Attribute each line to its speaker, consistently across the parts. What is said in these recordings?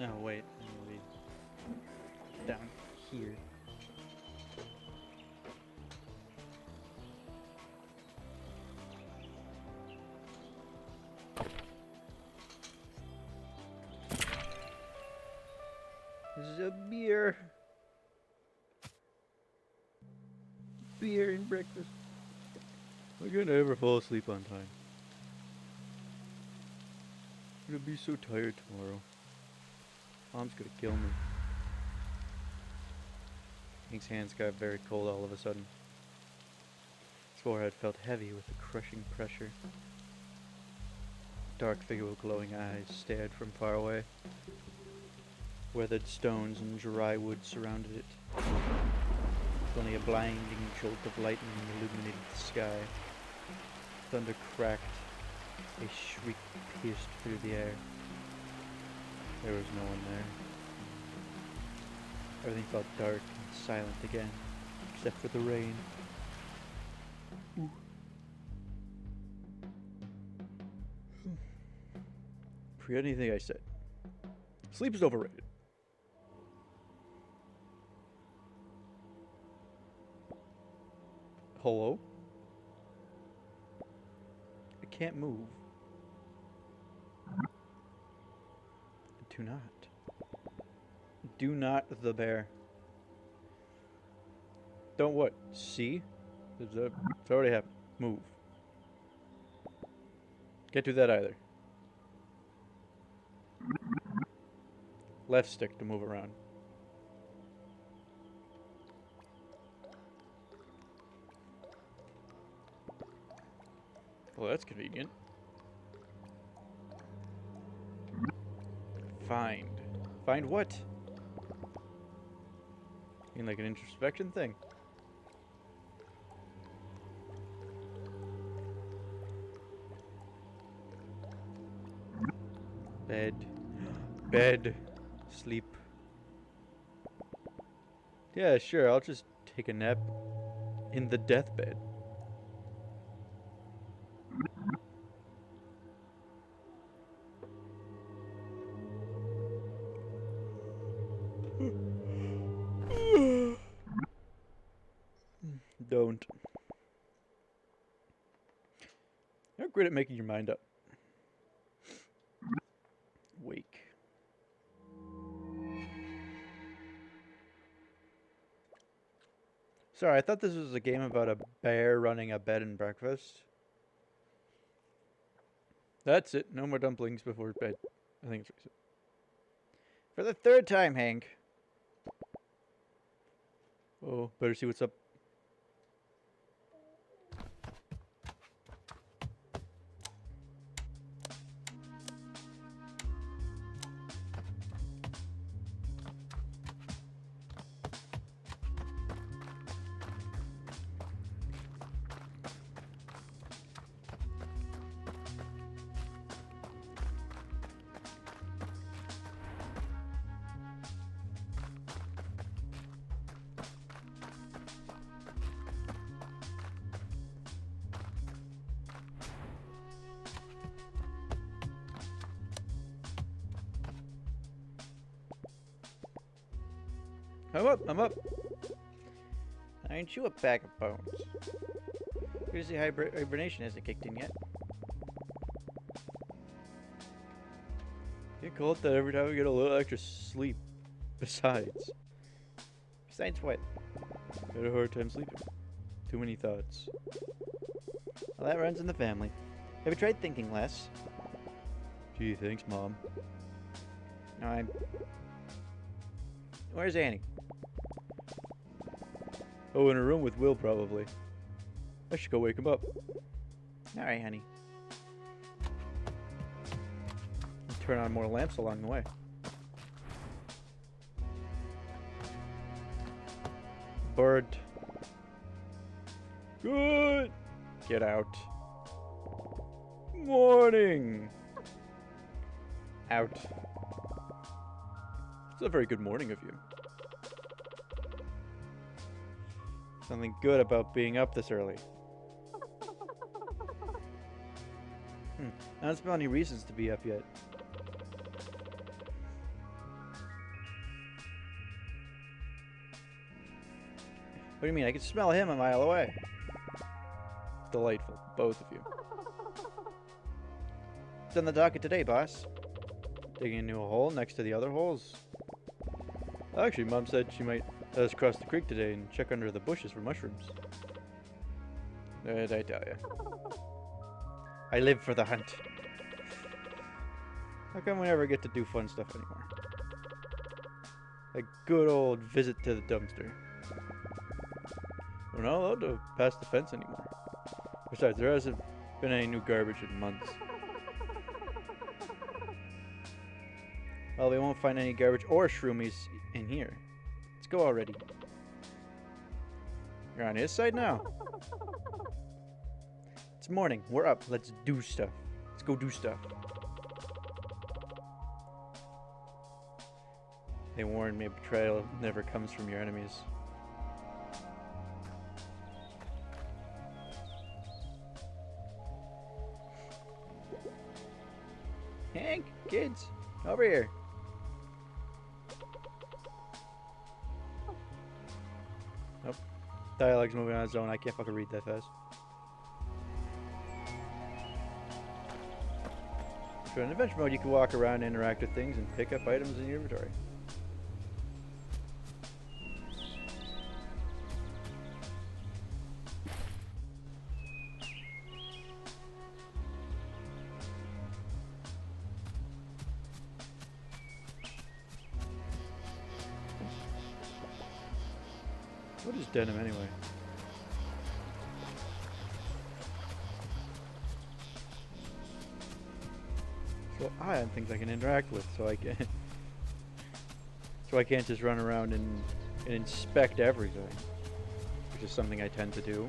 Speaker 1: Oh wait, maybe down here. This is a beer. Beer and breakfast. I'm gonna ever fall asleep on time. I'm gonna be so tired tomorrow. Mom's gonna kill me. Hank's hands got very cold all of a sudden. His forehead felt heavy with a crushing pressure. A dark figure with glowing eyes stared from far away. Weathered stones and dry wood surrounded it. Only a blinding jolt of lightning illuminated the sky. Thunder cracked. A shriek pierced through the air. There was no one there. Everything felt dark and silent again, except for the rain. Ooh. Forget anything I said. Sleep is overrated. Hello? I can't move. Do not. Do not the bear. Don't what? See? It's already happened. Move. Can't do that either. Left stick to move around. Well, that's convenient. Find. Find what? You mean like an introspection thing? Bed. Bed. Sleep. Yeah, sure, I'll just take a nap in the deathbed. Don't. You're great at making your mind up. Wake. Sorry, I thought this was a game about a bear running a bed and breakfast. That's it. No more dumplings before bed. I think it's what he said. For the third time, Hank. Oh, better see what's up. I'm up, I'm up. Ain't you a bag of bones? Good to see hibernation hasn't kicked in yet. You call it that every time we get a little extra sleep. Besides what? I had a hard time sleeping. Too many thoughts. Well, that runs in the family. Have you tried thinking less? Gee, thanks, Mom. No, I'm... Where's Annie? Oh, in a room with Will, probably. I should go wake him up. Alright, honey. I'll turn on more lamps along the way. Bird. Good! Get out. Morning! Out. It's a very good morning of you. Something good about being up this early. I don't smell any reasons to be up yet. What do you mean? I can smell him a mile away. Delightful, both of you. What's on the docket today, boss? Digging a new hole next to the other holes. Actually, Mom said she might let us cross the creek today and check under the bushes for mushrooms. Did I tell ya? I live for the hunt. How come we never get to do fun stuff anymore? A good old visit to the dumpster. We're not allowed to pass the fence anymore. Besides, there hasn't been any new garbage in months. Well, we won't find any garbage or shroomies in here. Let's go already. You're on his side now. It's morning. We're up. Let's do stuff. Let's go do stuff. They warned me betrayal never comes from your enemies. Hank, kids, over here. Nope. Dialogue's moving on its own. I can't fucking read that fast. So in adventure mode, you can walk around, interact with things, and pick up items in your inventory. What is denim anyway? So I have things I can interact with, so I can't just run around and inspect everything, which is something I tend to do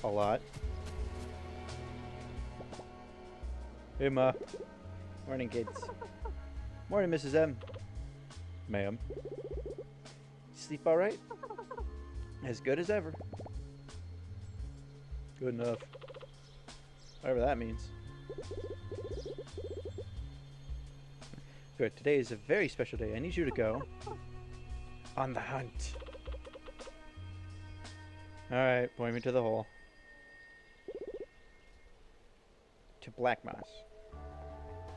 Speaker 1: a lot. Hey, Ma. Morning, kids. Morning, Mrs. M. Ma'am. Sleep all right? As good as ever. Good enough. Whatever that means. Good. Today is a very special day. I need you to go on the hunt. Alright, point me to the hole. To black moss.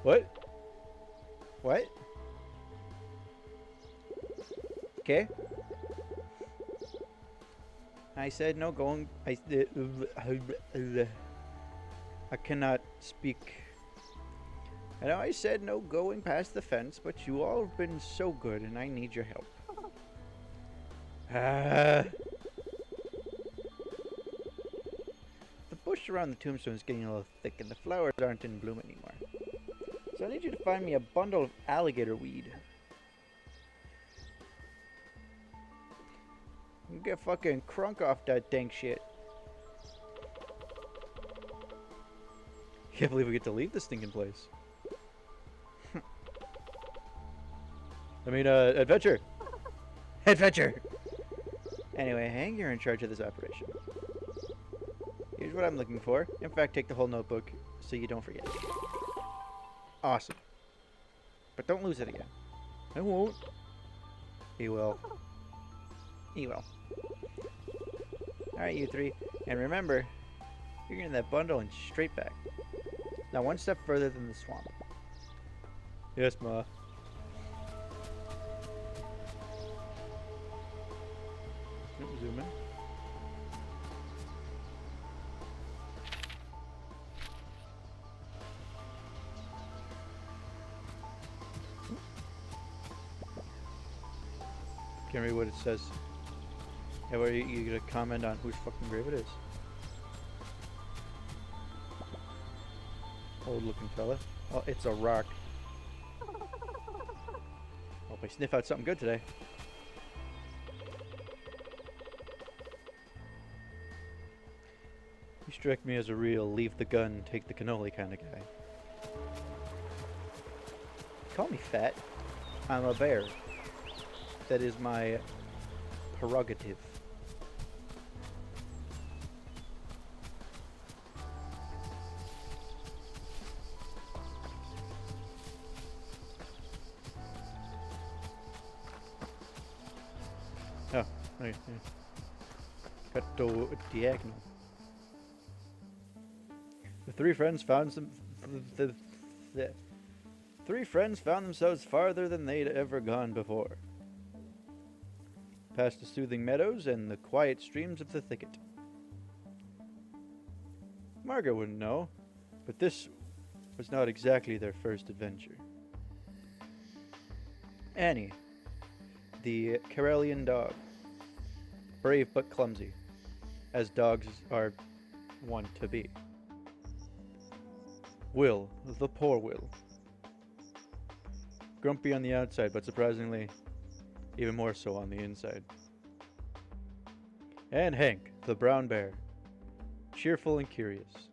Speaker 1: What? What? Okay. I said no going. I cannot speak. I know I said no going past the fence, but you all have been so good and I need your help. The bush around the tombstone is getting a little thick and the flowers aren't in bloom anymore. So I need you to find me a bundle of alligator weed. You get fucking crunk off that dang shit. Can't believe we get to leave this thing in place. I mean, adventure! Adventure! Anyway, Hank, you're in charge of this operation. Here's what I'm looking for. In fact, take the whole notebook so you don't forget. Awesome. But don't lose it again. I won't. He will. He will. Alright, you three. And remember, you're getting that bundle and straight back. Now one step further than the swamp. Yes, Ma. Zoom in. Can't read what it says. Yeah, what are you gonna comment on whose fucking grave it is? Old looking fella. Oh, it's a rock. Hope I sniff out something good today. You strike me as a real leave the gun, take the cannoli kind of guy. Call me fat. I'm a bear. That is my prerogative. Oh, okay. Yeah. Cutto diagonal. The three friends found the three friends found themselves farther than they'd ever gone before. Past the soothing meadows and the quiet streams of the thicket. Margaret wouldn't know, but this was not exactly their first adventure. Annie, the Karelian dog, brave but clumsy, as dogs are wont to be. Will, the poor Will. Grumpy on the outside, but surprisingly, even more so on the inside. And Hank, the brown bear. Cheerful and curious.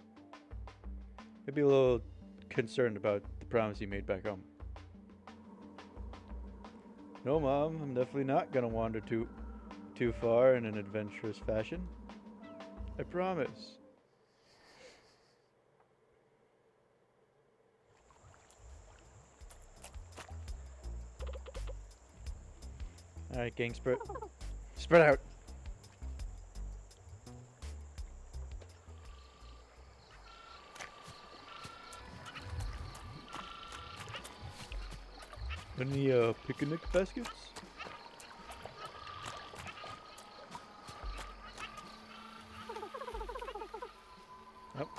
Speaker 1: Maybe a little concerned about the promise he made back home. No, Mom, I'm definitely not gonna wander too far in an adventurous fashion. I promise. Alright, gang, spread out. Any picnic baskets? Oh.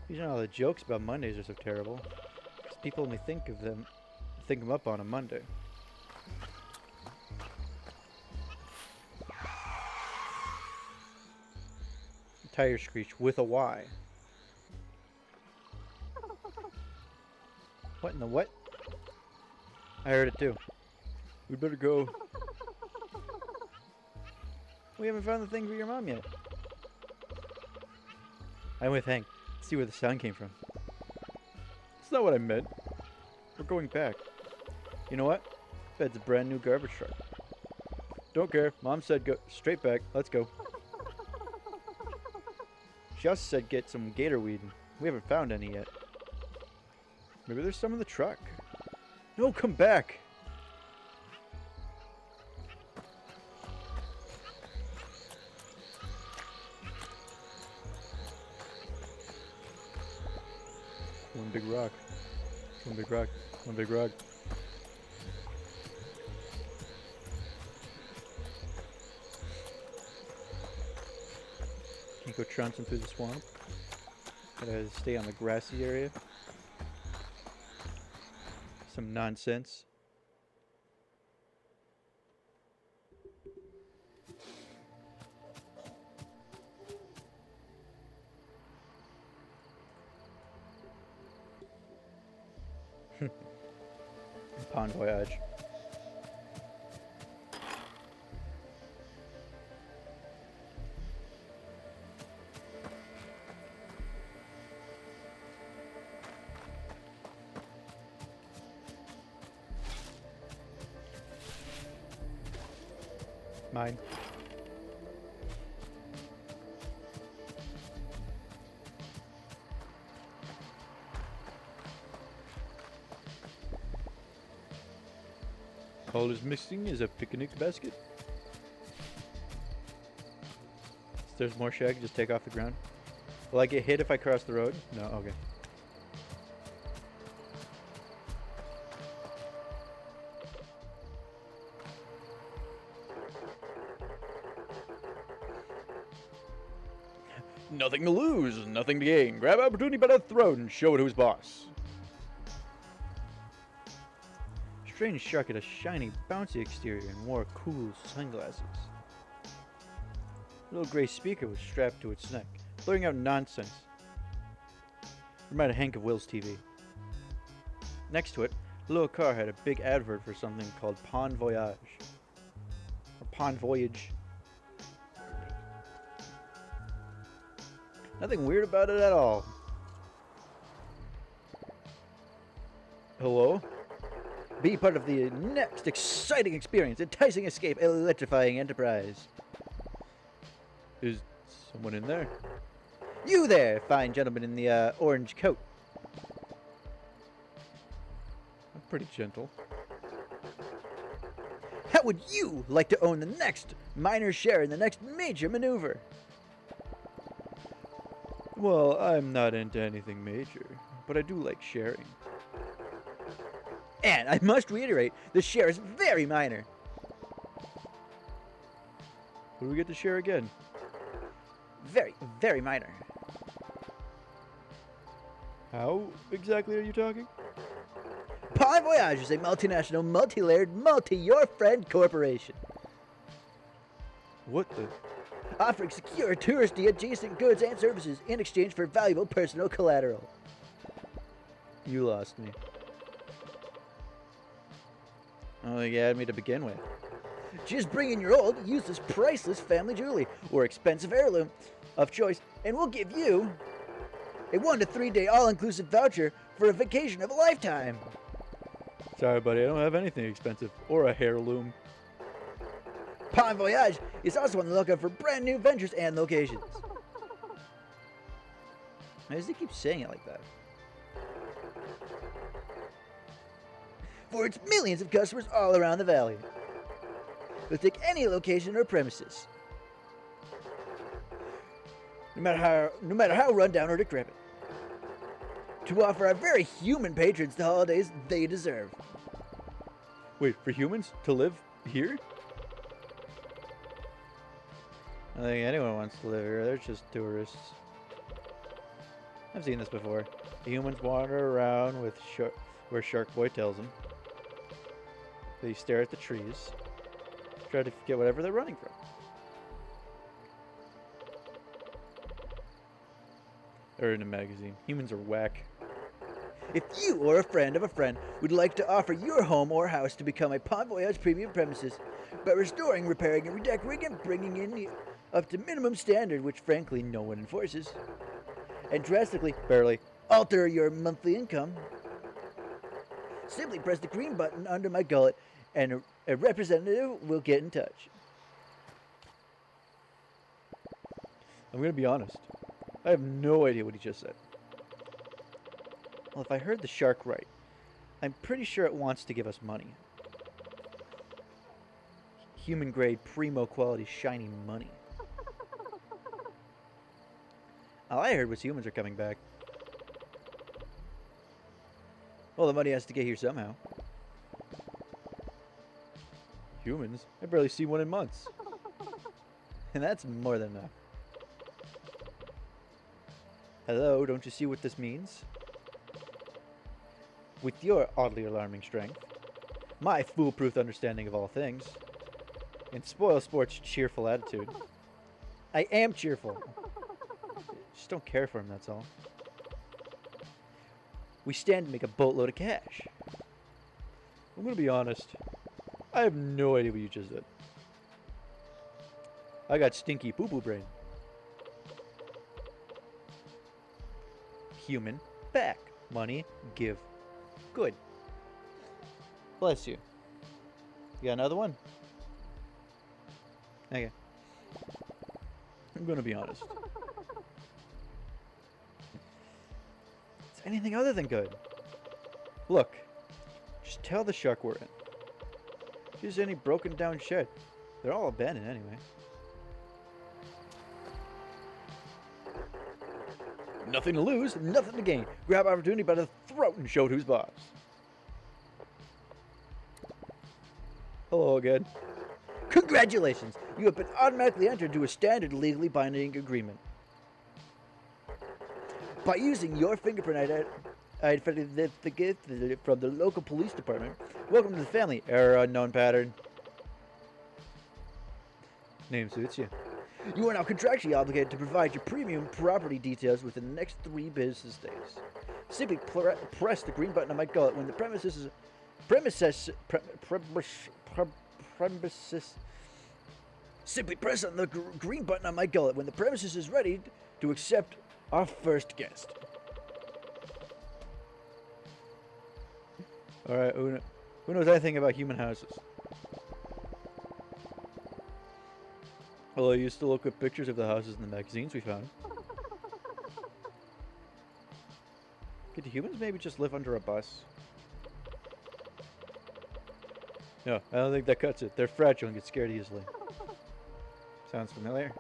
Speaker 1: You know, the jokes about Mondays are so terrible. 'Cause people only think them up on a Monday. Tire screech with a Y. What in the what? I heard it too. We'd better go. We haven't found the thing for your mom yet. I'm with Hank. See where the sound came from. That's not what I meant. We're going back. You know what? Bed's a brand new garbage truck. Don't care. Mom said go straight back. Let's go. She also said get some gator weed. We haven't found any yet. Maybe there's some in the truck. No, come back. One big rock. One big rock. One big rock. Can't go trouncing through the swamp. Gotta stay on the grassy area. Some nonsense. Bon voyage. Mine. All is missing is a picnic basket. If there's more shit I can just take off the ground. Will I get hit if I cross the road? No, okay. Nothing to lose, nothing to gain. Grab opportunity by the throat and show it who's boss. Strange shark had a shiny, bouncy exterior and wore cool sunglasses. A little gray speaker was strapped to its neck, blurring out nonsense. Reminded Hank of Will's TV. Next to it, a little car had a big advert for something called Pond Voyage. Or Pond Voyage. Nothing weird about it at all. Hello? Be part of the next exciting experience, enticing escape, electrifying enterprise. Is someone in there? You there, fine gentleman in the orange coat. I'm pretty gentle. How would you like to own the next minor share in the next major maneuver? Well, I'm not into anything major, but I do like sharing. And I must reiterate, the share is very minor. What do we get to share again? Very, very minor. How exactly are you talking? Bon Voyage is a multinational, multi-layered, multi-your-friend corporation. What the? Offering secure, touristy, adjacent goods and services in exchange for valuable personal collateral. You lost me. I don't think you had me to begin with. Just bring in your old, useless, priceless family jewelry or expensive heirloom of choice, and we'll give you a 1 to 3 day all-inclusive voucher for a vacation of a lifetime. Sorry, buddy, I don't have anything expensive or a heirloom. Bon Voyage is also on the lookout for brand new ventures and locations. Why does he keep saying it like that? For its millions of customers all around the valley. We'll take any location or premises. No matter how run down or decrepit. To offer our very human patrons the holidays they deserve. Wait, for humans to live here? I don't think anyone wants to live here. They're just tourists. I've seen this before. The humans wander around with where Shark Boy tells them. They stare at the trees, try to get whatever they're running from. Or in a magazine. Humans are whack. If you or a friend of a friend would like to offer your home or house to become a Bon Voyage premium premises by restoring, repairing, and redecorating and bringing in up to minimum standard, which frankly no one enforces, and drastically, barely, alter your monthly income, simply press the green button under my gullet and a representative will get in touch. I'm going to be honest. I have no idea what he just said. Well, if I heard the shark right, I'm pretty sure it wants to give us money. Human grade, primo quality, shiny money. All I heard was humans are coming back. Well, the money has to get here somehow. Humans? I barely see one in months. And that's more than enough. Hello, don't you see what this means? With your oddly alarming strength, my foolproof understanding of all things, and Spoil Sport's cheerful attitude, I am cheerful. Just don't care for him, that's all. We stand to make a boatload of cash. I'm gonna be honest. I have no idea what you just did. I got stinky poo-poo brain. Human, back. Money, give. Good. Bless you. You got another one? Okay. I'm gonna be honest. It's anything other than good. Look. Just tell the shark we're in. If there's any broken down shed, they're all abandoned anyway. Nothing to lose, nothing to gain. Grab opportunity by the throat and show who's boss. Hello again. Congratulations! You have been automatically entered to a standard legally binding agreement. By using your fingerprint identification from the local police department, welcome to the family. Error unknown pattern. Name suits you. You are now contractually obligated to provide your premium property details within the next 3 business days. Simply press the green button on my gullet when the premises. Simply press on the green button on my gullet when the premises is ready to accept our first guest. Alright, who knows anything about human houses? Well, I used to look at pictures of the houses in the magazines we found. Could humans maybe just live under a bus? No, I don't think that cuts it. They're fragile and get scared easily. Sounds familiar?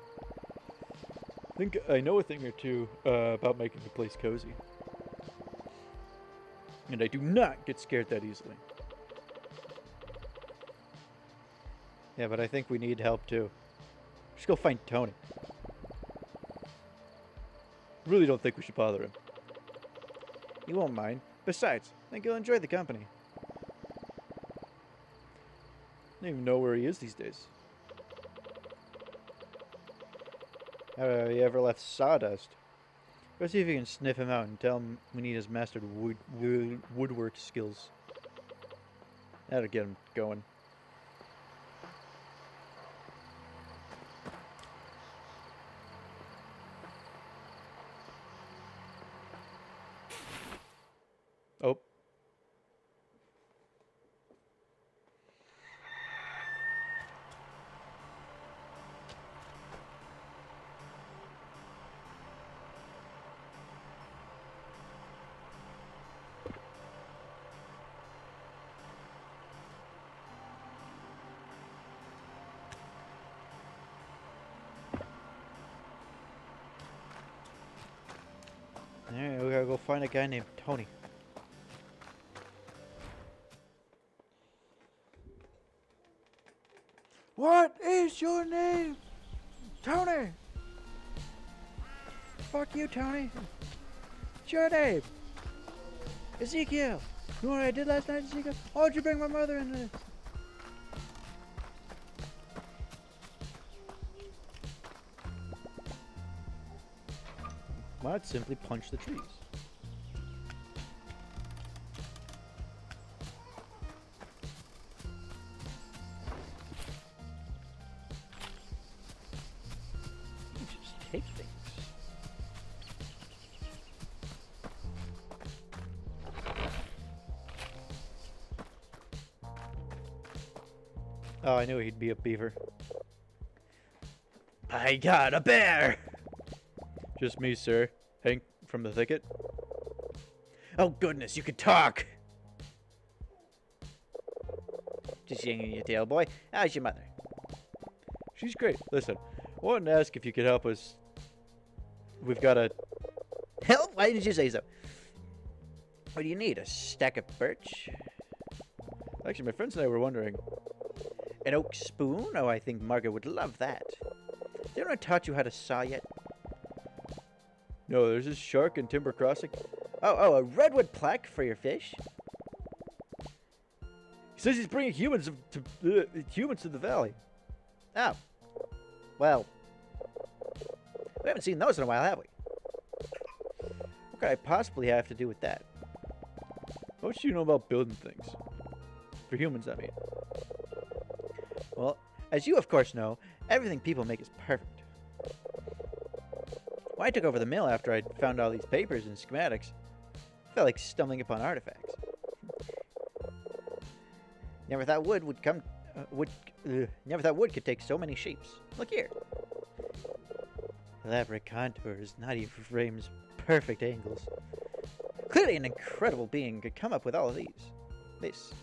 Speaker 1: I think I know a thing or two about making the place cozy. And I do not get scared that easily. Yeah, but I think we need help too. Just go find Tony. Really don't think we should bother him. He won't mind. Besides, I think he'll enjoy the company. I don't even know where he is these days. Have you ever left sawdust? Go see if you can sniff him out and tell him we need his mastered woodwork skills. That'll get him going. Oh. Alright, we gotta go find a guy named Tony. What is your name? Tony! Fuck you, Tony. What's your name? Ezekiel. You know what I did last night, Ezekiel? Why'd you bring my mother into this? Why not simply punch the trees? You just take things. Oh, I knew he'd be a beaver. I got a bear! Just me, sir. Hank from the thicket. Oh, goodness, you can talk! Just yanking your tail, boy. How's your mother? She's great. Listen, I wanted to ask if you could help us. We've got a... Help? Why didn't you say so? What do you need? A stack of birch? Actually, my friends and I were wondering. An oak spoon? Oh, I think Margaret would love that. They haven't taught you how to saw yet? No, there's this shark in Timber Crossing. Oh, a redwood plaque for your fish? He says he's bringing humans to the valley. Oh. Well. We haven't seen those in a while, have we? What could I possibly have to do with that? How much do you know about building things? For humans, I mean. Well, as you of course know, everything people make is perfect. When I took over the mill after I'd found all these papers and schematics, I felt like stumbling upon artifacts. Never thought wood would come. Never thought wood could take so many shapes. Look here. Elaborate contours, knotty frames, perfect angles. Clearly, an incredible being could come up with all of these. This.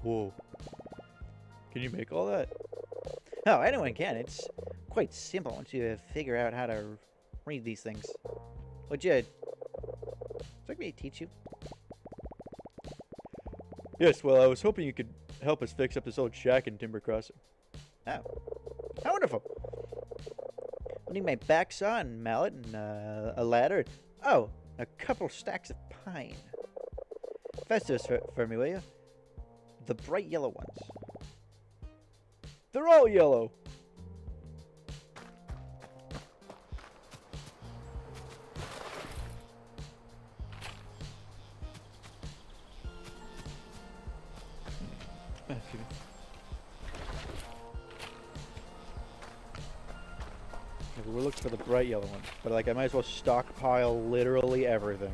Speaker 1: Whoa. Can you make all that? Oh, anyone can. It's quite simple once you figure out how to read these things. Would you like me to teach you? Yes, well, I was hoping you could help us fix up this old shack in Timber Crossing. Oh. How wonderful. I need my back saw and mallet and a ladder. Oh, a couple stacks of pine. Fetch those for me, will you? The bright yellow ones. They're all yellow. We're looking for the bright yellow ones, but like I might as well stockpile literally everything.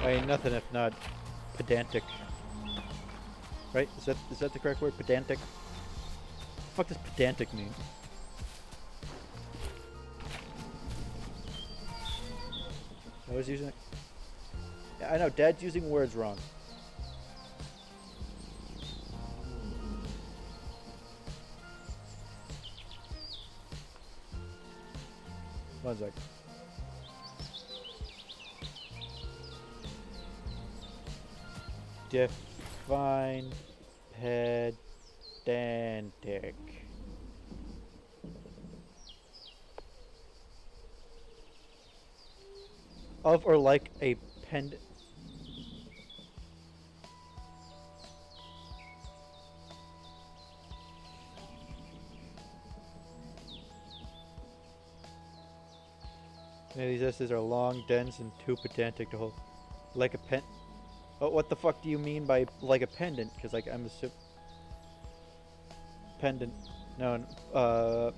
Speaker 1: I mean, nothing if not pedantic. Right? Is that the correct word? Pedantic? What the fuck does pedantic mean? I was using it. Yeah, I know, Dad's using words wrong. One sec. Define pedantic. Of or like a pend. Yeah, these essays are long, dense, and too pedantic to hold. Like a pen. Oh, what the fuck do you mean by like a pendant? Because like I'm a pendant. No,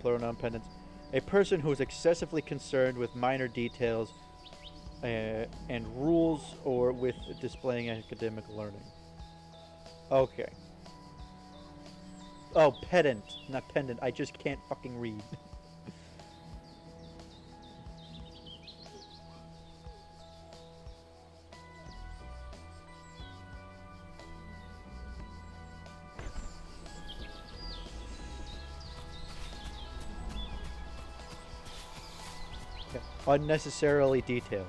Speaker 1: plural noun pendants. A person who is excessively concerned with minor details and rules or with displaying academic learning. Okay. Oh, pedant, not pendant. I just can't fucking read. Okay. Unnecessarily detailed.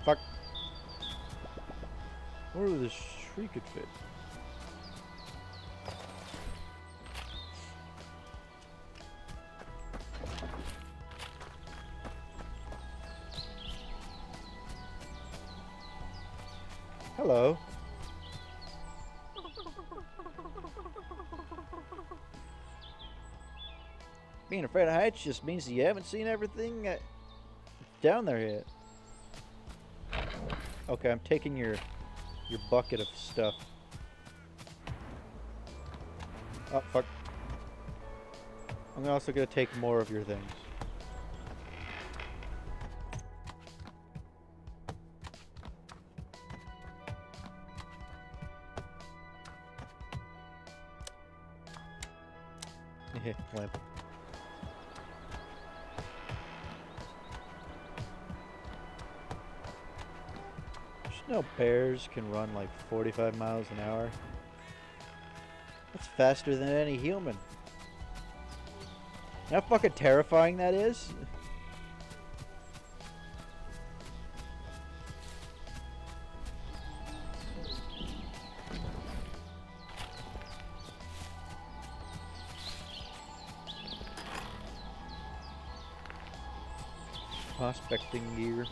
Speaker 1: Fuck. Where this tree could fit? Hello. Being afraid of heights just means that you haven't seen everything down there yet. Okay, I'm taking your bucket of stuff. Oh, fuck. I'm also gonna take more of your things. Lamp. Just know bears can run like 45 miles an hour. That's faster than any human. You know how fucking terrifying that is? Prospecting gear.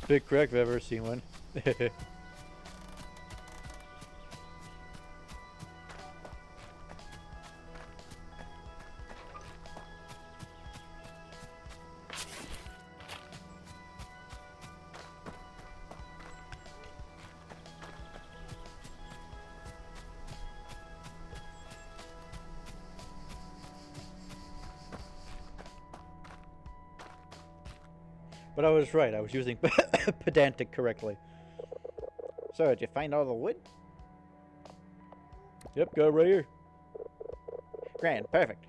Speaker 1: Big correct if I've ever seen one. But I was right, I was using pedantic correctly. So, did you find all the wood? Yep, got it right here. Grand, perfect.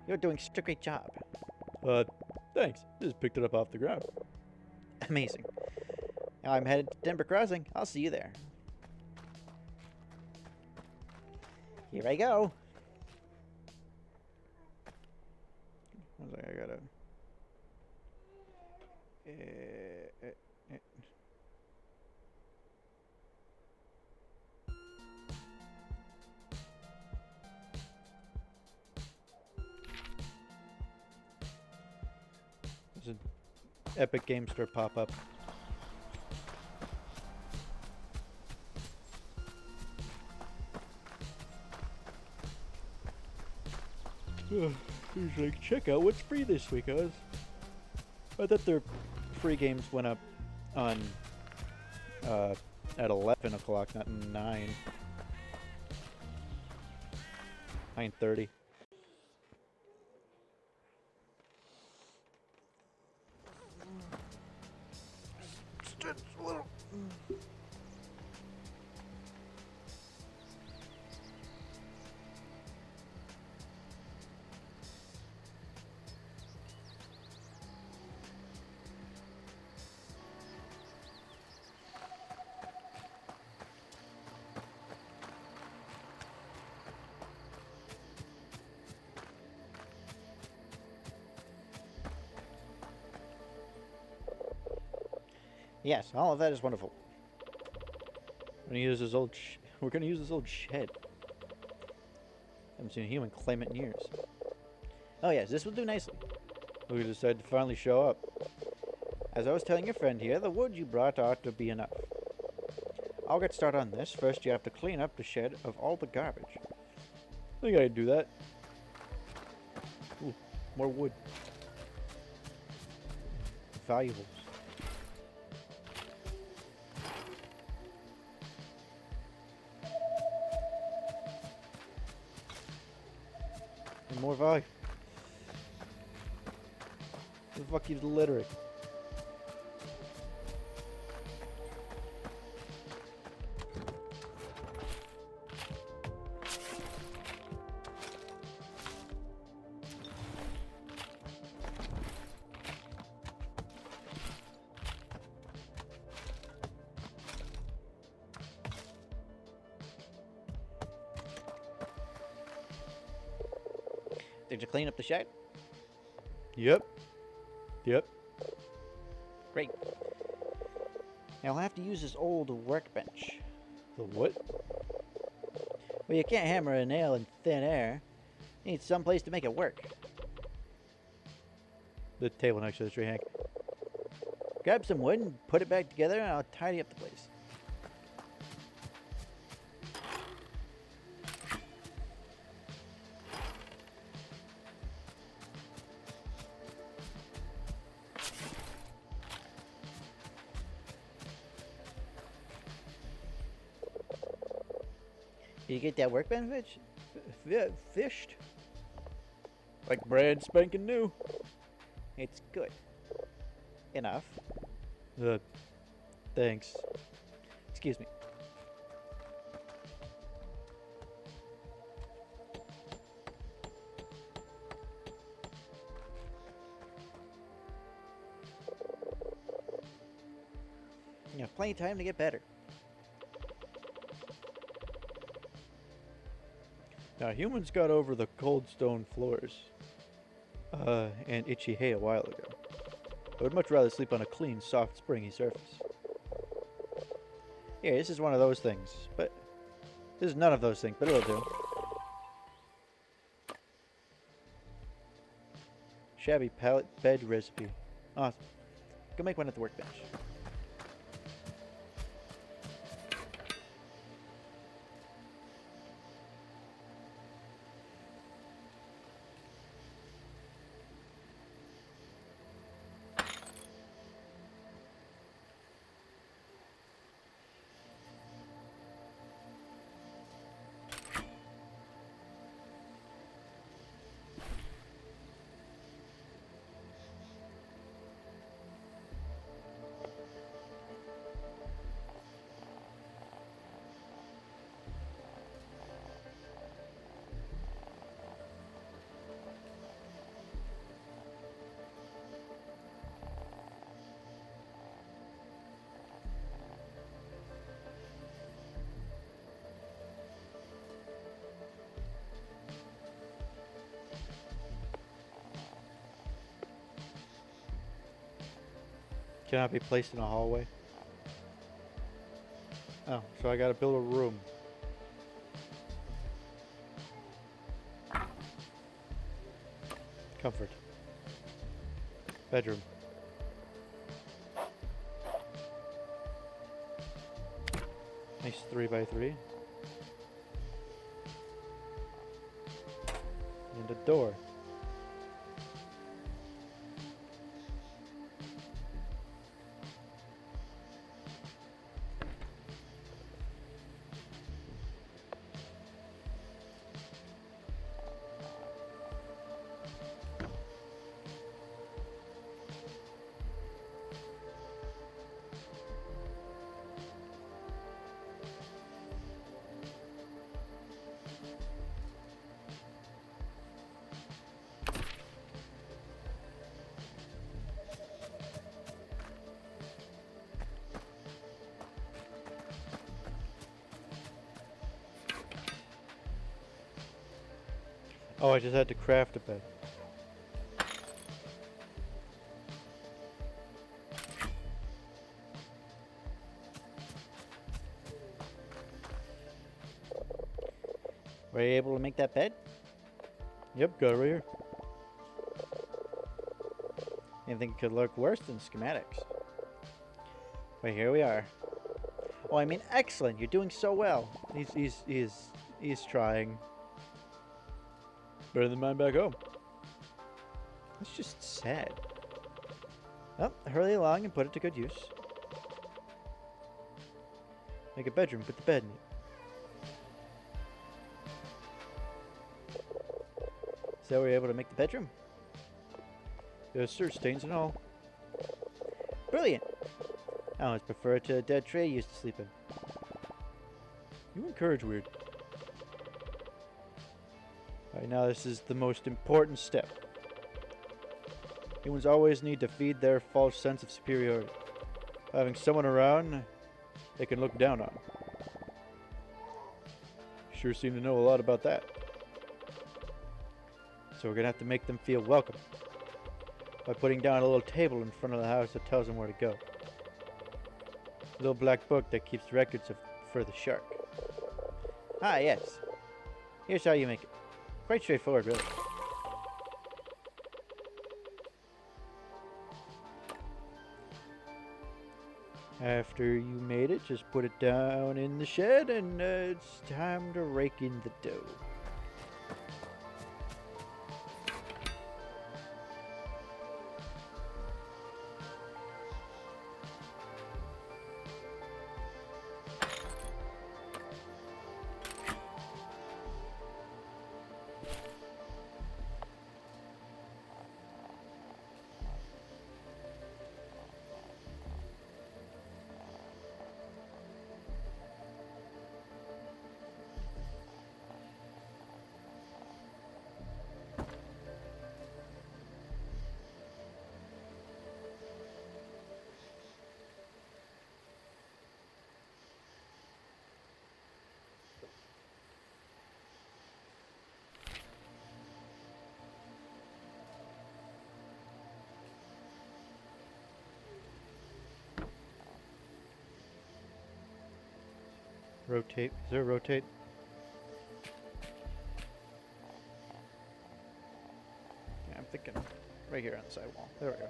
Speaker 1: You're doing such a great job. Thanks. Just picked it up off the ground. Amazing. Now I'm headed to Timber Crossing. I'll see you there. Here I go. One second, I gotta... There's an Epic Game Store pop-up. He's like, check out what's free this week, guys. I thought their free games went up on at 11 o'clock, not 9. I ain't 30.
Speaker 2: Yes, all of that is wonderful.
Speaker 1: We're gonna use this old shed. Haven't seen a human claim it in years.
Speaker 2: Oh yes, this will do nicely.
Speaker 1: We decided to finally show up.
Speaker 2: As I was telling your friend here, the wood you brought ought to be enough. I'll get started on this. First, you have to clean up the shed of all the garbage.
Speaker 1: I think I can do that. Ooh, more wood. Valuables. And more value. Who the fuck keeps littering?
Speaker 2: Did you clean up the shed?
Speaker 1: Yep. Yep.
Speaker 2: Great. Now I'll have to use this old workbench.
Speaker 1: The what?
Speaker 2: Well, you can't hammer a nail in thin air. You need some place to make it work.
Speaker 1: The table next to the tree, Hank.
Speaker 2: Grab some wood and put it back together, and I'll tidy up the place. Did you get that workbench fished?
Speaker 1: Like brand spanking new.
Speaker 2: It's good. Enough.
Speaker 1: Thanks.
Speaker 2: Excuse me. You have plenty of time to get better.
Speaker 1: Now, humans got over the cold stone floors and itchy hay a while ago. I would much rather sleep on a clean, soft, springy surface.
Speaker 2: Here, this is one of those things, but this is none of those things, but it'll do.
Speaker 1: Shabby pallet bed recipe.
Speaker 2: Awesome. Go make one at the workbench.
Speaker 1: Cannot be placed in a hallway. Oh, so I gotta build a room. Comfort. Bedroom. Nice 3x3. And a door.
Speaker 2: Oh, I just had to craft a bed. Were you able to make that bed?
Speaker 1: Yep, got it right here.
Speaker 2: Anything could look worse than schematics. But here we are. Oh, I mean, excellent. You're doing so well. He's trying.
Speaker 1: Better than mine back home.
Speaker 2: It's just sad. Well, hurry along and put it to good use. Make a bedroom. Put the bed in it. So we're able to make the bedroom.
Speaker 1: Yes, sir. Stains and all.
Speaker 2: Brilliant. I always prefer it to a dead tree I used to sleep in.
Speaker 1: You encourage weird.
Speaker 2: Alright, now this is the most important step. Humans always need to feed their false sense of superiority. Having someone around they can look down on.
Speaker 1: Sure seem to know a lot about that.
Speaker 2: So we're gonna have to make them feel welcome by putting down a little table in front of the house that tells them where to go. A little black book that keeps records for the shark. Ah, yes. Here's how you make it. Quite straightforward, really. After you made it, just put it down in the shed and it's time to rake in the dough. Rotate. Is there a rotate? Yeah, I'm thinking right here on the side wall. There we go.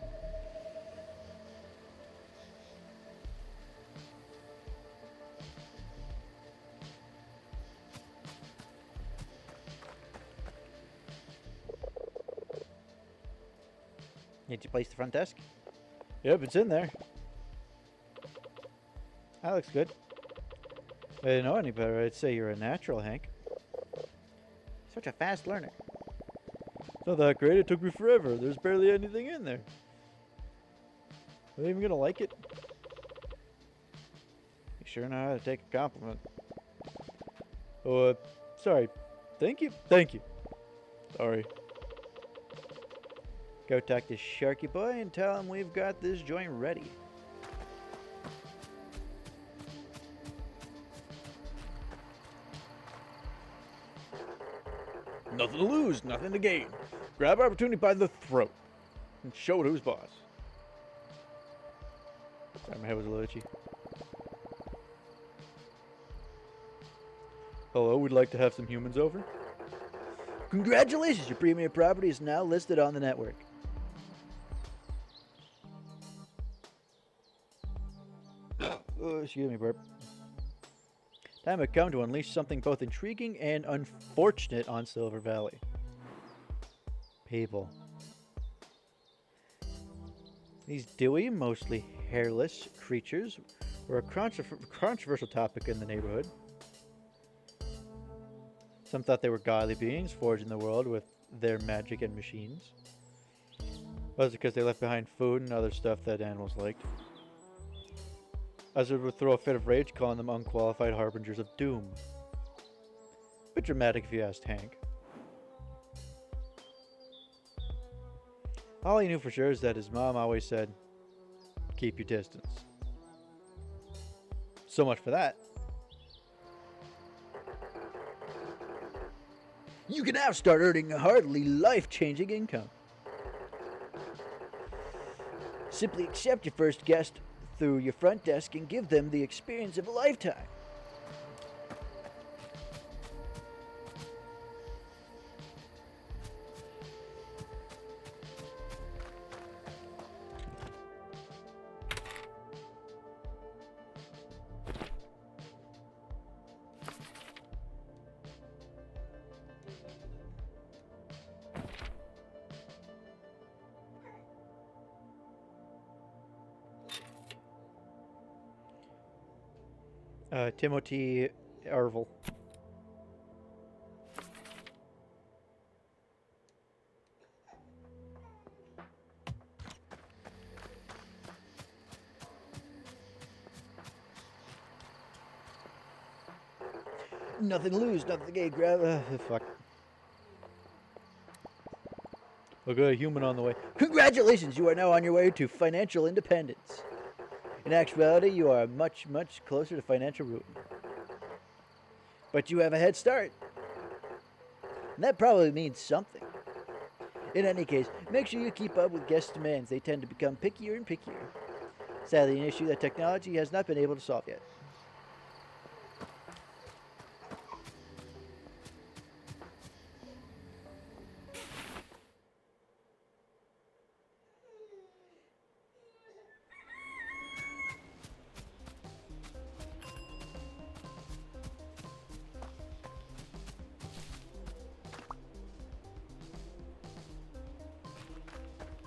Speaker 2: Did you place the front desk?
Speaker 1: Yep, it's in there.
Speaker 2: That looks good. If I didn't know any better, I'd say you're a natural, Hank. Such a fast learner.
Speaker 1: It's not that great. It took me forever. There's barely anything in there. Are they even gonna like it?
Speaker 2: You sure know how to take a compliment.
Speaker 1: Oh, sorry. Thank you. Thank you. Sorry.
Speaker 2: Go talk to Sharky Boy and tell him we've got this joint ready.
Speaker 1: Nothing to lose, nothing to gain. Grab opportunity by the throat and show it who's boss.
Speaker 2: Sorry, my head was a little itchy.
Speaker 1: Hello, we'd like to have some humans over.
Speaker 2: Congratulations, your premier property is now listed on the network. Oh, excuse me, burp. Time had come to unleash something both intriguing and unfortunate on Silver Valley. People. These dewy, mostly hairless creatures were a controversial topic in the neighborhood. Some thought they were godly beings forging the world with their magic and machines. Others because they left behind food and other stuff that animals liked. Others would throw a fit of rage calling them unqualified harbingers of doom. Bit dramatic if you asked Hank. All he knew for sure is that his mom always said, keep your distance. So much for that. You can now start earning a hardly life-changing income. Simply accept your first guest through your front desk and give them the experience of a lifetime. Timothy Arvel. Nothing to lose, nothing to gain. Grab. Fuck. I got a human on the way. Congratulations, you are now on your way to financial independence. In actuality, you are much, much closer to financial ruin. But you have a head start. And that probably means something. In any case, make sure you keep up with guest demands. They tend to become pickier and pickier. Sadly, an issue that technology has not been able to solve yet.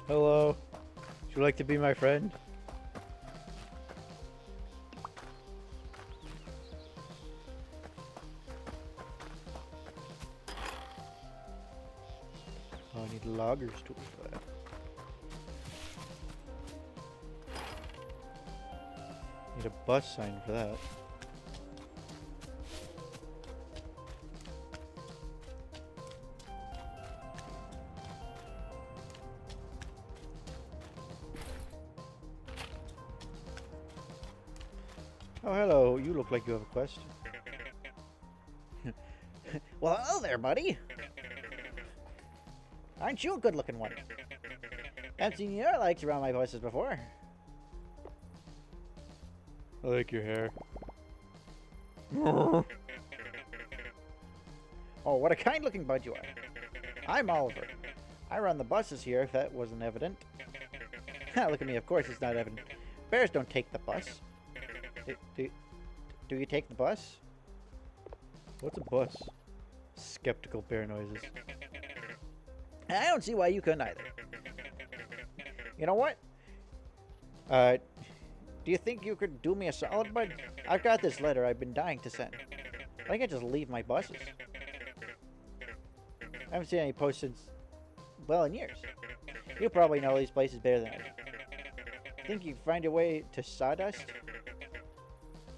Speaker 2: Hello. Would you like to be my friend? Oh, I need loggers tools for that. Need a bus sign for that. Oh, hello. You look like you have a quest. Well, hello there, buddy. Aren't you a good-looking one? Haven't seen your likes around my buses before. I like your hair. Oh, what a kind-looking bud you are. I'm Oliver. I run the buses here, if that wasn't evident. Look at me, of course it's not evident. Bears don't take the bus. Do you take the bus? What's a bus? Skeptical bear noises. I don't see why you couldn't either. You know what? Do you think you could do me a solid, bud? I've got this letter I've been dying to send. I can just leave my buses. I haven't seen any posts since, well, in years. You probably know these places better than I do. Think you can find your way to Sawdust?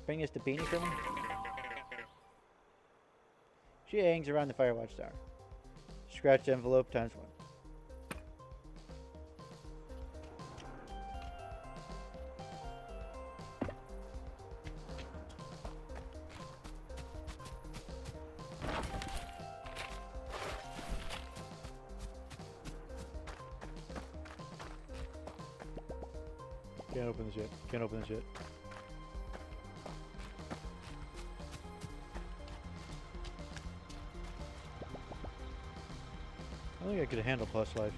Speaker 2: Bring us to Beanie for me? She hangs around the Firewatch Tower. Scratch envelope ×1. Can't open this yet. Can't open this yet. I think I could handle plus life.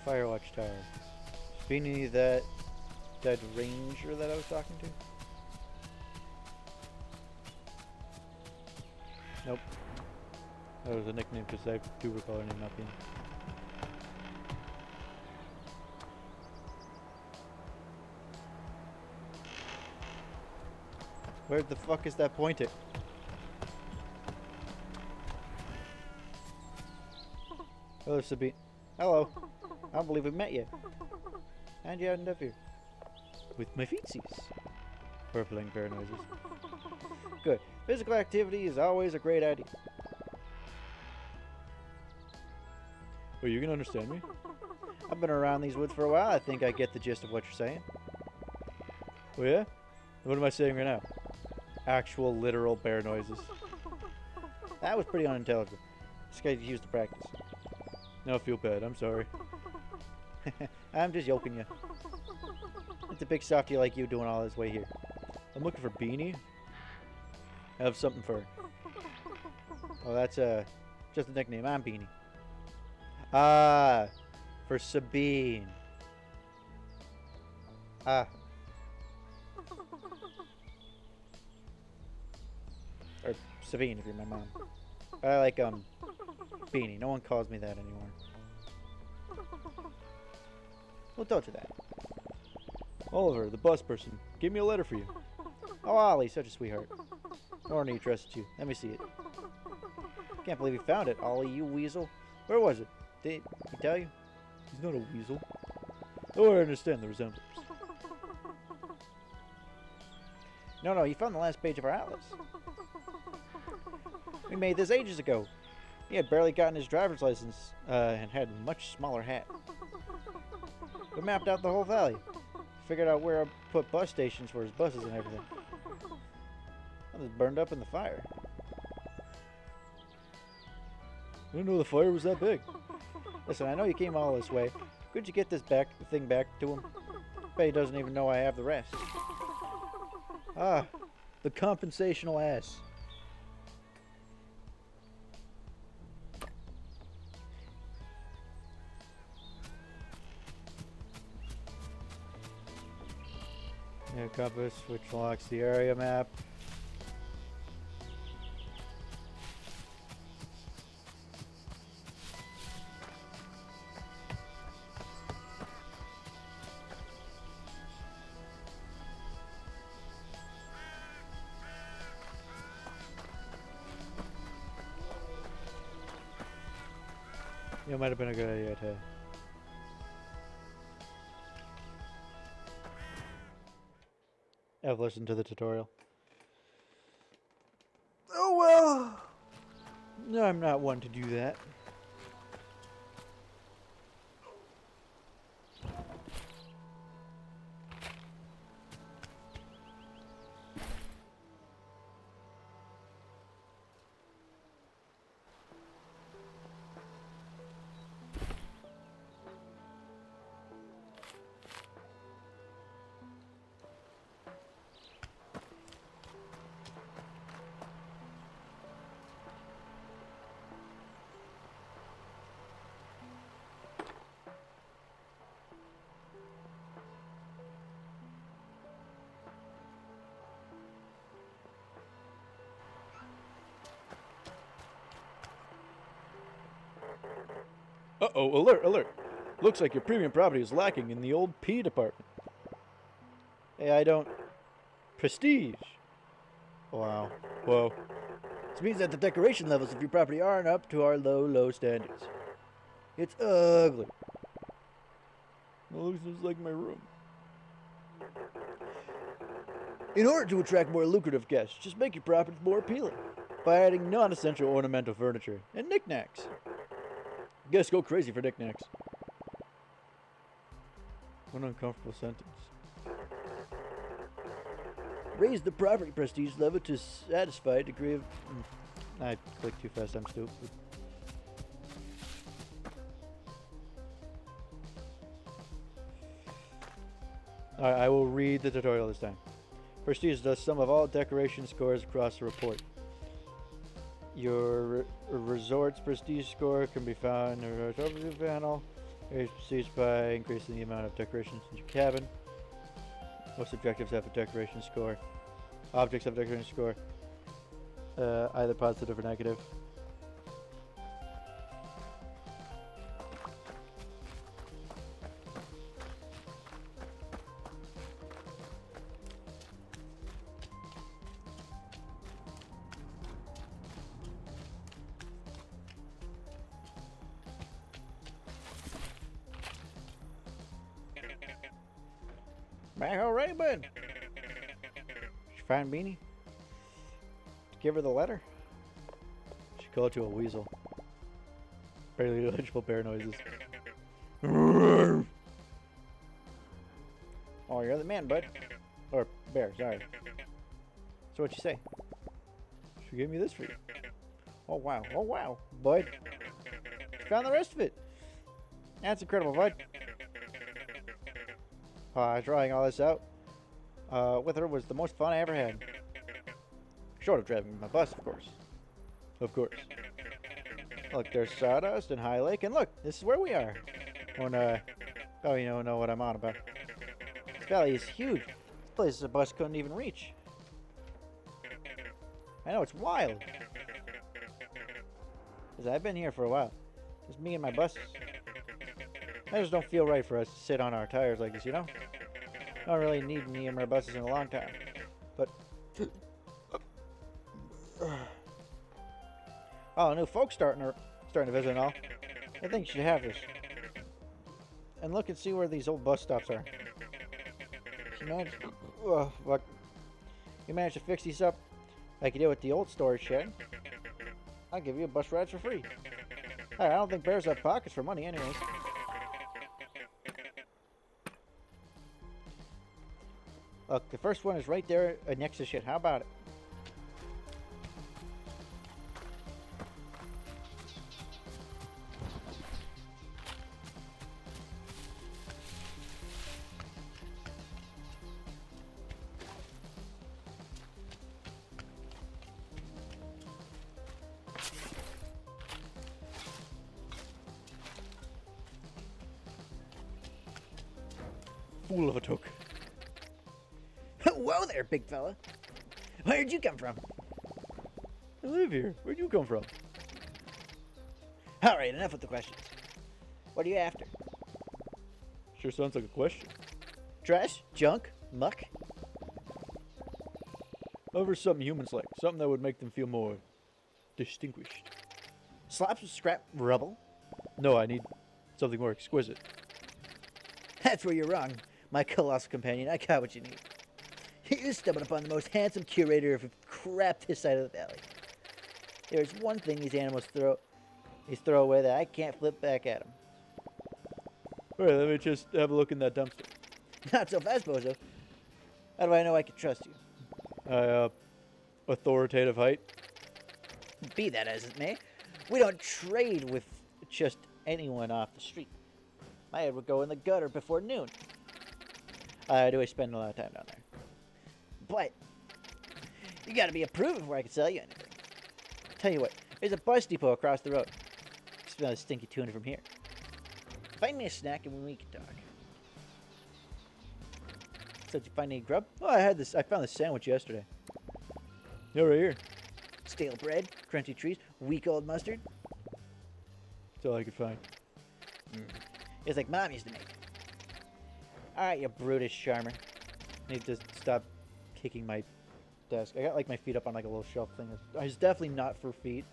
Speaker 2: Firewatch Tower. Beanie, that ranger that I was talking to? Nope. That was a nickname because I do recall her name not being. Where the fuck is that pointing? Hello, Sabine. Hello. I don't believe we met yet. And you hadn't up here. With my feetsies. Purpling bear noises. Good. Physical activity is always a great idea. Well, you can understand me. I've been around these woods for a while. I think I get the gist of what you're saying. Oh yeah? What am I saying right now? Actual literal bear noises. That was pretty unintelligible. This guy used to practice. No, I feel bad. I'm sorry. I'm just yoking you. It's a big softy like you doing all this way here. I'm looking for Beanie. I have something for her. Oh, that's just a nickname. I'm Beanie. Ah, for Sabine. Ah. Or Sabine if you're my mom. I like Beanie. No one calls me that anymore. Who told you that? Oliver, the bus person. Gave me a letter for you. Oh, Ollie, such a sweetheart. Orny trusted you. Let me see it. Can't believe you found it, Ollie, you weasel. Where was it? Did he tell you? He's not a weasel. Oh, I understand the resemblance. No, you found the last page of our atlas. We made this ages ago. He had barely gotten his driver's license and had a much smaller hat. We mapped out the whole valley. Figured out where I put bus stations for his buses and everything. It was burned up in the fire. I didn't know the fire was that big. Listen, I know you came all this way. Could you get this thing back to him? Bet he doesn't even know I have the rest. Ah, the compensational ass. Yeah, compass, which locks the area map. Yeah, it might have been a good idea to have listened to the tutorial. Oh well! No, I'm not one to do that. Uh-oh, alert, alert. Looks like your premium property is lacking in the old P department. Hey, I don't... Prestige. Wow. Whoa. This means that the decoration levels of your property aren't up to our low standards. It's ugly. It looks just like my room. In order to attract more lucrative guests, just make your property more appealing by adding non-essential ornamental furniture and knickknacks. Guests go crazy for knickknacks. One uncomfortable sentence. Raise the property prestige level to satisfy a degree of... I clicked too fast, I'm stupid. Alright, I will read the tutorial this time. Prestige is the sum of all decoration scores across the report. Your resort's prestige score can be found in the overview panel. Raise prestige by increasing the amount of decorations in your cabin. Most objectives have a decoration score. Objects have a decoration score. Either positive or negative. Back already, bud? She find Beanie? Give her the letter? She called to a weasel. Barely legible bear noises. Oh, you're the man, bud. Or bear, sorry. So what'd you say? She gave me this for you. Oh wow, bud. Found the rest of it. That's incredible, bud. Drawing all this out with her was the most fun I ever had. Short of driving my bus, of course. Of course. Look, there's Sawdust and High Lake, and look, this is where we are. Oh, you don't know what I'm on about. This valley is huge. This place a bus couldn't even reach. I know, it's wild. Because I've been here for a while. Just me and my bus. I just don't feel right for us to sit on our tires like this, you know? I don't really need me and my buses in a long time. But... oh, new folks starting to visit and all. I think you should have this. And look and see where these old bus stops are. You managed to fix these up like you did with the old storage shed. I'll give you a bus ride for free. Hey, I don't think bears have pockets for money anyways. Look, the first one is right there next to shit. How about it? Fool of a took.
Speaker 3: Whoa there, big fella. Where'd you come from?
Speaker 2: I live here. Where'd you come from?
Speaker 3: Alright, enough with the questions. What are you after?
Speaker 2: Sure sounds like a question.
Speaker 3: Trash? Junk? Muck?
Speaker 2: Over something humans like. Something that would make them feel more distinguished.
Speaker 3: Slops, scrap, rubble?
Speaker 2: No, I need something more exquisite.
Speaker 3: That's where you're wrong, my colossal companion. I got what you need. You stumbled upon the most handsome curator of crap this side of the valley. There's one thing these animals throw away that I can't flip back at them.
Speaker 2: Alright, let me just have a look in that dumpster.
Speaker 3: Not so fast, bozo. How do I know I can trust you?
Speaker 2: Authoritative height.
Speaker 3: Be that as it may, we don't trade with just anyone off the street. My head would go in the gutter before noon. Do I spend a lot of time down there? But you gotta be approved before I can sell you anything. Tell you what, there's a bus depot across the road. I smell a stinky tuna from here. Find me a snack and we can talk. So did you find any grub?
Speaker 2: Oh, I found this sandwich yesterday. Yeah, right here.
Speaker 3: Stale bread, crunchy trees, week old mustard.
Speaker 2: That's all I could find.
Speaker 3: It's like Mom used to make. Alright, you brutish charmer.
Speaker 2: I need to stop kicking my desk. I got like my feet up on like a little shelf thing. It's definitely not for feet,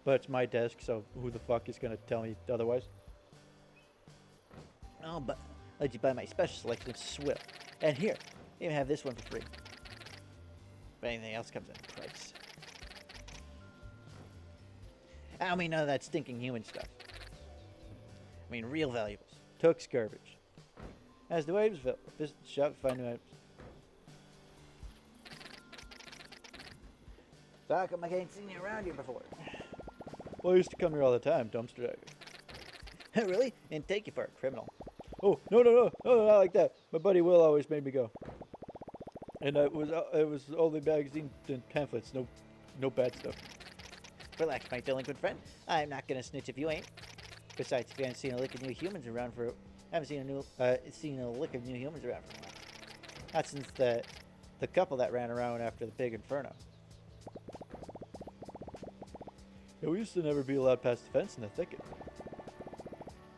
Speaker 2: but it's my desk, so who the fuck is gonna tell me otherwise?
Speaker 3: Oh, but I'll let you buy my special selection of swill. And here, you even have this one for free. But anything else comes at a price. I don't mean none of that stinking human stuff. I mean real valuables.
Speaker 2: Took's garbage. As do Ivesville. Visit the shop to find new items.
Speaker 3: So how come I ain't seen you around here before?
Speaker 2: Well, I used to come here all the time, dumpster diving.
Speaker 3: Really? Didn't take you for a criminal.
Speaker 2: Oh, no, not like that. My buddy Will always made me go. And it was only magazines and pamphlets, no bad stuff.
Speaker 3: Relax, my delinquent friend. I'm not gonna snitch if you ain't. Besides, if you haven't seen a lick of new humans around for, seen a lick of new humans around for a while. Not since the couple that ran around after the big inferno.
Speaker 2: Yeah, we used to never be allowed past the fence in the thicket.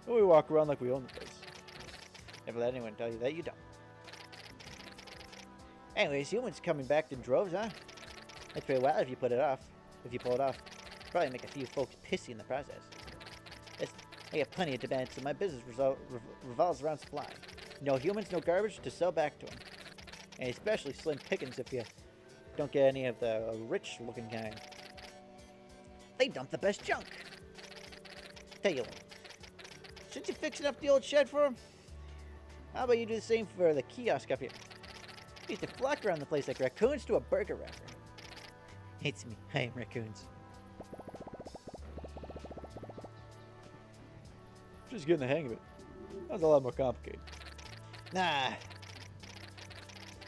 Speaker 2: And we walk around like we own the place.
Speaker 3: Never let anyone tell you that you don't. Anyways, humans coming back in droves, huh? That's pretty wild if you pull it off. Probably make a few folks pissy in the process. I get plenty of demands, so my business revolves around supply. No humans, no garbage to sell back to them. And especially slim pickings if you don't get any of the rich-looking kind. They dump the best junk. Tell you what, shouldn't you fixing up the old shed for them? How about you do the same for the kiosk up here? We used to flock around the place like raccoons to a burger wrapper. It's me, I am raccoons.
Speaker 2: Just getting the hang of it. That's a lot more complicated.
Speaker 3: Nah.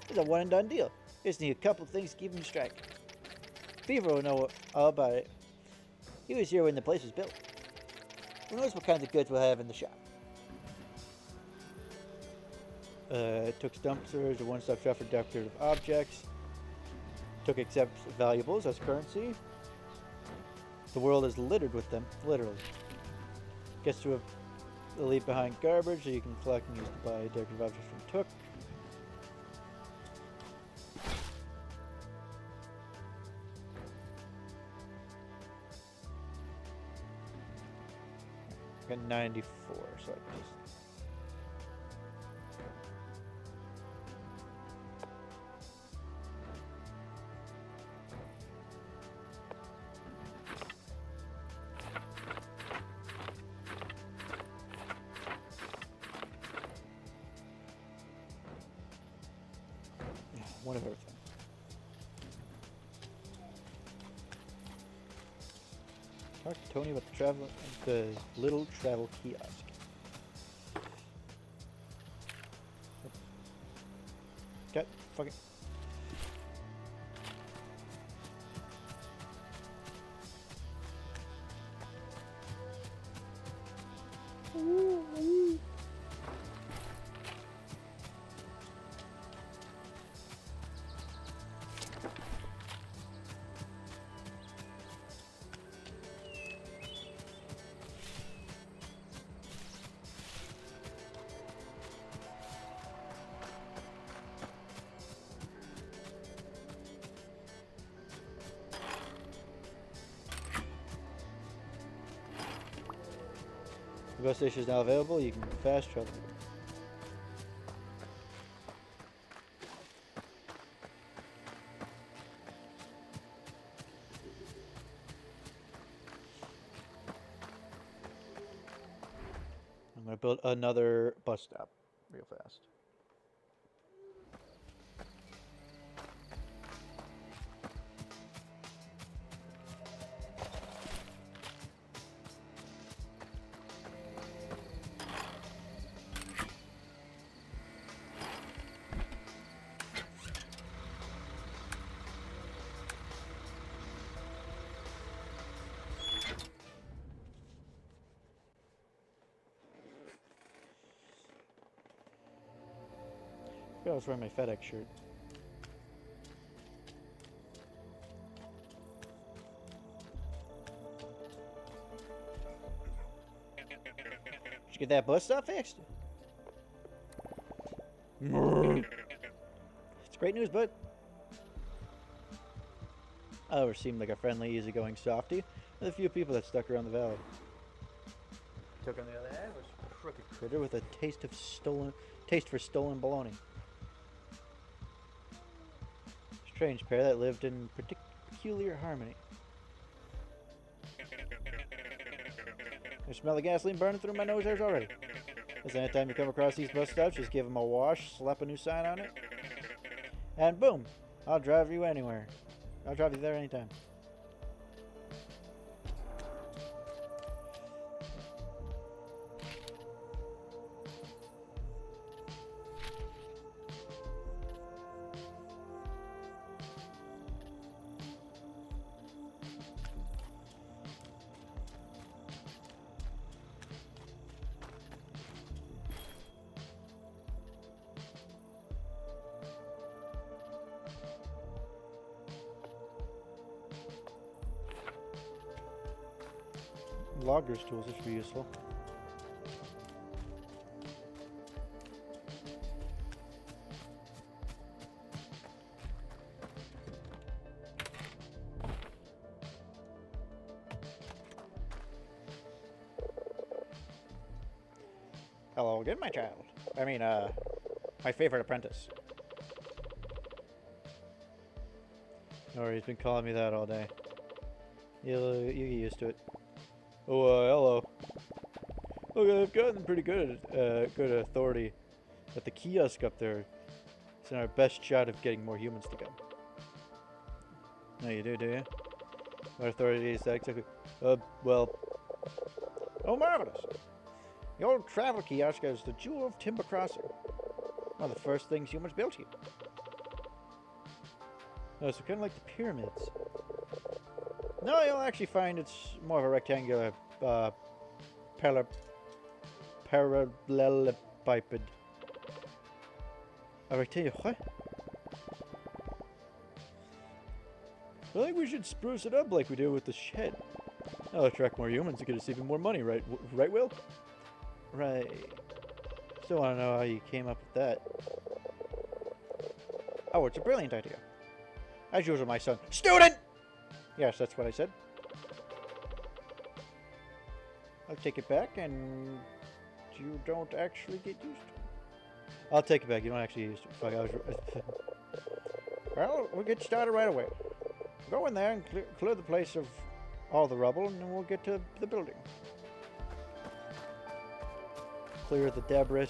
Speaker 3: It's a one and done deal. Just need a couple things to keep him strike. Beaver will know all about it. He was here when the place was built. Who knows what kinds of goods we'll have in the shop?
Speaker 2: Took dumpsters, a one-stop shop for decorative objects. Took accept valuables as currency. The world is littered with them, literally. Gets to leave behind garbage that you can collect and use to buy decorative objects from Took. Got 94, so I just... one of everything. Talk to Tony about the little travel kiosk. Okay, fuck it. The bus station is now available. You can fast travel. I'm going to build another bus stop real fast. I was wearing my FedEx shirt. Did you get that bus stop fixed? It's great news, bud. Oliver seemed like a friendly, easygoing softy with a few people that stuck around the valley. Took on the other hand was a crooked critter with a taste for stolen bologna. Strange pair that lived in peculiar harmony. I smell the gasoline burning through my nose hairs already. Listen, anytime you come across these bus stops, just give them a wash, slap a new sign on it, and boom, I'll drive you anywhere. I'll drive you there anytime. Logger's tools, this should be useful. Hello again, my child. I mean, my favorite apprentice. Or he's been calling me that all day. You get used to it. Oh, hello. Okay, I've gotten pretty good at good authority at the kiosk up there. It's in our best shot of getting more humans to come. No, you do you? What authority is that exactly? Well... Oh, marvelous! The old travel kiosk is the jewel of Timber Crossing. One of the first things humans built here. Oh, so kind of like the pyramids. No, you'll actually find it's more of a rectangular, parallelepiped. A rectangular, what? I think we should spruce it up like we did with the shed. That'll attract more humans and get us even more money, right? Right, Will? Right. Still want to know how you came up with that. Oh, it's a brilliant idea. As usual, my son. Student! Yes, that's what I said. I'll take it back, and you don't actually get used to it. I'll take it back. You don't actually use it. Fuck, I was... Well, we'll get started right away. Go in there and clear the place of all the rubble, and then we'll get to the building. Clear the debris.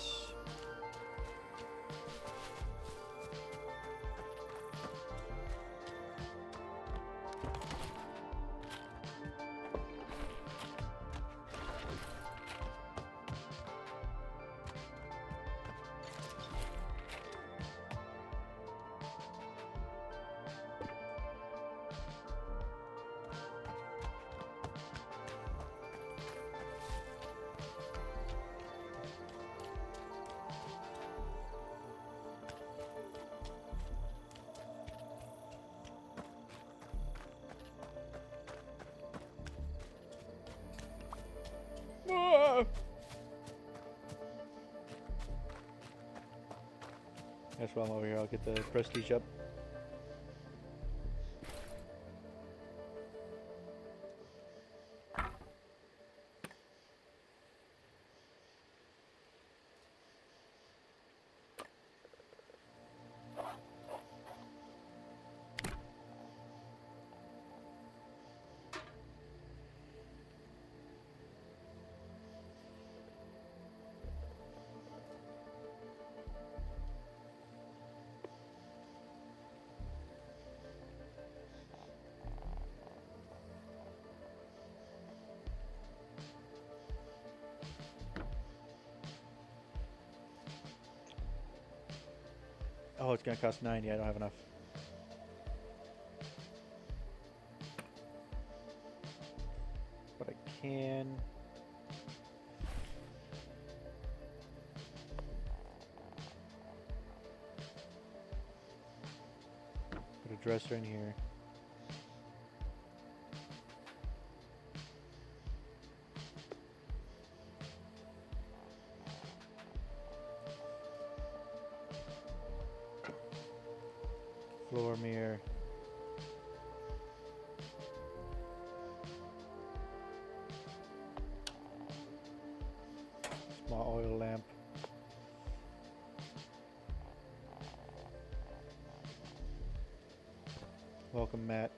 Speaker 2: Ah! That's why I'm over here. I'll get the prestige up. Oh, it's gonna cost 90. I don't have enough. But I can. Put a dresser in here. Floor mirror. Small oil lamp. Welcome mat.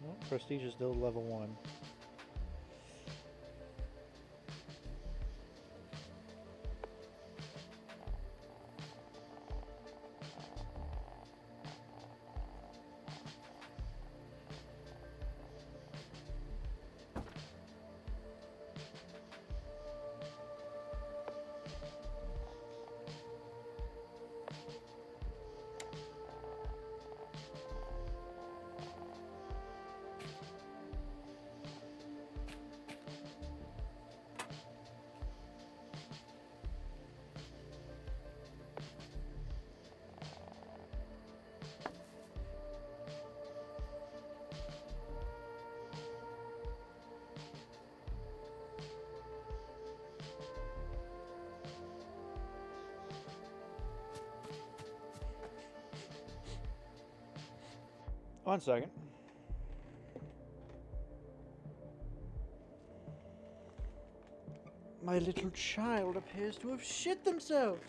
Speaker 2: Well, prestige is still level 1. One second. My little child appears to have shit themselves.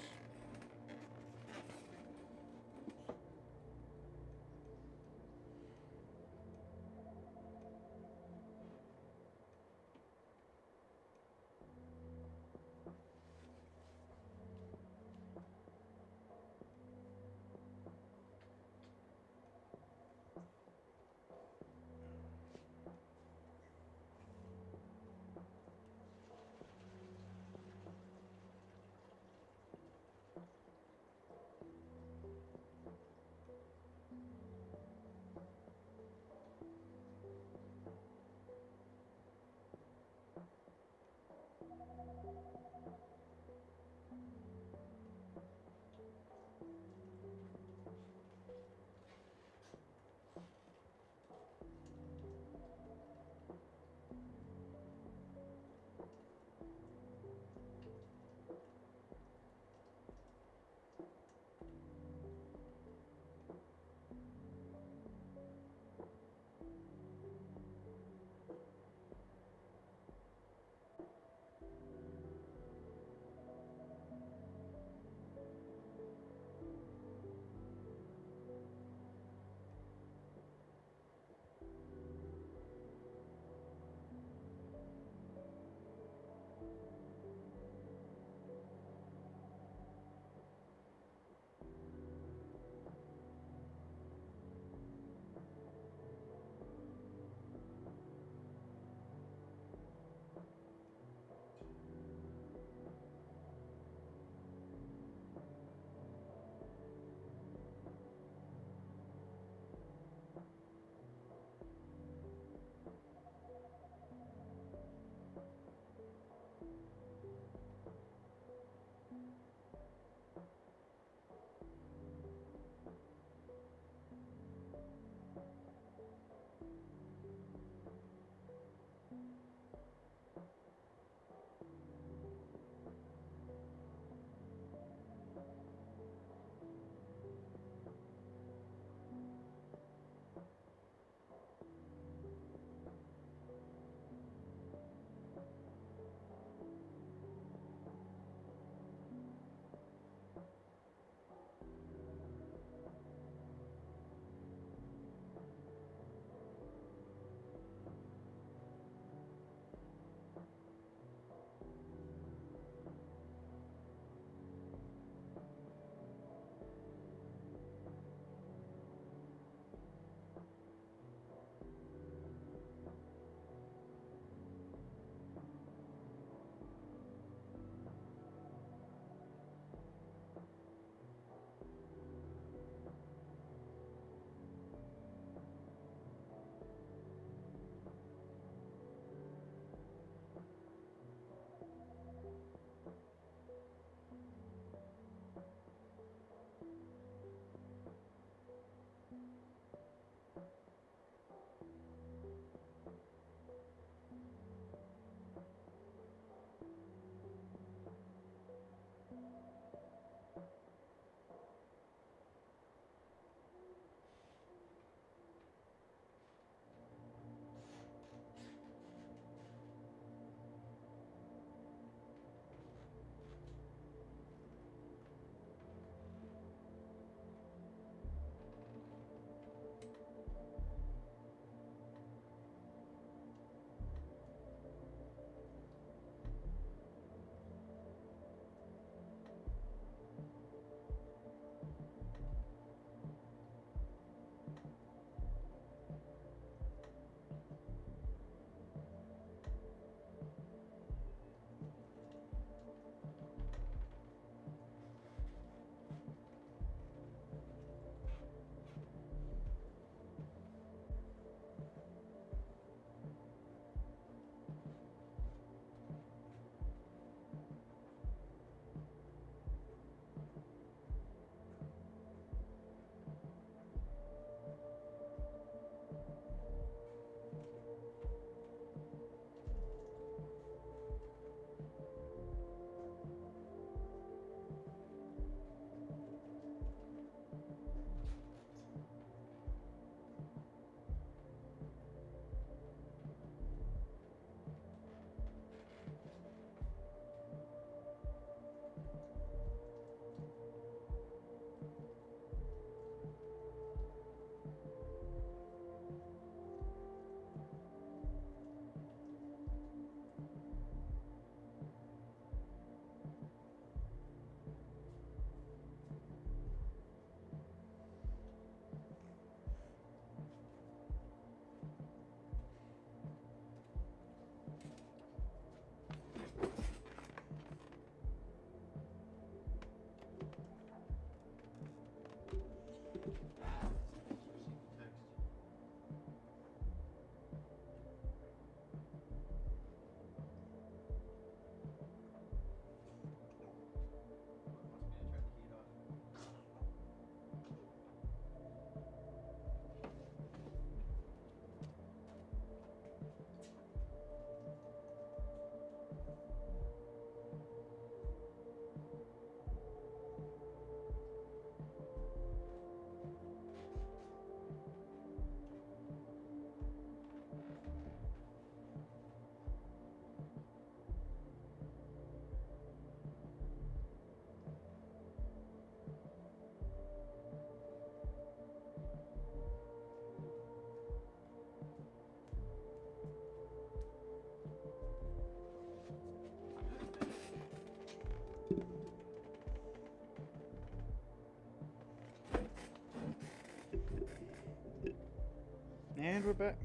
Speaker 2: And we're back.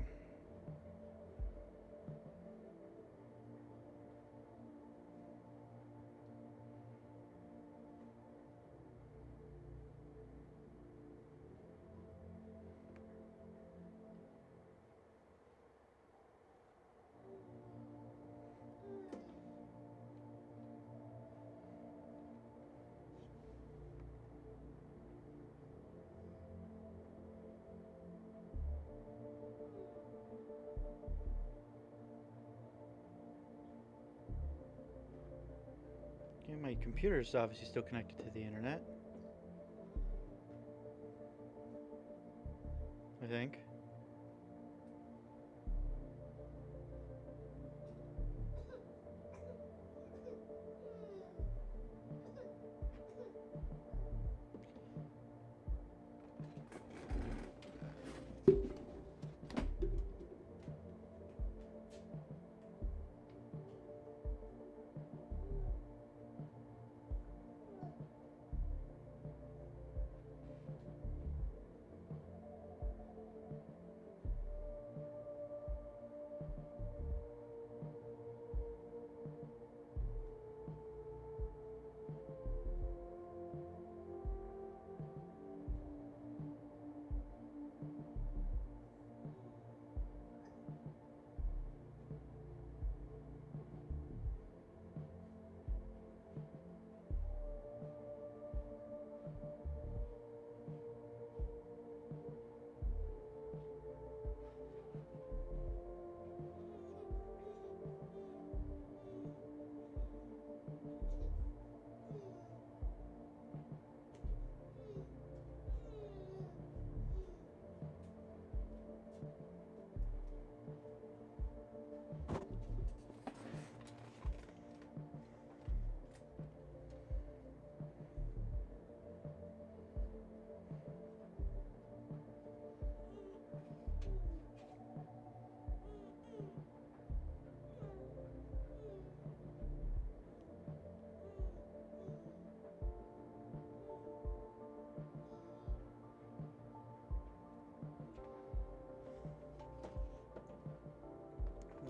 Speaker 2: Okay, my computer is obviously still connected to the internet. I think.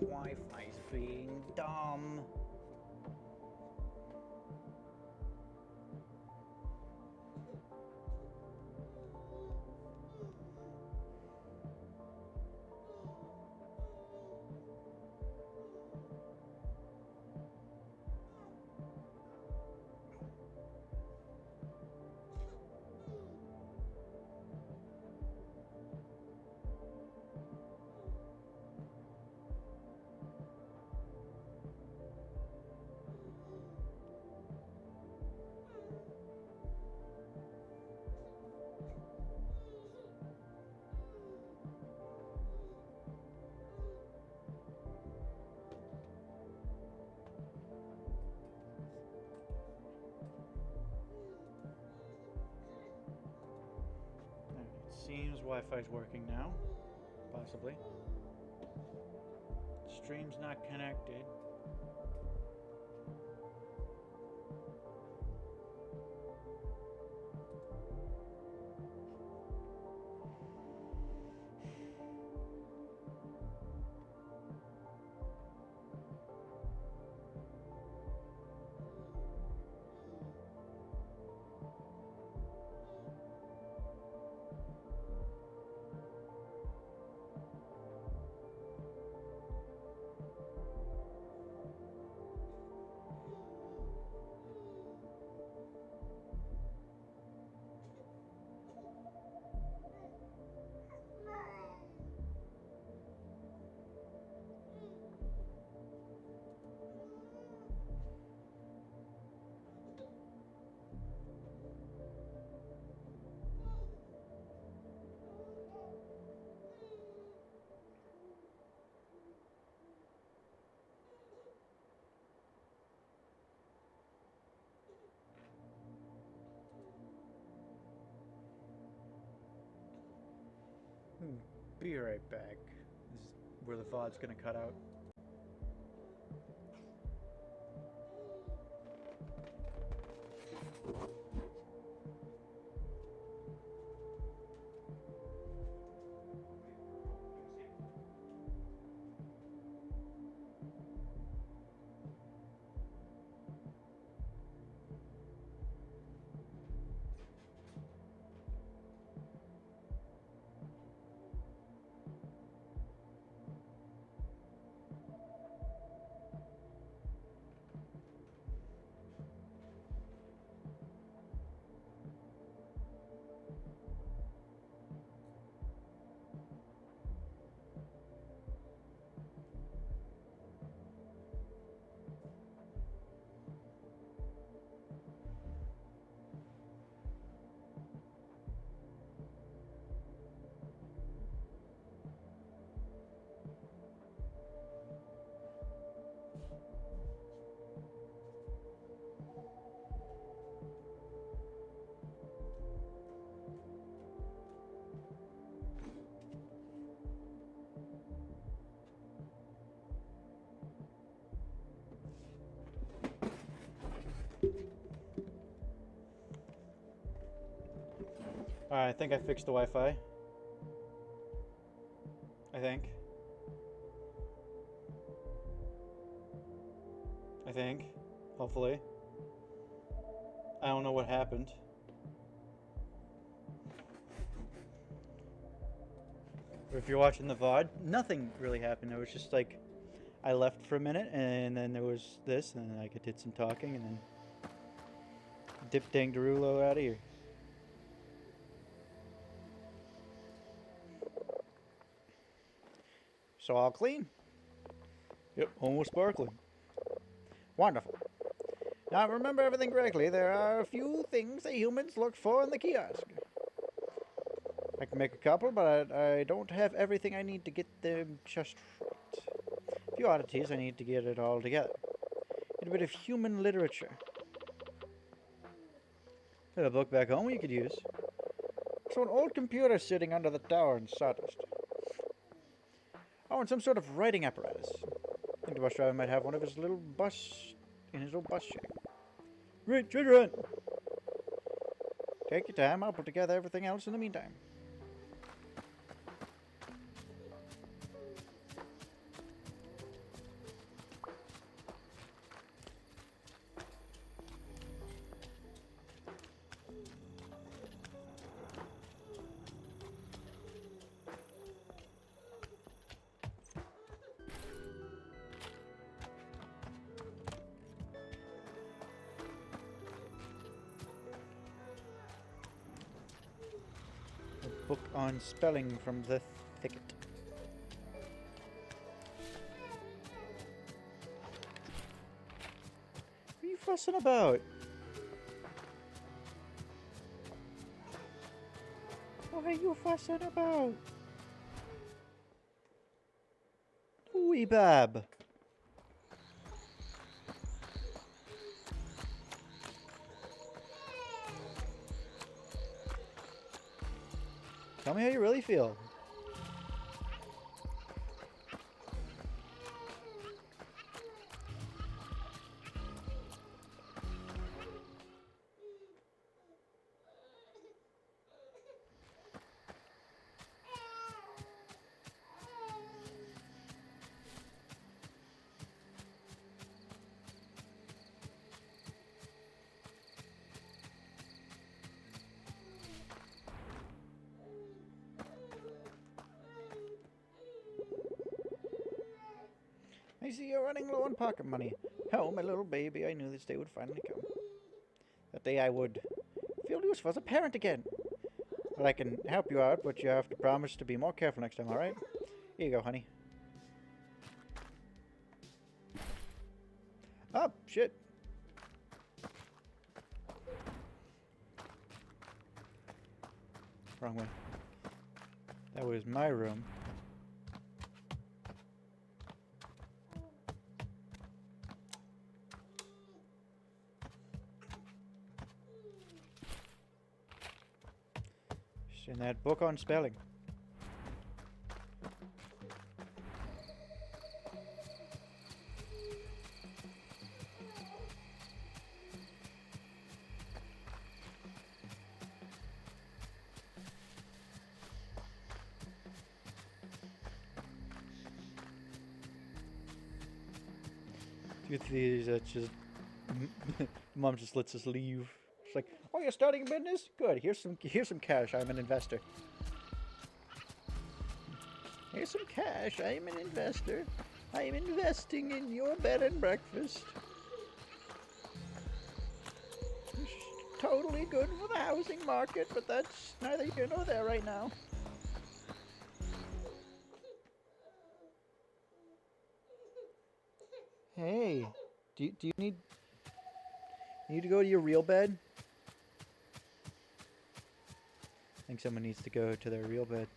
Speaker 3: Wi-Fi's being dumb.
Speaker 2: It seems Wi-Fi's working now. Possibly. Stream's not connected. Be right back. This is where the VOD's gonna cut out. Alright, I think I fixed the Wi-Fi. I think. Hopefully. I don't know what happened. If you're watching the VOD, nothing really happened. It was just like I left for a minute, and then there was this, and then I did some talking, and then dip dang Derulo out of here. So all clean. Yep, almost sparkling. Wonderful. Now, if I remember everything correctly, there are a few things that humans look for in the kiosk. I can make a couple, but I don't have everything I need to get them just right. A few oddities, I need to get it all together. A bit of human literature. I have a book back home you could use. So an old computer sitting under the tower in sawdust. Oh, and some sort of writing apparatus. I think the bus driver might have one of his little bus in his little bus shed. Great, treasure hunt! Take your time, I'll put together everything else in the meantime. A book on spelling from the thicket. What are you fussing about? What are you fussing about? Wee Bab. Tell me how you really feel. I see you're running low on pocket money. Oh, my little baby, I knew this day would finally come. That day I would feel useful as a parent again. Well, I can help you out, but you have to promise to be more careful next time, alright? Here you go, honey. Oh, shit. Wrong way. That was my room. In that book on spelling. With these, just Mom just lets us leave. It's like, oh, you're starting a business? Good. Here's some cash. I'm an investor. Here's some cash. I'm an investor. I'm investing in your bed and breakfast. It's totally good for the housing market, but that's neither here nor there right now. Hey, do you need to go to your real bed? I think someone needs to go to their real bed.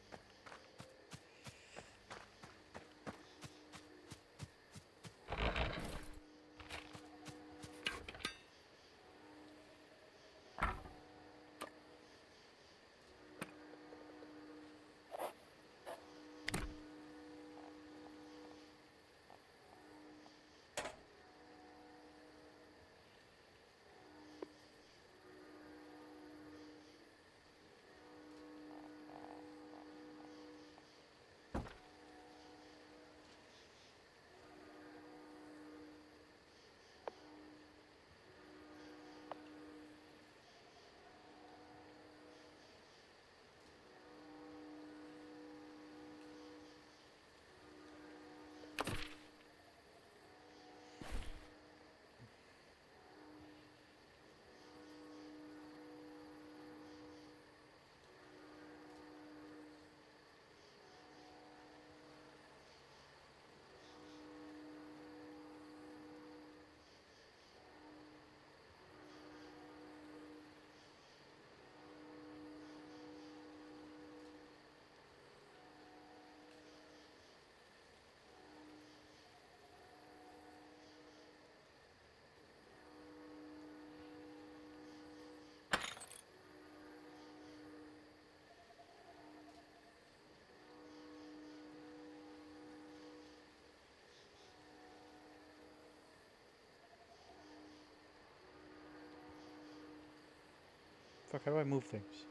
Speaker 2: Fuck, how do I move things?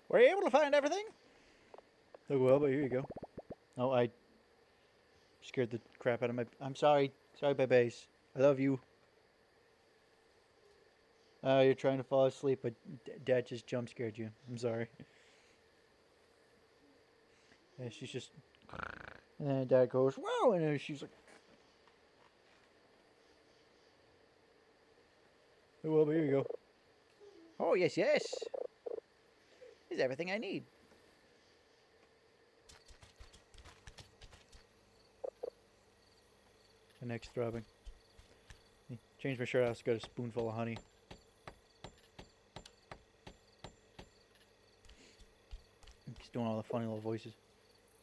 Speaker 3: Were you able to find everything?
Speaker 2: Oh, well, but here you go. Oh, I scared the crap out of my... I'm sorry. Sorry, babies. I love you. You're trying to fall asleep, but Dad just jump scared you. I'm sorry. Yeah, she's just... And then Dad goes, whoa! And then she's like... Oh, well, but here you go.
Speaker 3: Oh, yes, yes. Is everything I need.
Speaker 2: My neck's throbbing. Change my shirt out, it's got a spoonful of honey. He's doing all the funny little voices.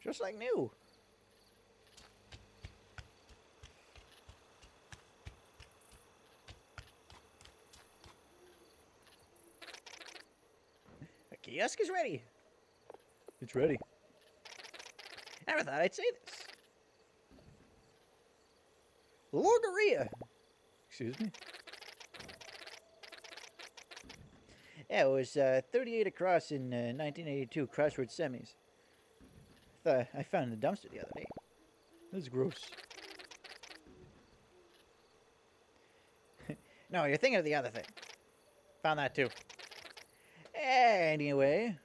Speaker 3: Just like new. The kiosk is ready.
Speaker 2: It's ready.
Speaker 3: Never thought I'd say this. Lorgaria.
Speaker 2: Excuse me?
Speaker 3: Yeah, it was 38 across in 1982 Crossroads semis. I found it in the dumpster the other day.
Speaker 2: This is gross.
Speaker 3: No, you're thinking of the other thing. Found that too. Anyway,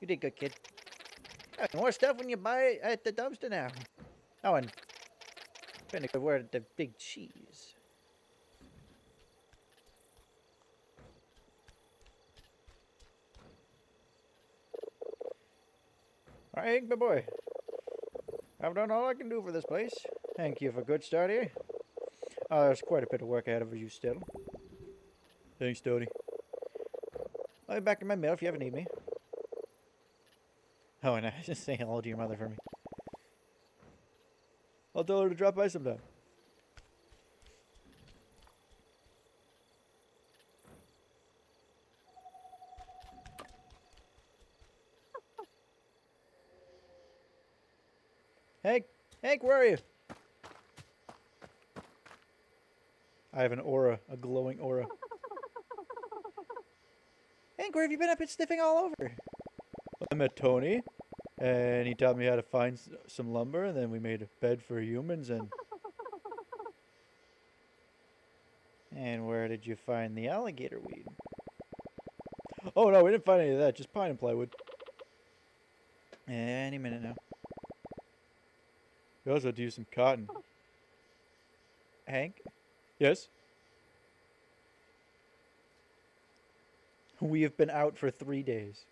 Speaker 3: you did good, kid. More stuff when you buy it at the dumpster now. Oh, and trying to word the big cheese.
Speaker 2: All right, Hank, my boy. I've done all I can do for this place. Thank you for a good start here. There's quite a bit of work ahead of you still. Thanks, Tony. I'll be back in my mail if you ever need me. Oh, and I just say hello to your mother for me. I'll tell her to drop by sometime. Hank, where are you? I have an aura, a glowing aura. Hank, where have you been? I've been sniffing all over. I met Tony, and he taught me how to find some lumber, and then we made a bed for humans, and... And where did you find the alligator weed? Oh, no, we didn't find any of that, just pine and plywood. Any minute now. We also had to use some cotton.
Speaker 3: Hank?
Speaker 2: Yes? We have been out for 3 days.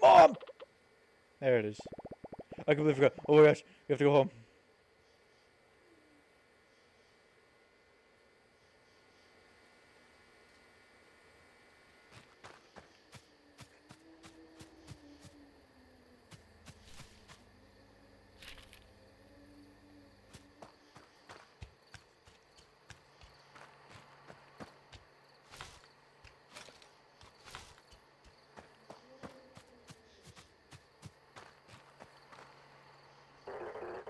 Speaker 2: Mom! There it is. I completely forgot. Oh my gosh, we have to go home.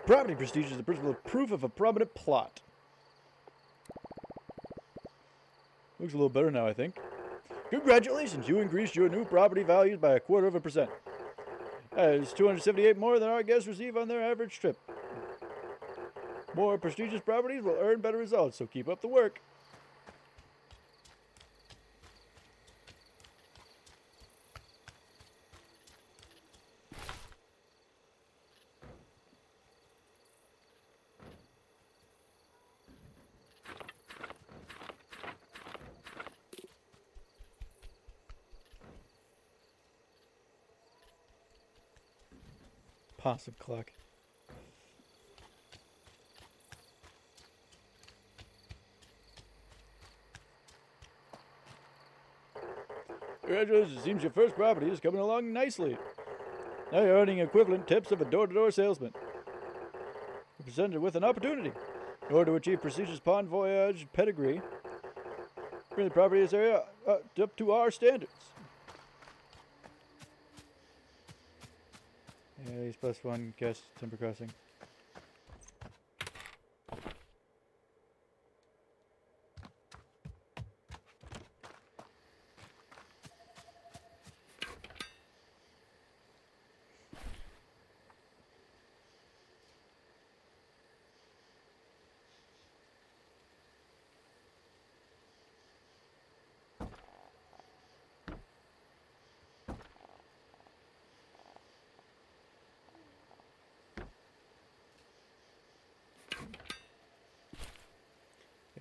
Speaker 2: Property procedure is the principle of proof of a prominent plot. Looks a little better now, I think. Congratulations, you increased your new property values by 0.25%. That is 278 more than our guests receive on their average trip. More prestigious properties will earn better results, so keep up the work. Possum clock. Congratulations, it seems your first property is coming along nicely. Now you're earning equivalent tips of a door-to-door salesman. You're presented with an opportunity. In order to achieve prestigious Pond Voyage pedigree, bring the property in this area up to our standards. Yeah, he's +1 guest timber crossing.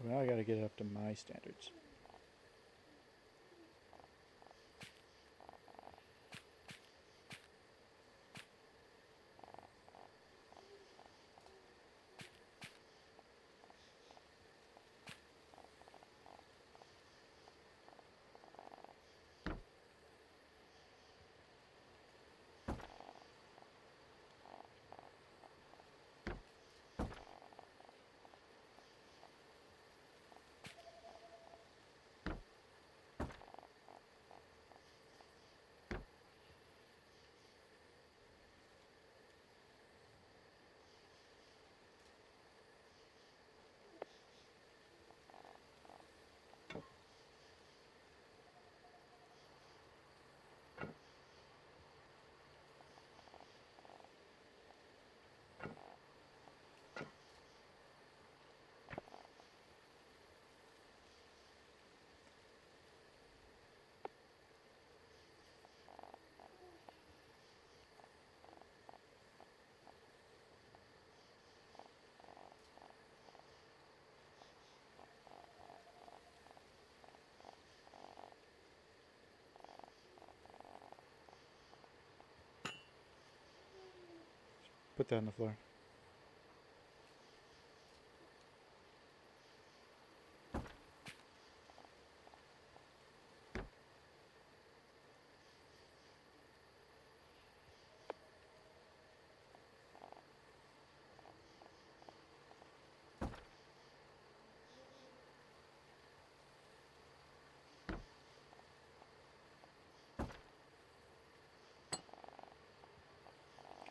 Speaker 2: Yeah, now I gotta get it up to my standards. Put that on the floor.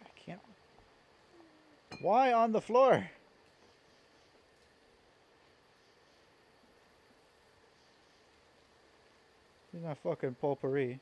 Speaker 2: I can't. Why on the floor? He's not fucking potpourri.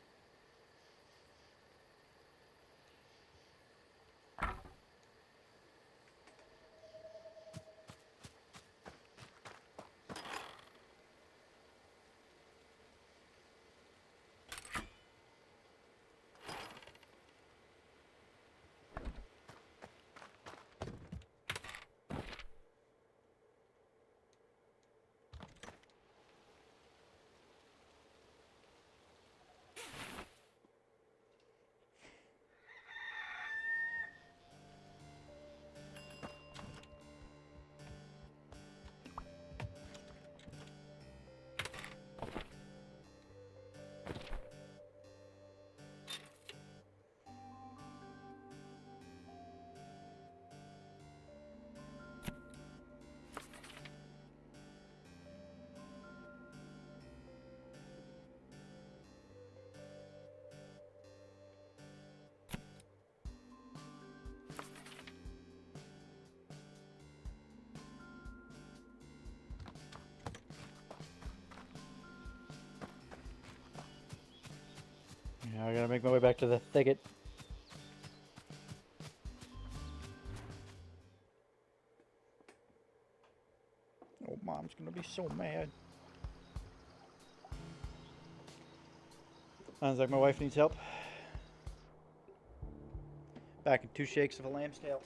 Speaker 2: Yeah, I gotta make my way back to the thicket. gonna be so mad. Sounds like my wife needs help. Back in 2 shakes of a lamb's tail.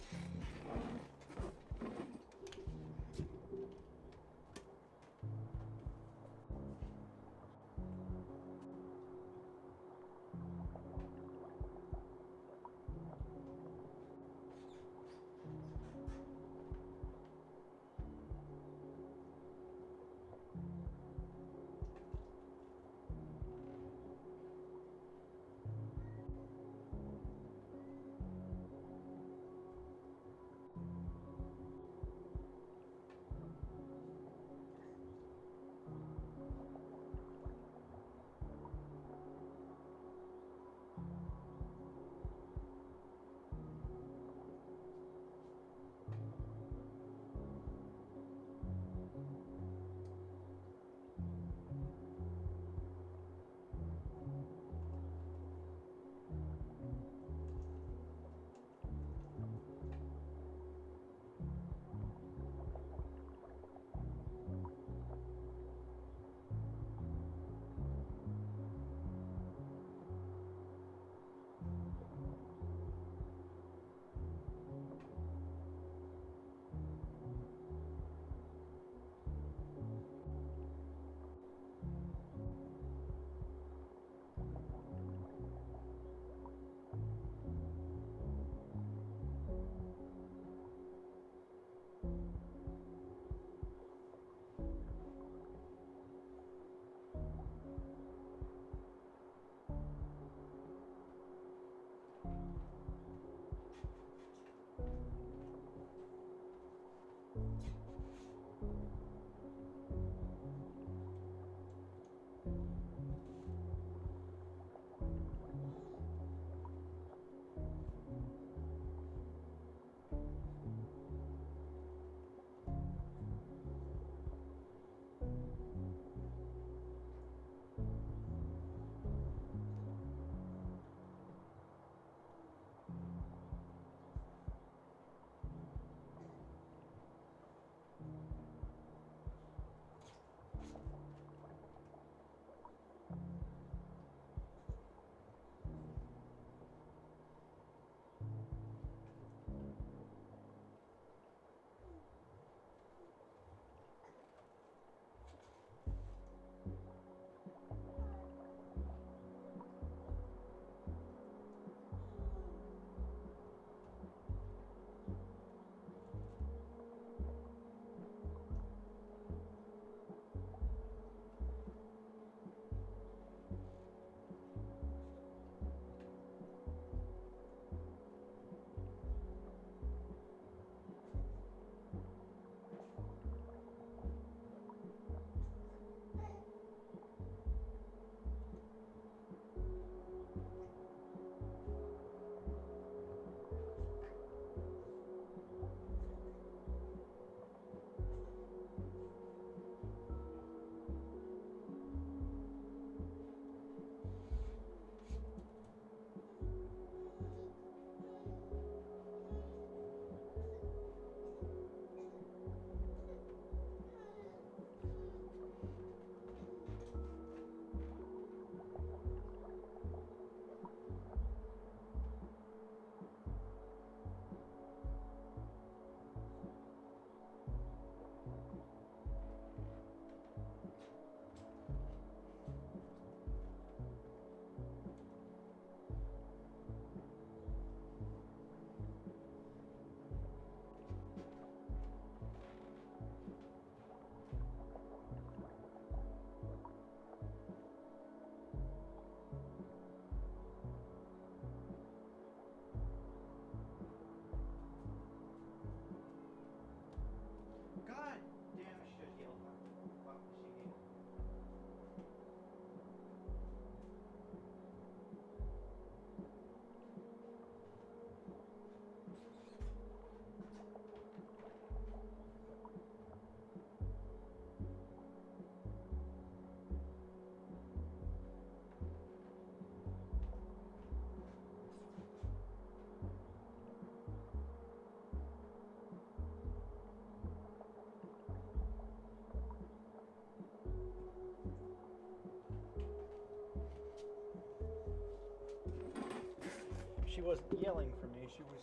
Speaker 2: she wasn't yelling for me. She was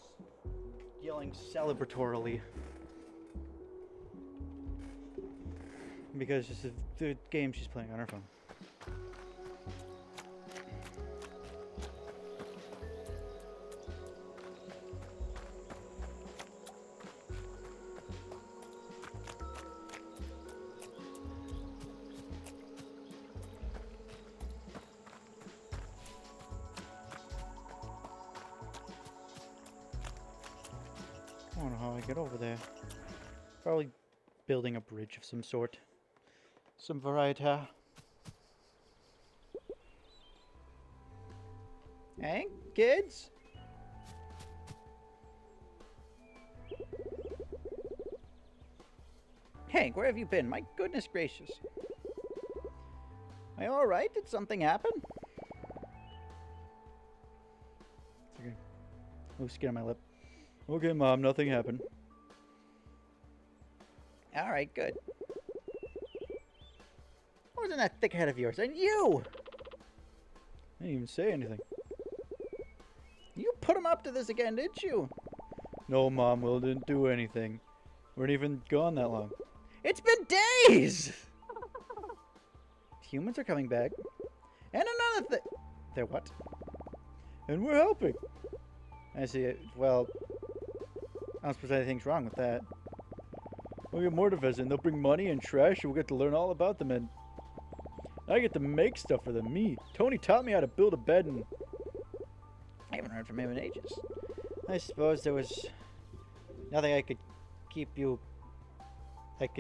Speaker 2: yelling celebratorily. Because this is the game she's playing on her phone. I don't know how I get over there. Probably building a bridge of some sort. Some variety. Hey, kids? Hank, where have you been? My goodness gracious. Are you alright? Did something happen? It's okay. Oh, skin on my lip. Okay, Mom, nothing happened. Alright, good. What was in that thick head of yours? And you! I didn't even say anything. You put him up to this again, didn't you? No, Mom, Will didn't do anything. We weren't even gone that long. It's been days! Humans are coming back. And another thing. They're what? And we're helping. I see it. Well, I don't suppose anything's wrong with that. We'll get more to visit, and they'll bring money and trash, and we'll get to learn all about them, and I get to make stuff for them. Me. Tony taught me how to build a bed, and I haven't heard from him in ages. I suppose there was nothing I could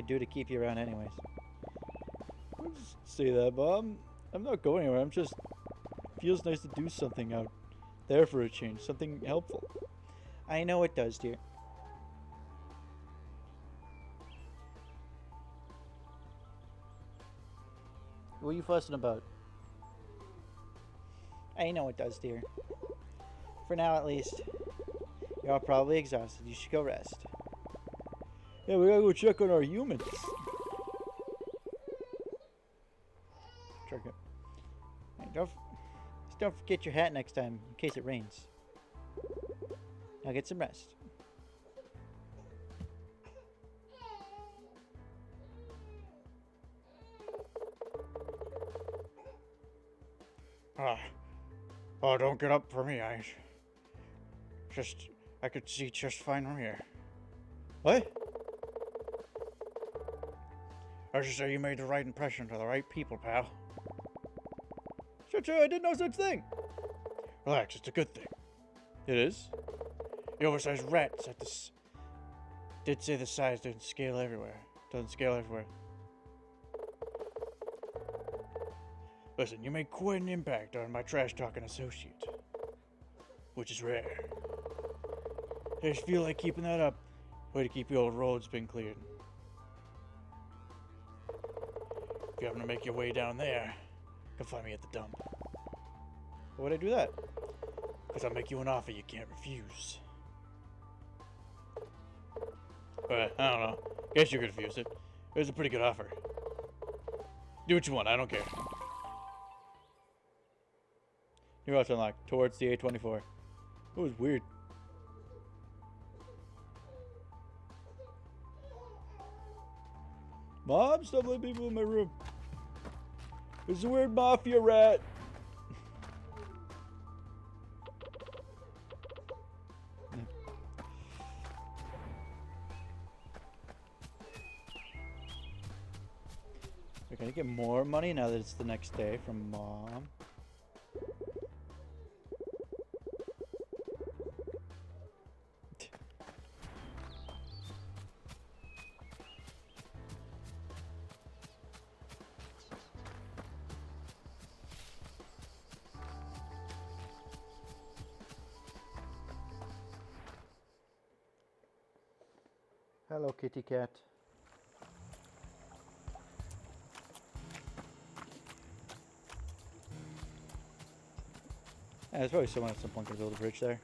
Speaker 2: do to keep you around anyways. Don't say that, Mom. I'm not going anywhere. I'm just... feels nice to do something out there for a change. Something helpful. I know it does, dear. What are you fussing about? I know it does, dear. For now, at least. You're all probably exhausted. You should go rest. Yeah, we gotta go check on our humans. Check it. Hey, just don't forget your hat next time, in case it rains. Now get some rest. Oh, don't get up for me. I could see just fine from here. What? I should say you made the right impression to the right people, pal. Sure, I did no such thing. Relax, it's a good thing. It is? The oversized rats at this did say the size didn't scale everywhere. Doesn't scale everywhere. Listen, you made quite an impact on my trash-talking associate. Which is rare. I just feel like keeping that up. Way to keep the old roads been cleared. If you happen to make your way down there, come find me at the dump. Why would I do that? Because I'll make you an offer you can't refuse. But, I don't know. Guess you could refuse it. It was a pretty good offer. Do what you want, I don't care. New routes unlocked. Towards the A24. It was weird. Mom, stop letting people in my room. There's a weird mafia rat. We're gonna get more money now that it's the next day from Mom. Hello, kitty cat. Yeah, there's probably someone at some point gonna build a bridge there.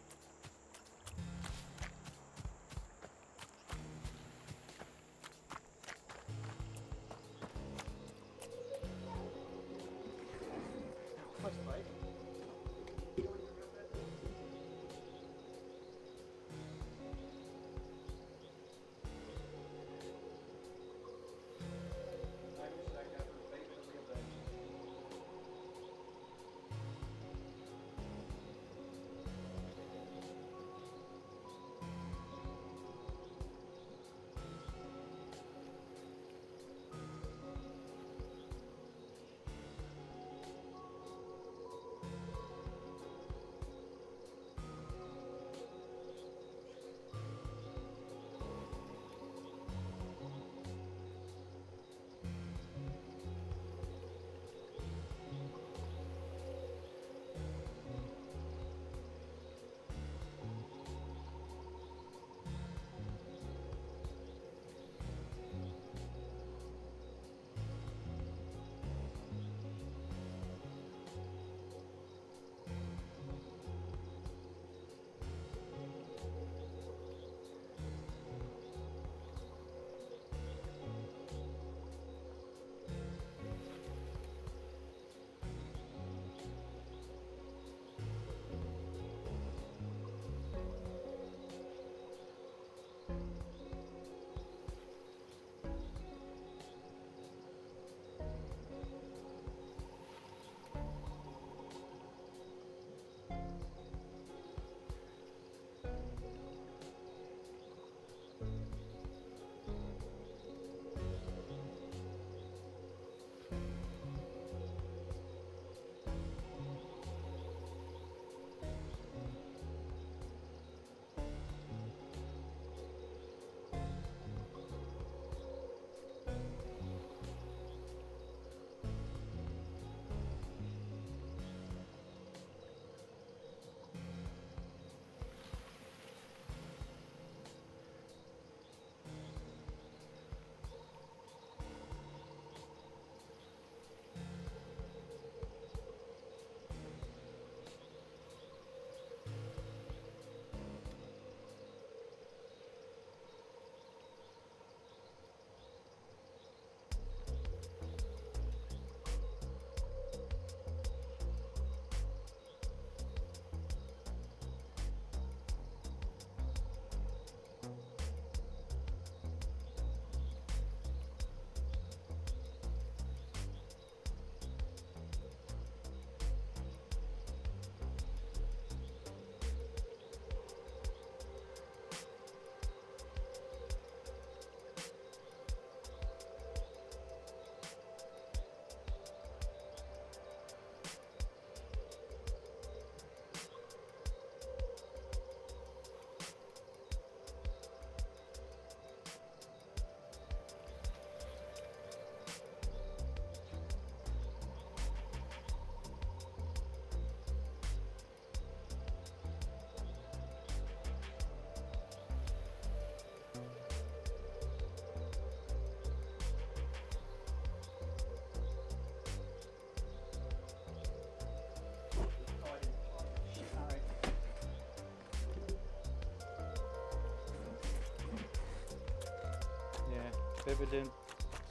Speaker 2: Baby didn't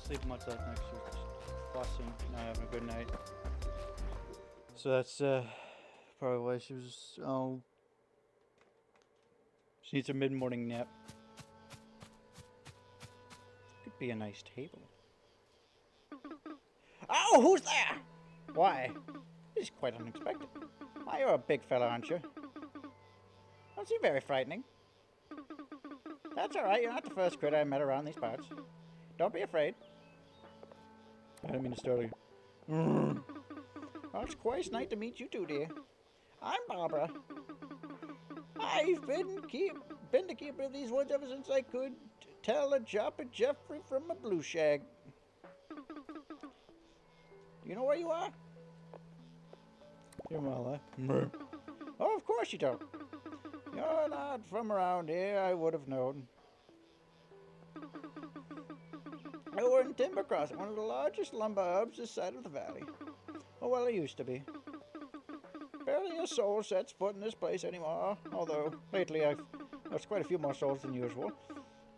Speaker 2: sleep much last night. She was just fussing, not having a good night. So that's probably why she was. Oh, she needs a mid-morning nap. Could be a nice table. Oh, who's there? Why? This is quite unexpected. Why, you're a big fella, aren't you? Don't seem very frightening. That's alright, you're not the first critter I met around these parts. Don't be afraid. I didn't mean to startle you. Well, it's quite nice to meet you too, dear. I'm Barbara. I've been to keep in these woods ever since I could tell a Joppa Jeffrey from a blue shag. You know where you are? You're a mile away. Oh, of course you don't. You're not from around here, I would have known. We're in Timber Crossing, one of the largest lumber hubs this side of the valley. Oh, well, it used to be. Barely a soul sets foot in this place anymore, although lately I've lost quite a few more souls than usual.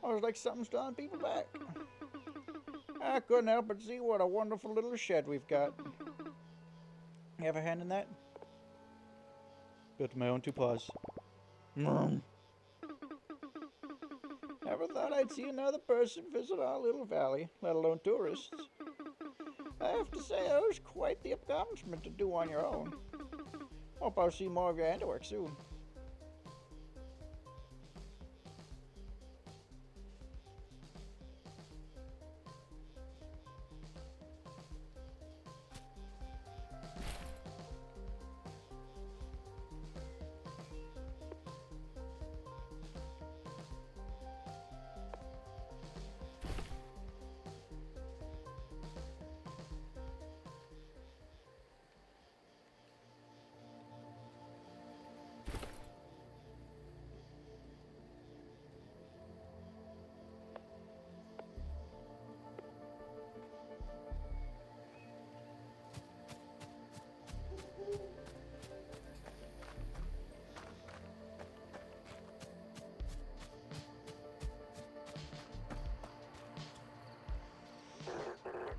Speaker 2: I was like something's drawing people back. I couldn't help but see what a wonderful little shed we've got. You have a hand in that? Got my own two paws. Never thought I'd see another person visit our little valley, let alone tourists. I have to say, that was quite the accomplishment to do on your own. Hope I'll see more of your handiwork soon.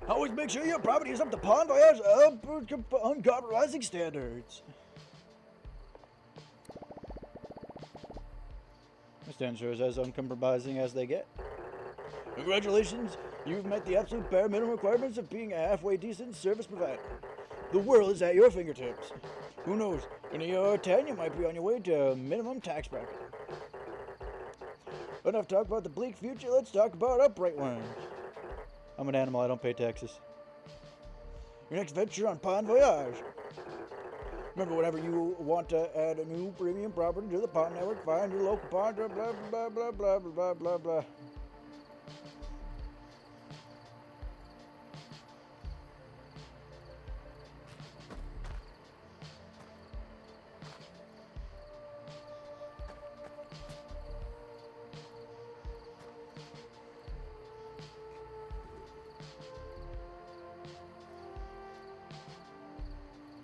Speaker 2: Always make sure your property is up to Bon Voyage uncompromising standards. This stand sure is as uncompromising as they get. Congratulations, you've met the absolute bare minimum requirements of being a halfway decent service provider. The world is at your fingertips. Who knows, in a year or 10 you might be on your way to a minimum tax bracket. Enough talk about the bleak future, let's talk about upright ones. I'm an animal, I don't pay taxes. Your next venture on Bon Voyage. Remember, whenever you want to add a new premium property to the pond network, find your local pond, blah, blah, blah, blah, blah, blah, blah, blah.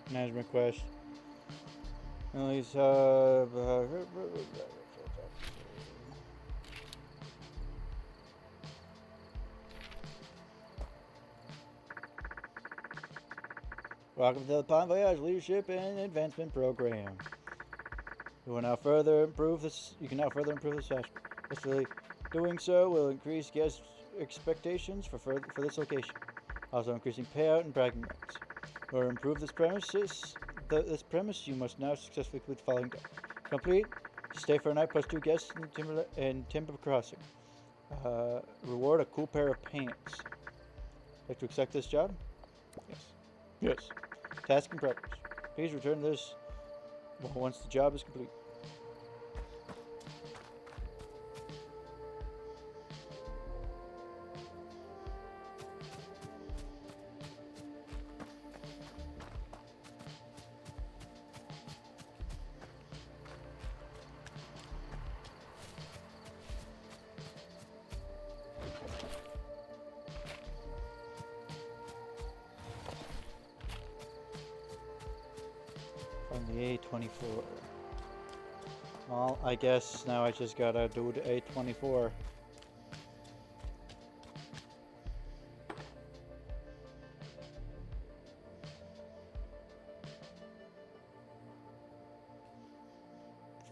Speaker 2: Management quest. Release, welcome to the Bon Voyage Leadership and Advancement Program. You can now further improve this session. Especially doing so will increase guest expectations for this location, also increasing payout and bragging rights. Or improve this premise, you must now successfully complete the following goal. Complete, stay for a night plus 2 guests in Timber Crossing. Reward a cool pair of pants. Like to accept this job? Yes. Yes. Task in progress. Please return this once the job is complete. On the A24. Well, I guess now I just gotta do the A24.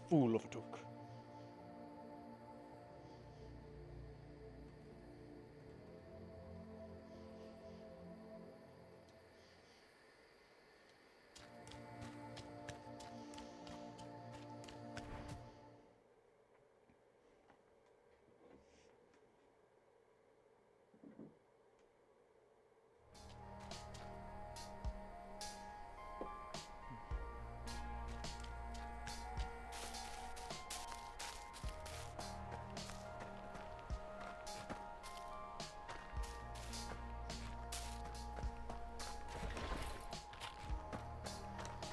Speaker 2: fool of a took.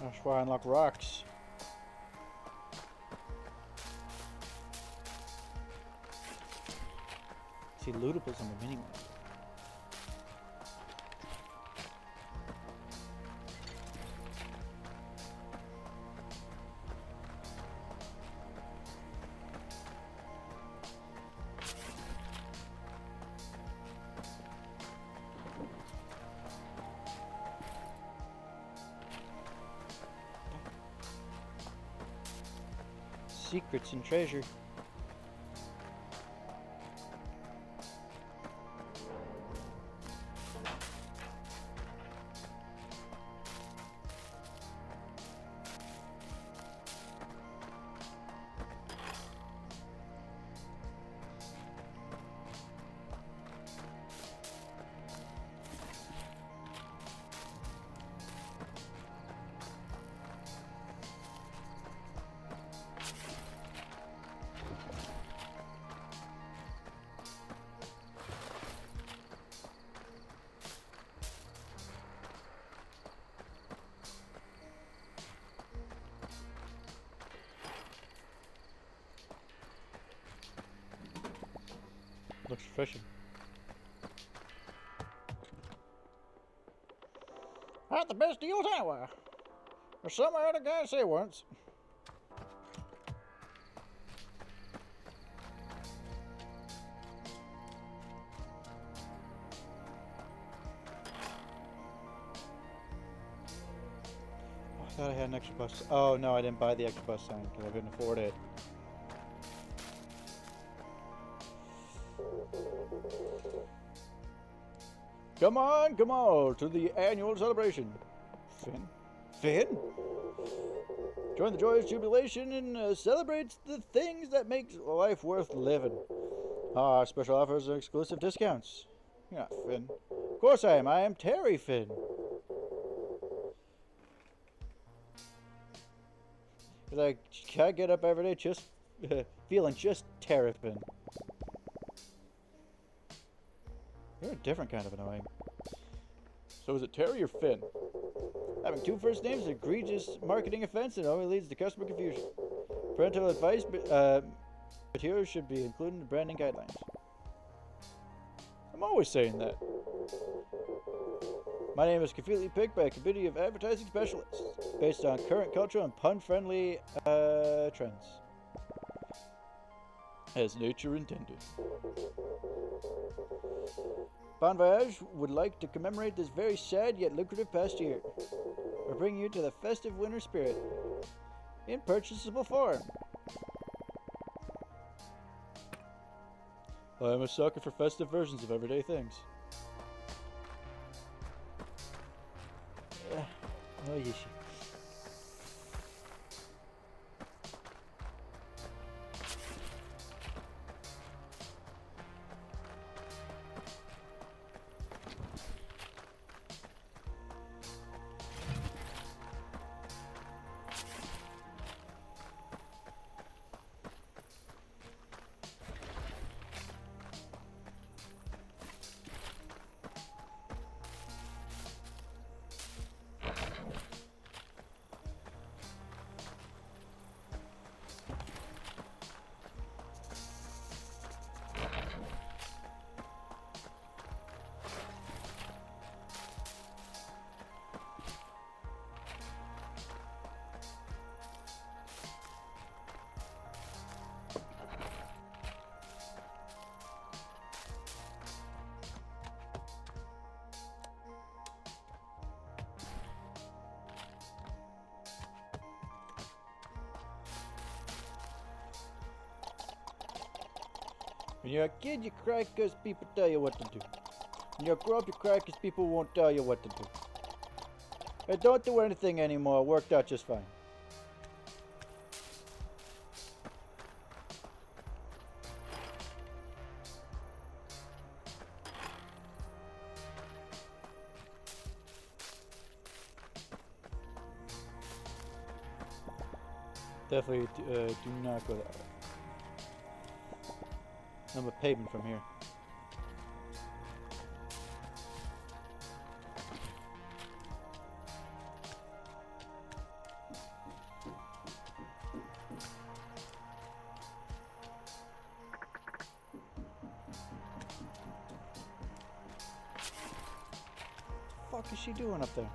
Speaker 2: That's why I unlock rocks. See lootables on the minimap. Secrets and treasure. Looks refreshing. Had the best deals anywhere. Or something I heard a guy say once. I thought I had an extra bus. Oh no, I didn't buy the extra bus sign because I couldn't afford it. Come on, to the annual celebration. Finn? Join the joyous jubilation and celebrates the things that make life worth living. Our special offers and exclusive discounts. You're not Finn. Of course I am. I am Terry Finn. Like, I get up every day just feeling just Terry Finn. You're a different kind of annoying. So is it Terry or Finn? Having two first names is an egregious marketing offense and only leads to customer confusion. Parental advice materials should be included in branding guidelines. I'm always saying that. My name is completely picked by a committee of advertising specialists based on current cultural and pun-friendly trends. As nature intended. Bon Voyage would like to commemorate this very sad yet lucrative past year. We're bringing you to the festive winter spirit in purchasable form. I'm a sucker for festive versions of everyday things. Oh, yes. When you're a kid, you cry because people tell you what to do. When you grow up, you cry because people won't tell you what to do. I don't do anything anymore. It worked out just fine. Definitely do not go that way. I'm a pavement from here. What the fuck is she doing up there?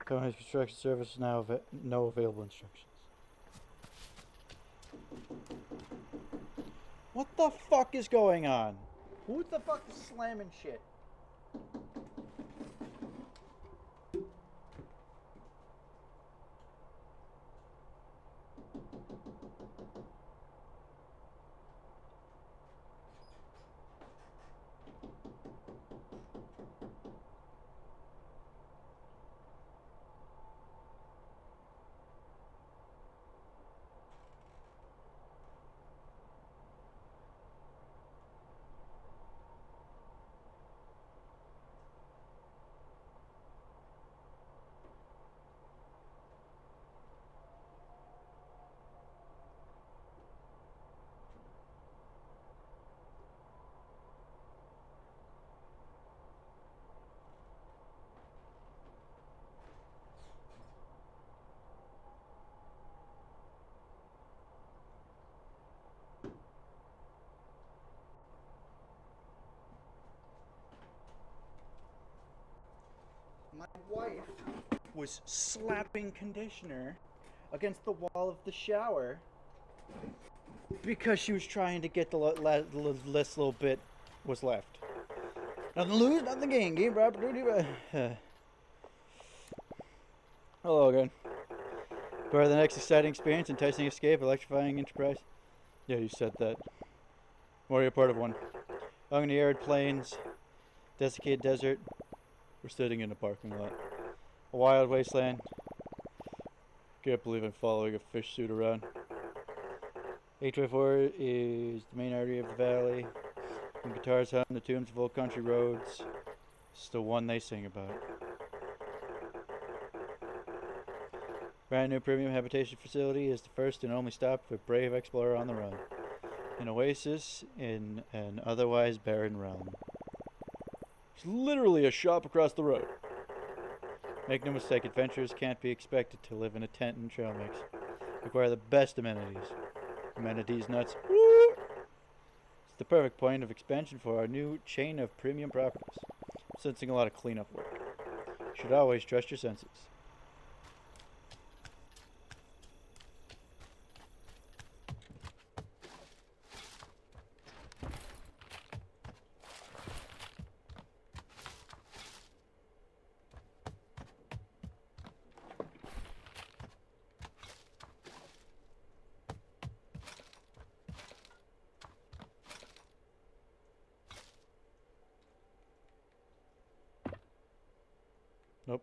Speaker 2: Company's construction service now no available instructions. What the fuck is going on? Who the fuck is slamming shit? My wife was slapping conditioner against the wall of the shower because she was trying to get the last little bit was left. Nothing to lose, nothing to gain. Game for opportunity. Hello again. For the next exciting experience, enticing escape, electrifying enterprise. Yeah, you said that. Or you're part of one. Along the arid plains, desiccated desert. We're sitting in a parking lot. A wild wasteland. Can't believe I'm following a fish suit around. 824 is the main artery of the valley. When guitars hum the tunes of old country roads. It's the one they sing about. Brand new premium habitation facility is the first and only stop for brave explorer on the run. An oasis in an otherwise barren realm. It's literally a shop across the road. Make no mistake, adventurers can't be expected to live in a tent and trail mix. Require the best amenities. Amenities nuts. Woo! It's the perfect point of expansion for our new chain of premium properties. I'm sensing a lot of cleanup work. You should always trust your senses. Nope.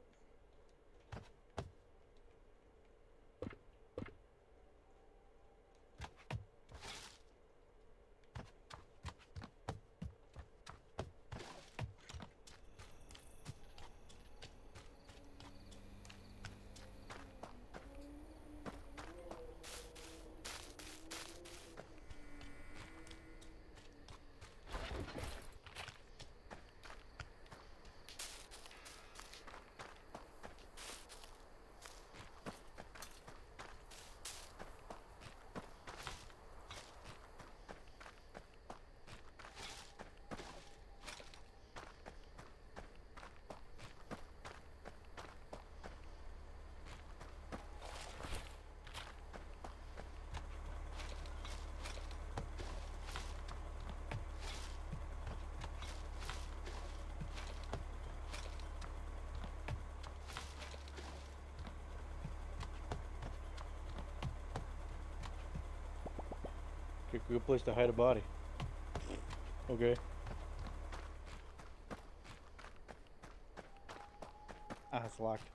Speaker 2: a good place to hide a body. Okay. Ah, it's locked.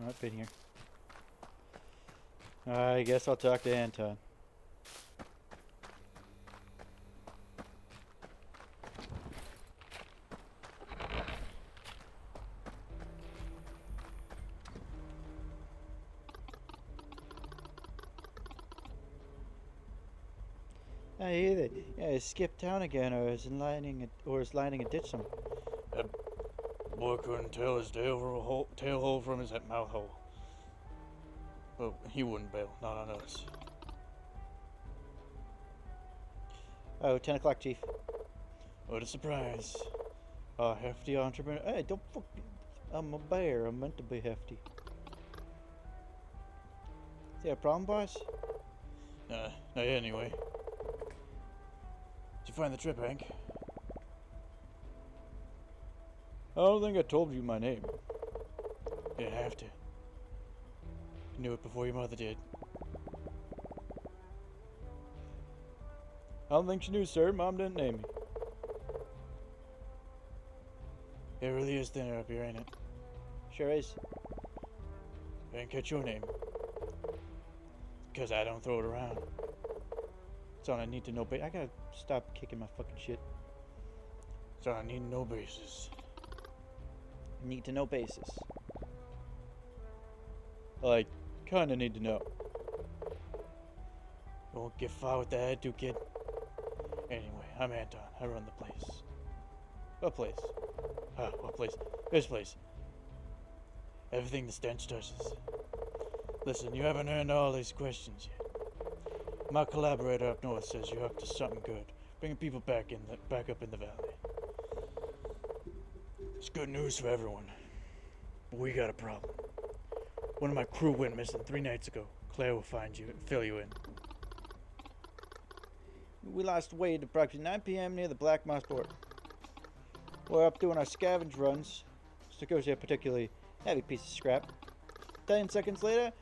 Speaker 2: Not been here. I guess I'll talk to Anton. I hear that. Yeah, he skipped town again, or is lining a ditch somewhere.
Speaker 4: That boy couldn't tell his tail hole from his mouth hole. Well, he wouldn't bail, not on us.
Speaker 2: Oh, 10 o'clock, Chief.
Speaker 4: What a surprise.
Speaker 2: Hefty entrepreneur. Hey, don't fuck. I'm a bear. I'm meant to be hefty. Is there a problem, boss?
Speaker 4: Not yet anyway. Did you find the trip, Hank?
Speaker 2: I don't think I told you my name.
Speaker 4: You didn't have to. You knew it before your mother did.
Speaker 2: I don't think she knew, sir. Mom didn't name me.
Speaker 4: It really is thinner up here, ain't it?
Speaker 2: Sure is.
Speaker 4: I didn't catch your name. Because I don't throw it around.
Speaker 2: It's on a need to know basis. I gotta stop kicking my fucking shit.
Speaker 4: It's on a need to know basis.
Speaker 2: Need to know basis. Like, kinda need to know.
Speaker 4: You won't get far with that attitude, kid. Anyway, I'm Anton. I run the place.
Speaker 2: What place?
Speaker 4: What place? This place. Everything the stench touches. Listen, you haven't earned all these questions yet. My collaborator up north says you're up to something good, bringing people back up in the valley. It's good news for everyone, but we got a problem. One of my crew went missing 3 nights ago. Claire will find you and fill you in.
Speaker 2: We lost Wade at approximately 9 p.m. near the Black Moss border. We're up doing our scavenge runs. Negotiate a particularly heavy piece of scrap. 10 seconds later,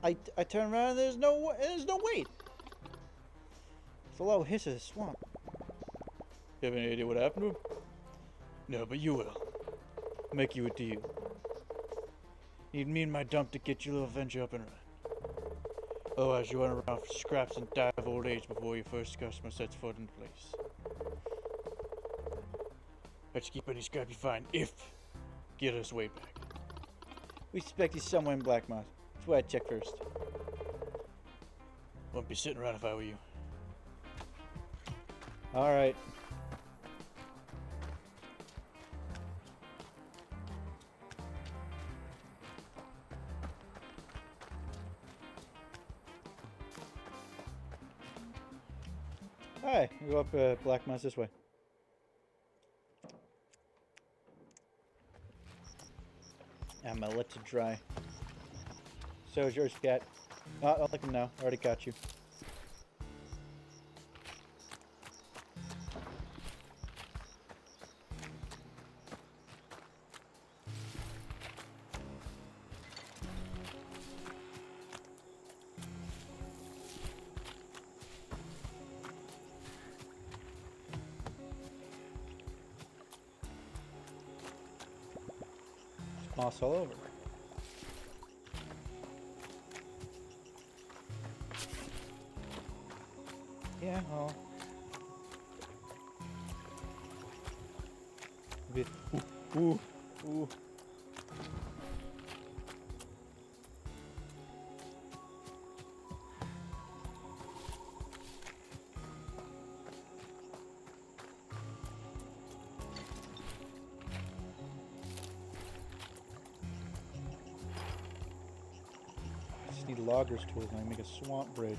Speaker 2: I turn around and there's no Wade. It's a low hiss of the swamp.
Speaker 4: You have any idea what happened to him? No, but you will. Make you a deal. Need me and my dump to get your little venture up and running. Otherwise, you run around for scraps and die of old age before your first customer sets foot in place. Let's keep any scrap you find if get us way back.
Speaker 2: We suspect he's somewhere in Black Moss. That's why I'd check first.
Speaker 4: Wouldn't be sitting around if I were you.
Speaker 2: Alright. Alright, we go up Black Moss this way. I'm gonna let it dry. So is yours, cat. Oh, I'll lick him now. Already got you. Moss all over. Yeah, well. Ooh. Just need loggers tools and I make a swamp bridge.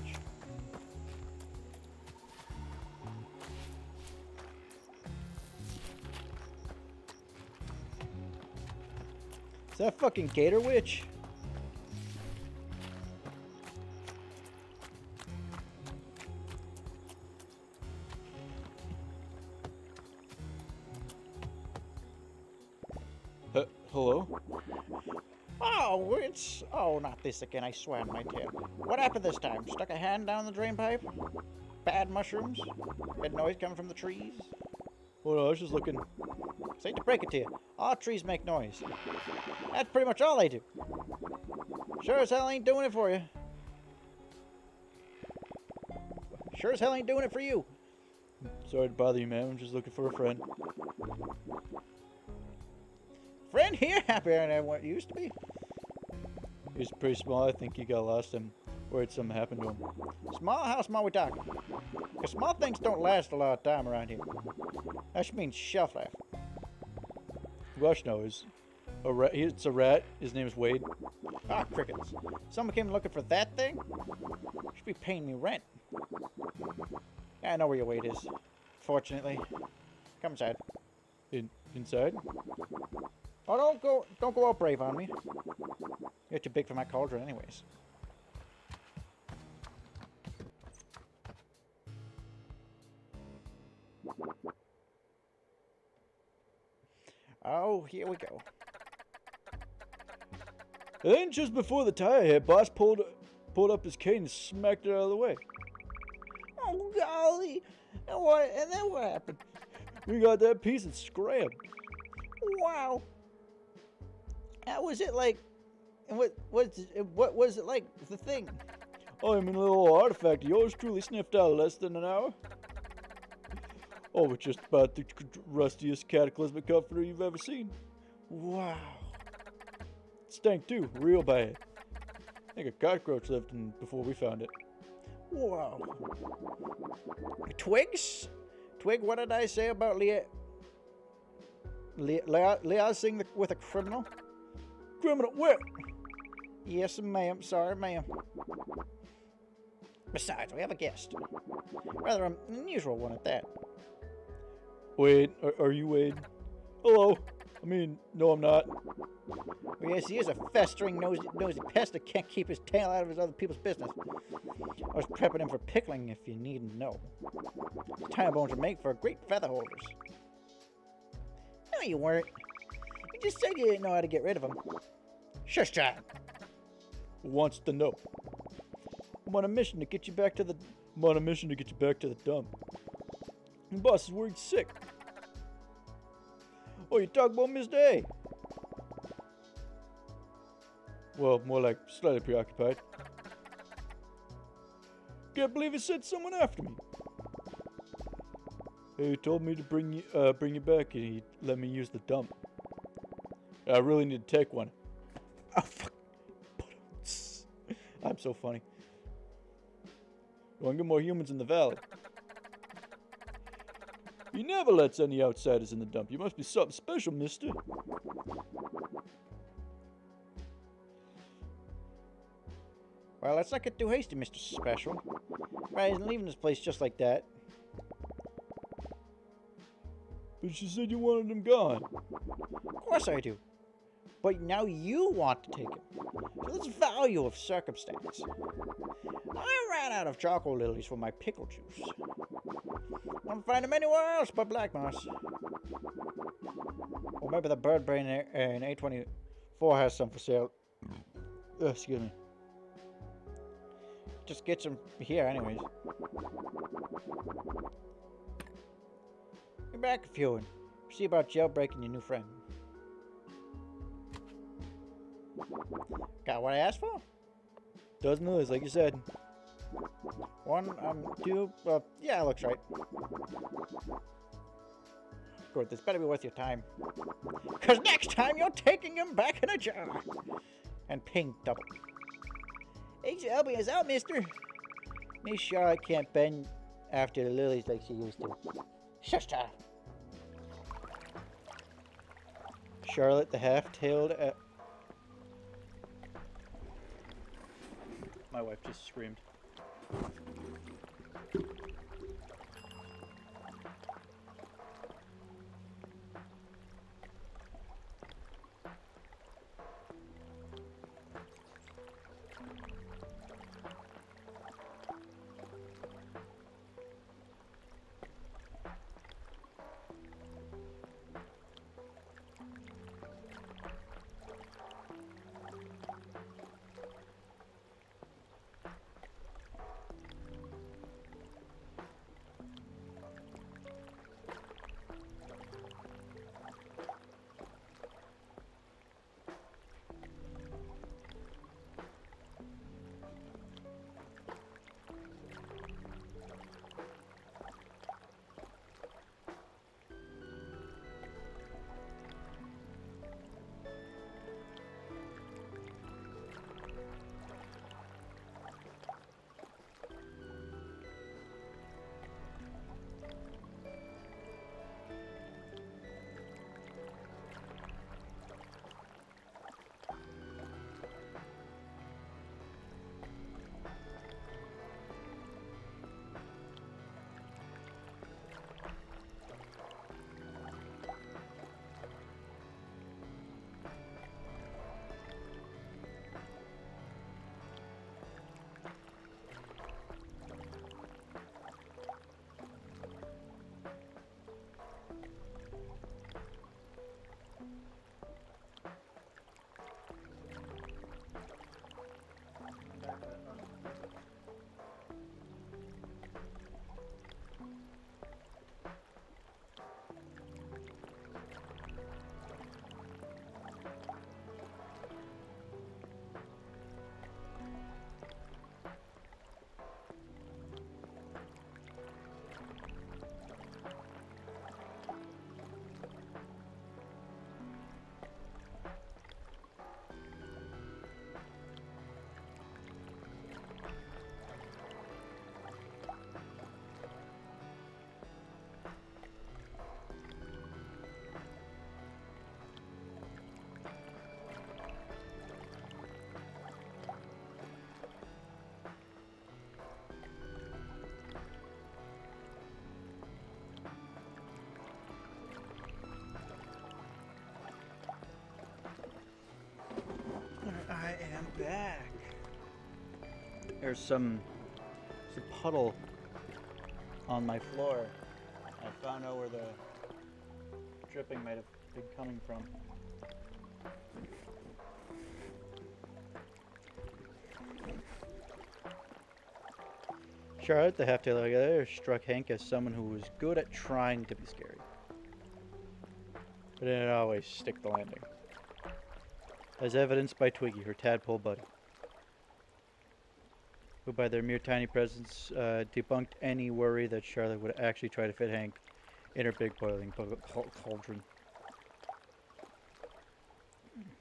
Speaker 2: Is that fucking Gator Witch?
Speaker 4: Hello?
Speaker 3: Oh, not this again, I swear on my tail. What happened this time? Stuck a hand down the drain pipe? Bad mushrooms? Bad noise coming from the trees?
Speaker 4: Oh no, I was just looking.
Speaker 3: Hate to break it to you, all trees make noise. That's pretty much all they do. Sure as hell ain't doing it for you. Sure as hell ain't doing it for you.
Speaker 4: Sorry to bother you, ma'am. I'm just looking for a friend.
Speaker 3: Friend here happier than what it used to be.
Speaker 4: He's pretty small. I think he got lost and worried something happened to him.
Speaker 3: Small, how small we talking? Because small things don't last a lot of time around here. That should mean shelf life.
Speaker 4: Rush knows. It's a rat. His name is Wade.
Speaker 3: Ah, crickets. Someone came looking for that thing? Should be paying me rent. Yeah, I know where your weight is. Fortunately. Come inside.
Speaker 4: Inside?
Speaker 3: Oh, don't go all brave on me. You're too big for my cauldron anyways. Oh, here we go.
Speaker 4: Then just before the tire hit, boss pulled up his cane and smacked it out of the way.
Speaker 3: Oh, golly. And then what happened?
Speaker 4: We got that piece and scrammed.
Speaker 3: Wow. How was it like? What was it like? The thing?
Speaker 4: I mean, a little artifact of yours truly sniffed out less than an hour. Oh, it's just about the rustiest cataclysmic comforter you've ever seen.
Speaker 3: Wow.
Speaker 4: It stank too, real bad. I think a cockroach lived in before we found it.
Speaker 3: Wow. Twigs? Twig, what did I say about liaising with a criminal?
Speaker 4: Criminal, where?
Speaker 3: Yes, ma'am. Sorry, ma'am. Besides, we have a guest. Rather an unusual one at that.
Speaker 4: Wade, are you Wade? Hello. I mean, no, I'm not.
Speaker 3: Well, yes, he is a festering, nosy pest that can't keep his tail out of his other people's business. I was prepping him for pickling, if you needn't know. His tire bones are made for great feather holders. No, you weren't. You just said you didn't know how to get rid of him. Shush, child.
Speaker 4: Wants to know. I'm on a mission to get you back to the. Dump. The boss is worried sick. Oh, you talk about Mr. A. Well, more like slightly preoccupied. Can't believe he sent someone after me. He told me to bring you back, and he let me use the dump. I really need to take one.
Speaker 3: Oh, fuck.
Speaker 4: I'm so funny. You want to get more humans in the valley? He never lets any outsiders in the dump. You must be something special, mister.
Speaker 3: Well, let's not get too hasty, Mr. Special. Right, isn't leaving this place just like that.
Speaker 4: But you said you wanted him gone.
Speaker 3: Of course I do. But now you want to take him. So that's value of circumstance. I ran out of charcoal lilies for my pickle juice. Won't find them anywhere else but Black Moss. Or maybe the bird brain in A24 has some for sale.
Speaker 4: Excuse me.
Speaker 3: Just get some here anyways. Get back a few and see about jailbreaking your new friend. Got what I asked for?
Speaker 4: Dozen lilies, like you said.
Speaker 3: One, two, well, yeah, looks right. Good, this better be worth your time. Because next time you're taking him back in a jar. And ping double. Thanks for helping us out, mister. Miss Charlotte can't bend after the lilies like she used to. Shush, child.
Speaker 2: Charlotte the half-tailed... My wife just screamed. back. There's some puddle on my floor. I found out where the dripping might have been coming from. Charlotte, the half-tailed alligator, struck Hank as someone who was good at trying to be scary, but didn't always stick the landing, as evidenced by Twiggy, her tadpole buddy, who by their mere tiny presence debunked any worry that Charlotte would actually try to fit Hank in her big boiling cauldron.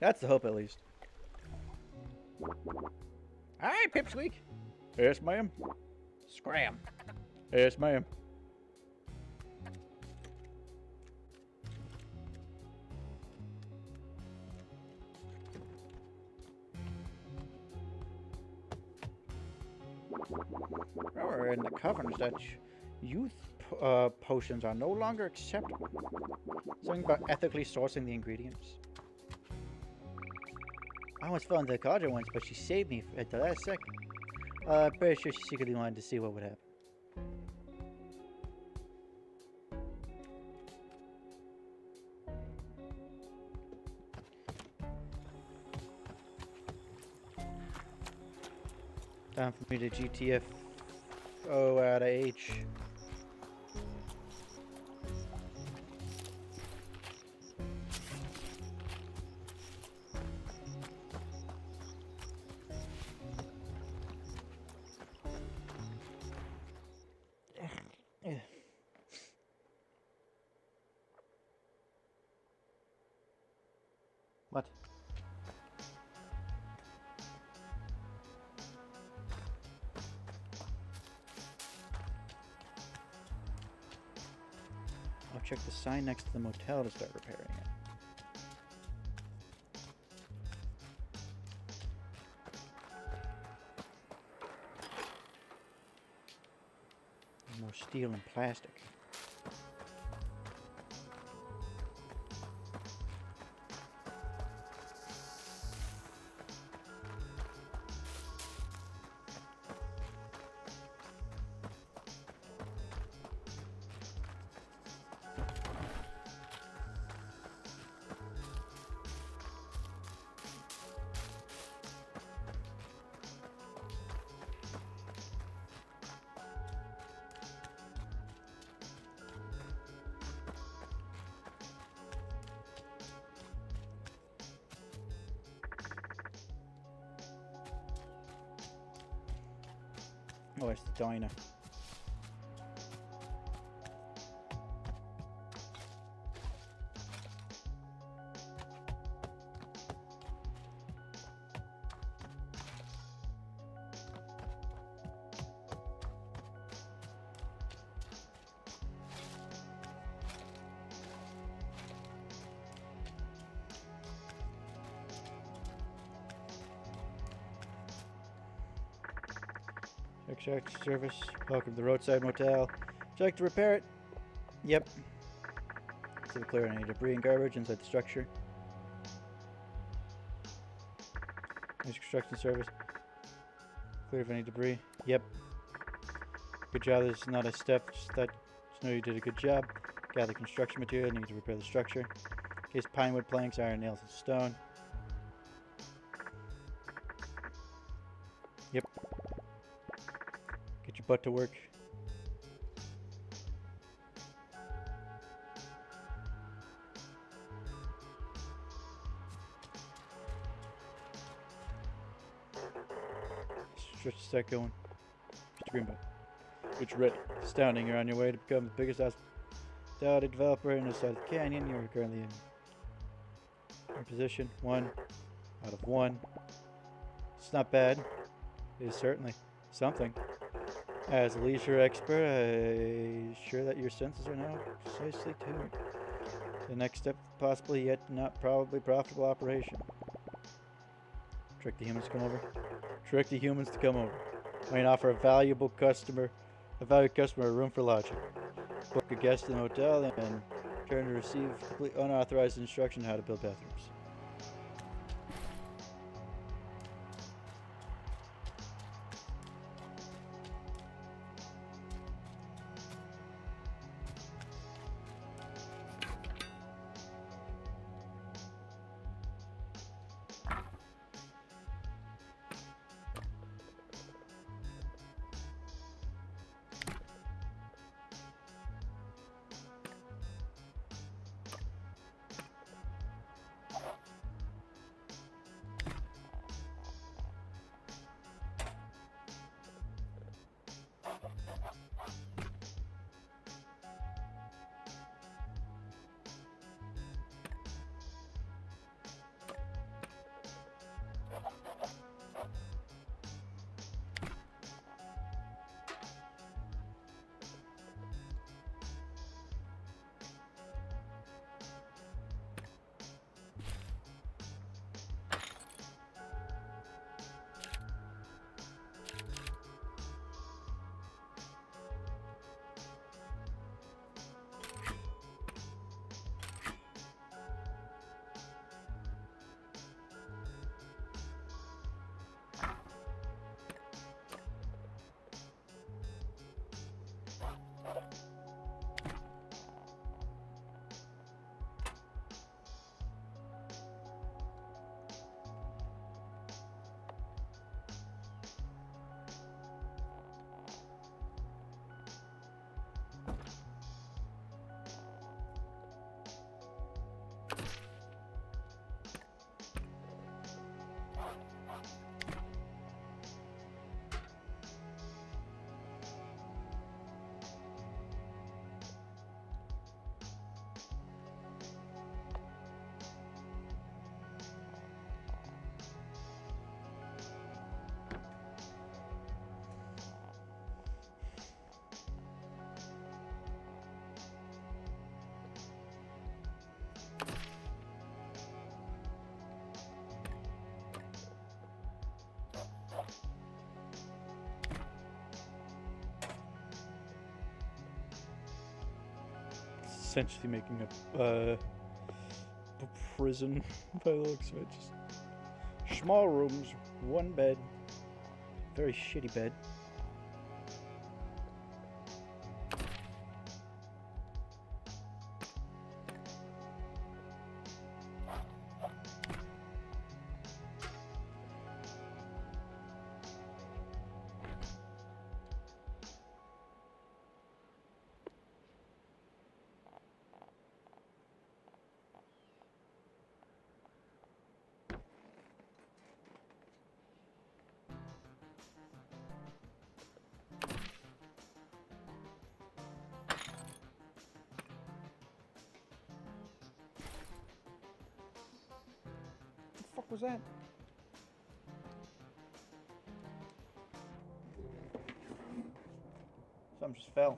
Speaker 2: That's the hope, at least. Hi, Pipsqueak. Yes, ma'am. Scram. Yes, ma'am. Remember in the covenants that youth potions are no longer acceptable. Something about ethically sourcing the ingredients. I almost fell into the cauldron once, but she saved me at the last second. Pretty sure she secretly wanted to see what would happen. Time for me to GTF out of H. What? I'll check the sign next to the motel to start repairing it. More steel and plastic. Oh, it's the diner. Check service. Welcome to the roadside motel. Check to repair it. Yep. So to clear any debris and garbage inside the structure. Next construction service. Clear of any debris. Yep. Good job. This is not a step. Just that. Just know you did a good job. Gather construction material. Need to repair the structure. Case pine wood planks, iron nails, and stone. Yep. Get your butt to work. Stretch the stack going. Mr. Greenbutt. It's ready. Astounding, you're on your way to become the biggest hospitality developer in this side of the canyon. You're currently in position 1 out of 1. It's not bad. It is certainly something. As a leisure expert, I'm sure that your senses are now precisely tuned. The next step, possibly yet not probably profitable operation. Trick the humans to come over. Trick the humans to come over. I mean, offer a valued customer a room for lodging. Book a guest in the hotel and turn to receive complete unauthorized instruction on how to build bathrooms.
Speaker 4: essentially making a prison by the looks of it. Just small rooms, one bed, very shitty bed. What the fuck was that? Something just fell.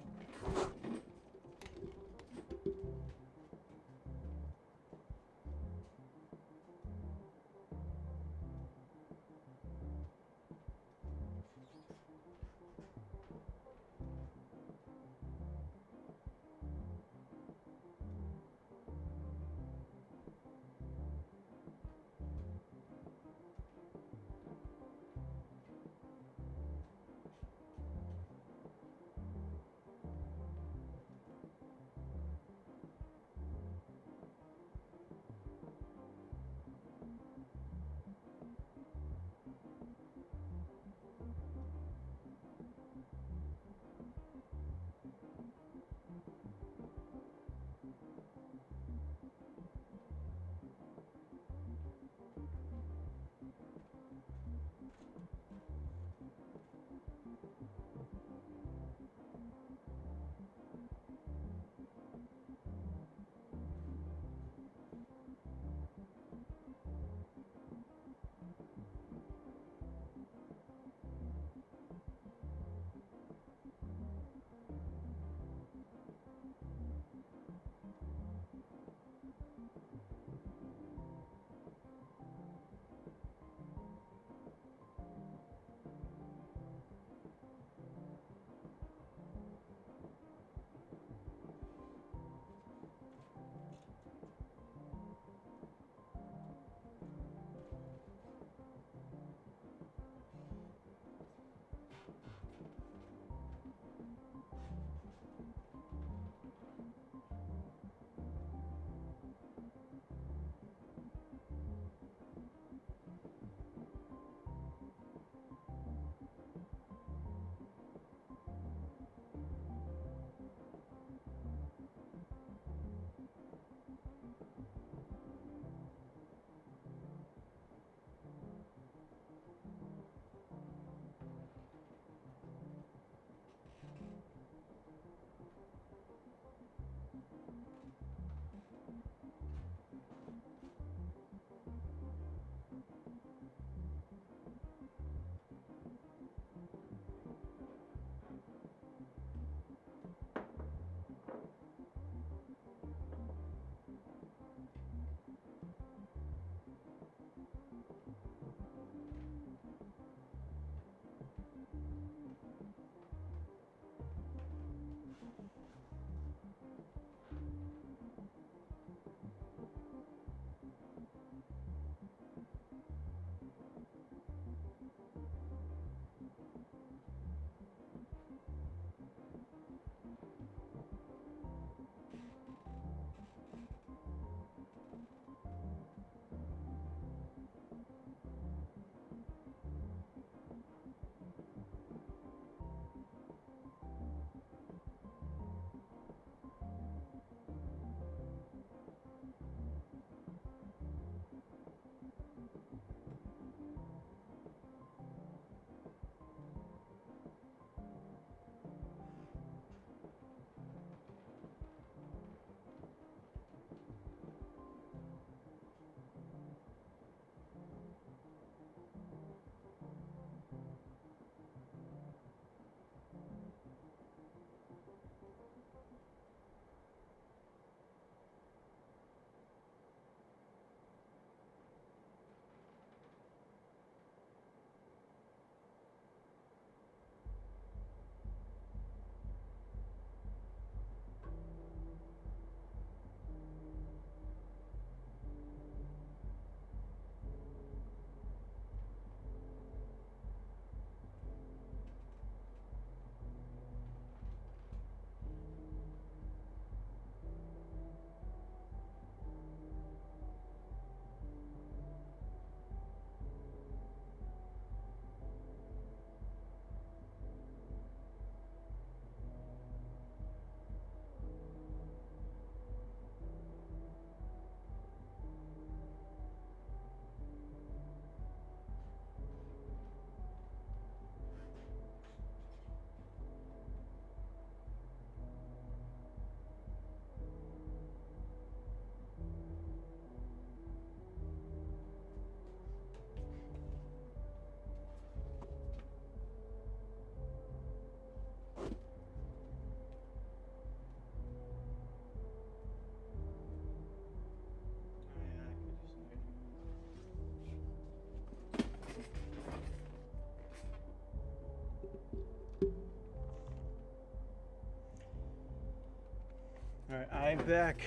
Speaker 2: Alright, I'm back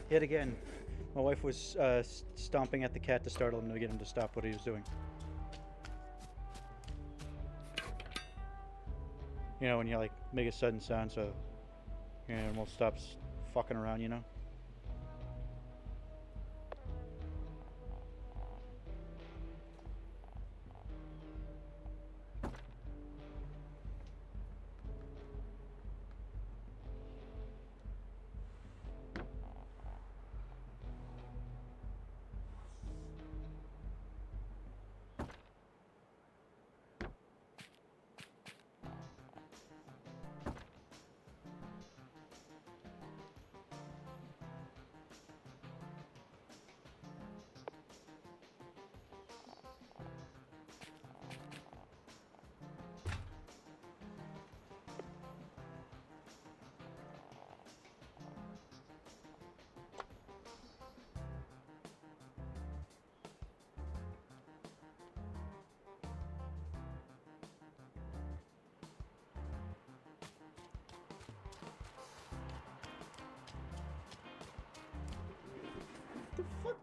Speaker 2: yet again. My wife was stomping at the cat to startle him to get him to stop what he was doing. You know, when you like make a sudden sound so your animal stops fucking around, you know? What the fuck?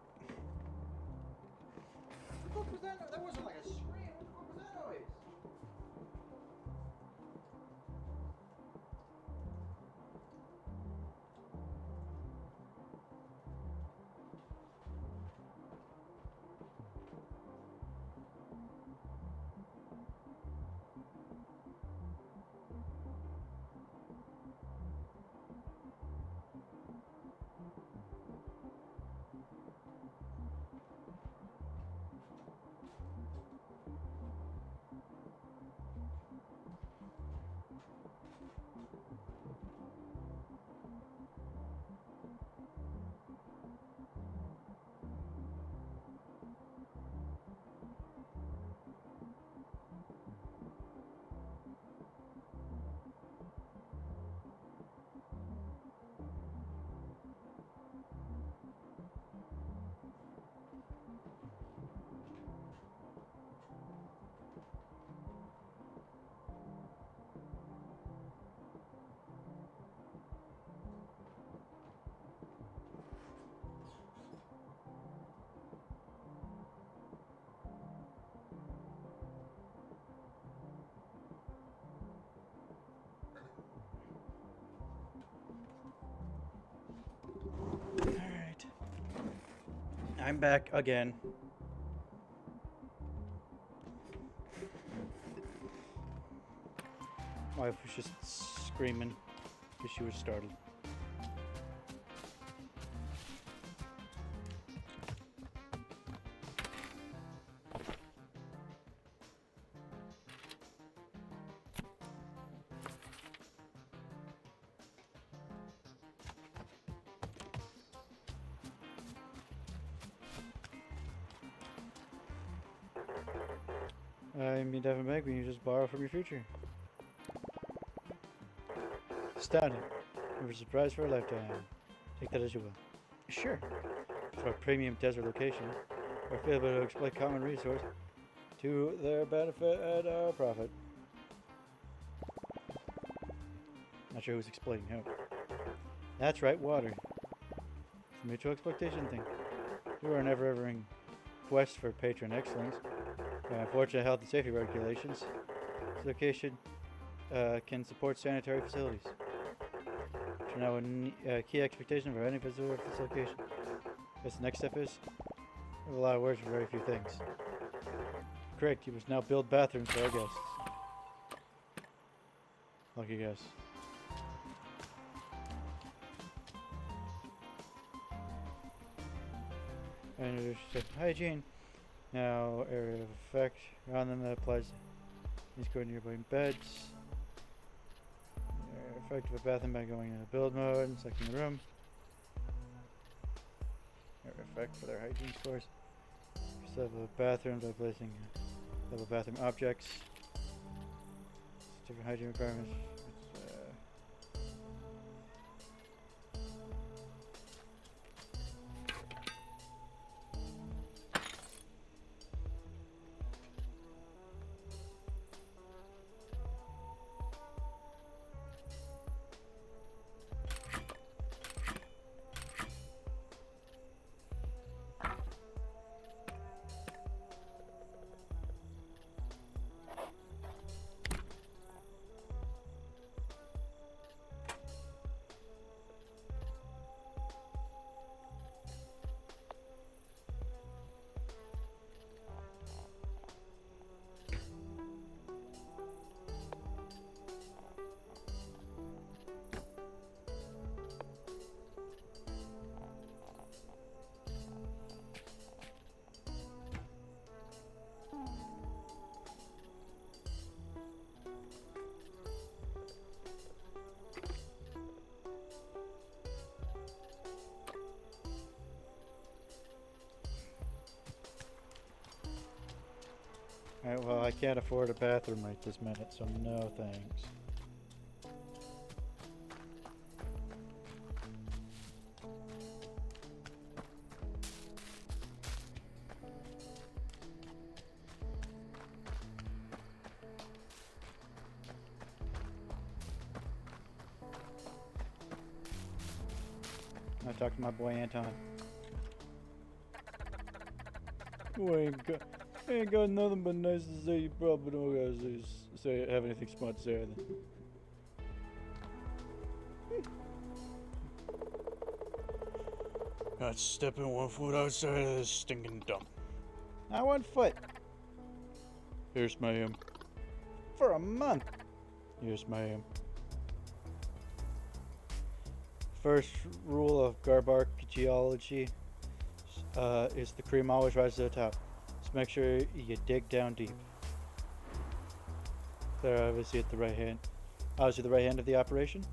Speaker 2: What the fuck was that? That wasn't like a scream. What the fuck was that noise? Alright. I'm back again. My wife was just screaming because she was startled. I mean, Devin Bank, when you just borrow from your future. Astounding. You're a surprise for a lifetime. Take that as you will. Sure. For a premium desert location, we're able to exploit common resource to their benefit and our profit. Not sure who's exploiting who. That's right, water. It's a mutual exploitation thing. We were never ever in quest for patron excellence. Unfortunate health and safety regulations. This location can support sanitary facilities. Which are now a key expectation for any visitor of this location. Guess the next step is we have a lot of words for very few things. Correct, you must now build bathrooms for our guests. Lucky guess. And there's hygiene. Now, area of effect. Around them that applies. These go nearby beds. Effect of a bathroom by going into build mode and selecting the room. Area effect for their hygiene scores. Level of bathrooms by placing level bathroom objects. Different hygiene requirements. Alright, well, I can't afford a bathroom right this minute, so no thanks. I talked to my boy Anton.
Speaker 4: Boy, ain't got nothing but nice to say. You probably don't gotta have anything smart to say either. Not stepping 1 foot outside of this stinking dump.
Speaker 2: Not 1 foot.
Speaker 4: Yes, ma'am.
Speaker 2: For a month.
Speaker 4: Yes, ma'am.
Speaker 2: First rule of garbark geology is the cream always rises to the top. Just make sure you dig down deep. Claire obviously at the right hand. Obviously the right hand of the operation.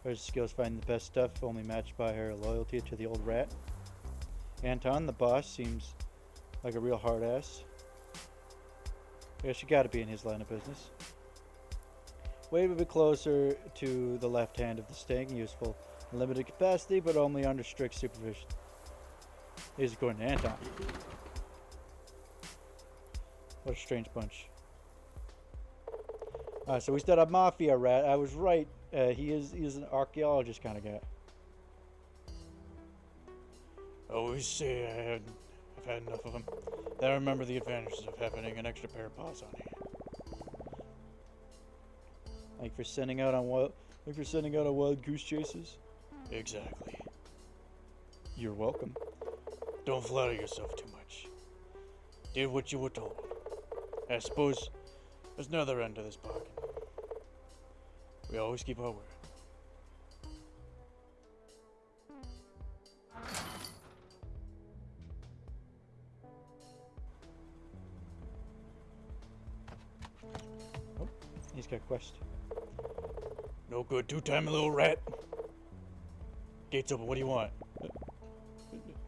Speaker 2: Her skills finding the best stuff only matched by her loyalty to the old rat. Anton, the boss, seems like a real hard ass. Yeah, she gotta be in his line of business. Wade would be closer to the left hand of the staying useful. Limited capacity, but only under strict supervision. He's going to Anton. What a strange bunch. So he's not a mafia rat. I was right. He is an archaeologist kind of guy.
Speaker 4: I always say I've had enough of them. Then I remember the advantages of having an extra pair of paws on hand.
Speaker 2: Like for sending out on wild goose chases.
Speaker 4: Exactly.
Speaker 2: You're welcome.
Speaker 4: Don't flatter yourself too much. Did what you were told. I suppose there's another end to this bargain. We always keep our word.
Speaker 2: Oh, he's got a quest.
Speaker 4: No good two-timing little rat. Gates open, what do you want?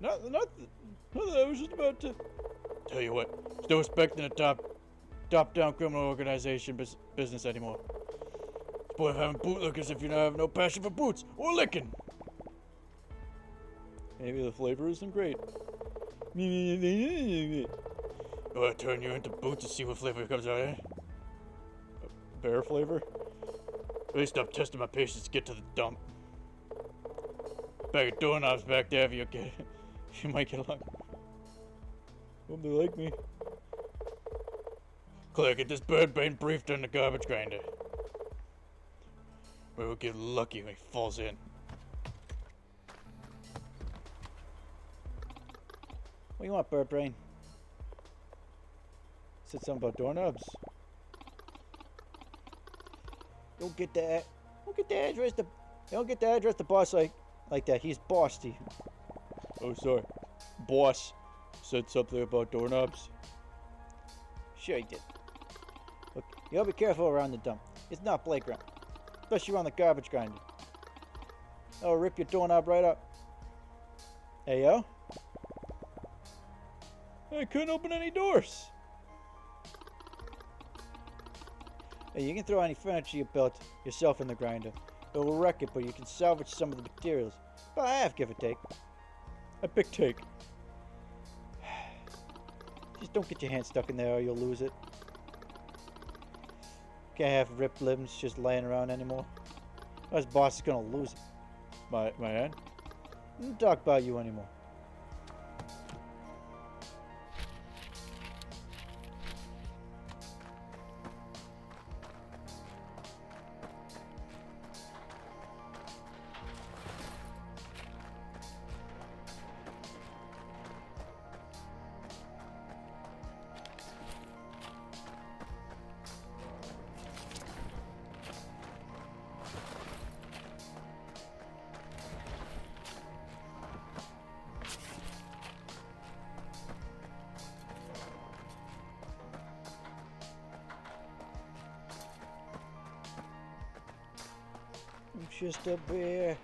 Speaker 4: Nothing, I was just about to... Tell you what, there's no respect in a top-down criminal organization business anymore. It's boy of having bootlickers if you don't have no passion for boots or licking.
Speaker 2: Maybe the flavor isn't great.
Speaker 4: Do I turn you into boots and see what flavor comes out, eh?
Speaker 2: Bear flavor?
Speaker 4: Please stop testing my patience to get to the dump. Bag of doorknobs back there if you get it. You might get along.
Speaker 2: Hope they like me.
Speaker 4: Claire, get this bird brain briefed on the garbage grinder. We'll get lucky when he falls in.
Speaker 2: What do you want, bird brain? Said something about doorknobs. Don't get the address. Don't get the address to boss like that. He's boss to you.
Speaker 4: Oh, sorry. Boss said something about doorknobs.
Speaker 2: Sure he did. Look, you gotta be careful around the dump. It's not playground. Especially around the garbage grinder. I'll rip your doorknob right up. Hey, yo?
Speaker 4: I couldn't open any doors.
Speaker 2: Hey, you can throw any furniture you built yourself in the grinder. It will wreck it, but you can salvage some of the materials. About half, give or take.
Speaker 4: A big take.
Speaker 2: Just don't get your hand stuck in there or you'll lose it. Can't have ripped limbs just laying around anymore. This boss is gonna lose it.
Speaker 4: My hand?
Speaker 2: Don't talk about you anymore. I'm just a bear.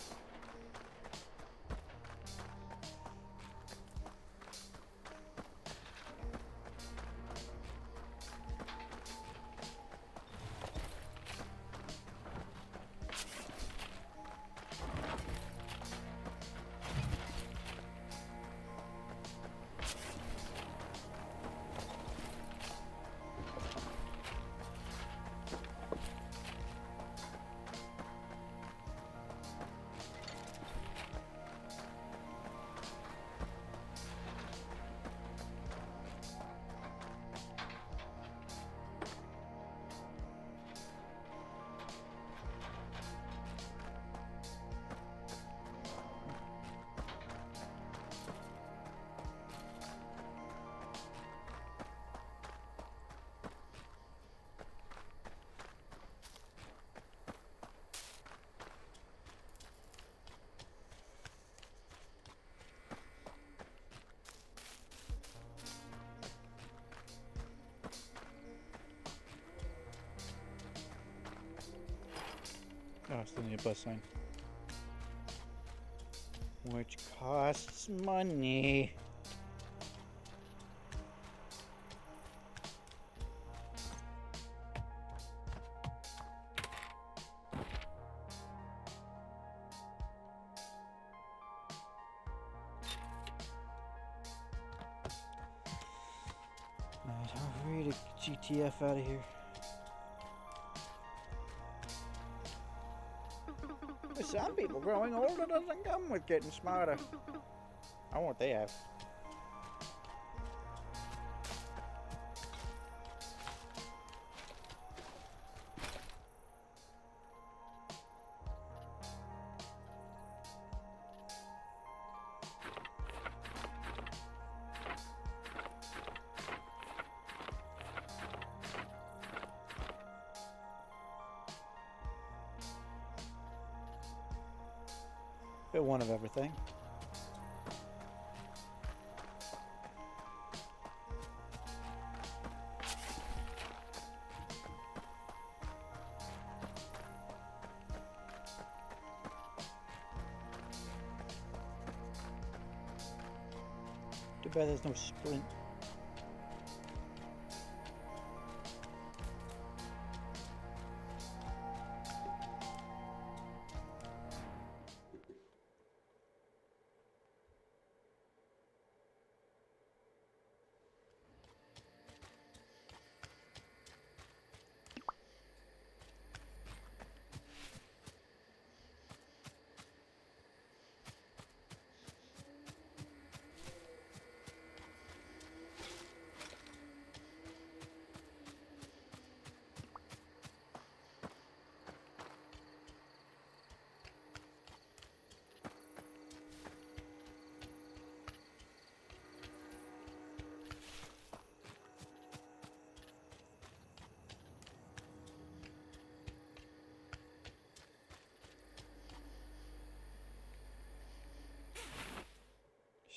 Speaker 4: Oh, I still need a bus sign.
Speaker 3: Which costs money. Alright, I'm ready to GTF out of here. For some people, growing older doesn't come with getting smarter. I want what they have. Bit one of everything. Too bad there's no sprint.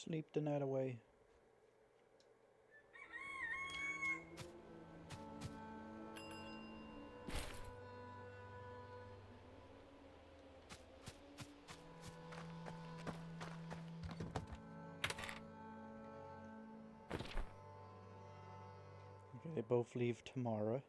Speaker 3: Sleep the night away. Okay, they both leave tomorrow.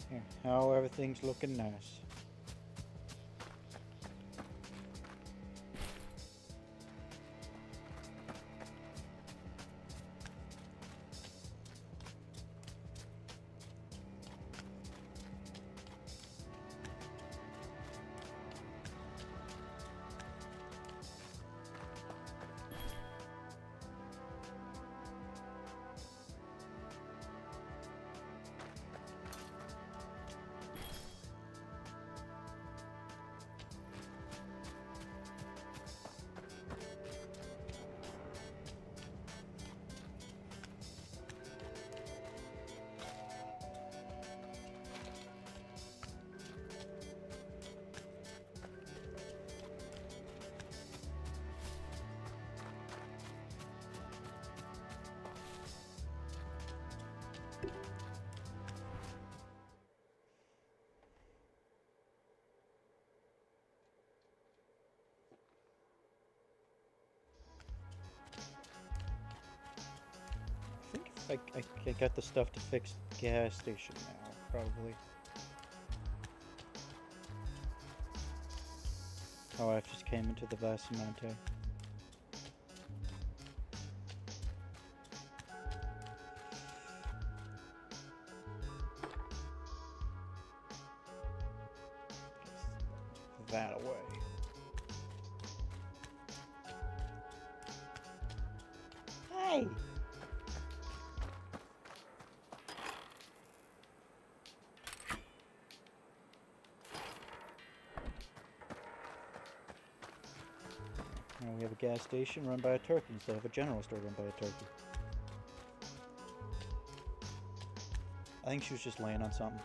Speaker 3: Here, how everything's looking nice.
Speaker 2: I got the stuff to fix the gas station now, probably. My wife just came into the Vasamante. That away. Hey! Now we have a gas station run by a turkey instead of a general store run by a turkey. I think she was just laying on something.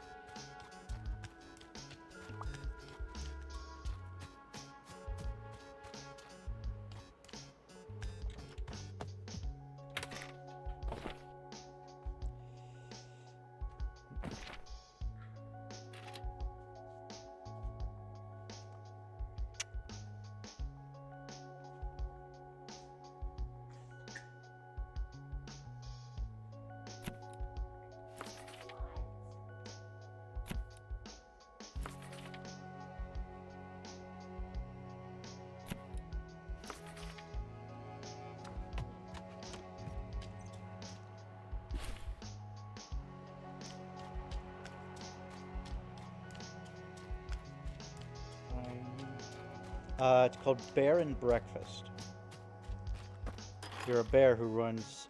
Speaker 2: It's called Bear and Breakfast. You're a bear who runs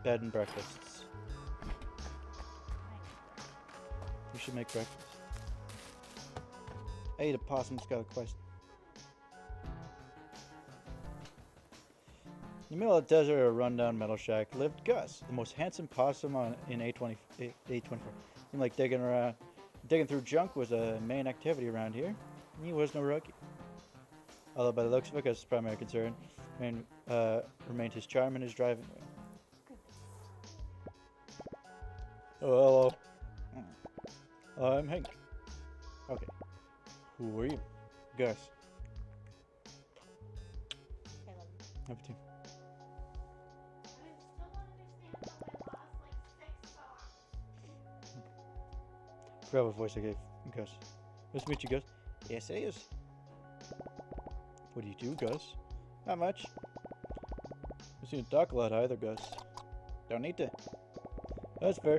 Speaker 2: bed and breakfasts. You should make breakfast. Hey, the possum's got a question. In the middle of the desert of a rundown metal shack lived Gus, the most handsome possum in A24. Seemed like digging through junk was a main activity around here. He was no rookie. Although by the looks of it, Gus's primary concern remained his charm and his driving wheel. Oh, hello. I'm Hank. Okay. Who are you? Gus. Number 2. Forgot what voice I gave Gus. Nice to meet you, Gus. Yes, it is. What do you do, Gus? Not much. You seem to talk a lot either, Gus. Don't need to. That's fair.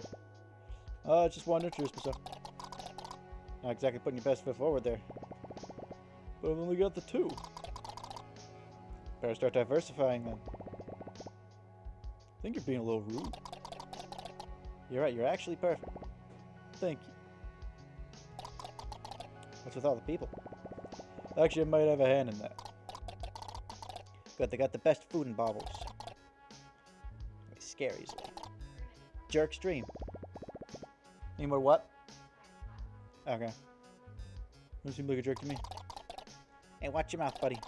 Speaker 2: I just wanted to introduce myself. Not exactly putting your best foot forward there. But I've only got the 2. Better start diversifying then. I think you're being a little rude. You're right, you're actually perfect. Thank you. What's with all the people? Actually, I might have a hand in that. Good, they got the best food and baubles. They scare easily. Jerk stream. Any more what? Okay. Don't seem like a jerk to me. Hey, watch your mouth, buddy.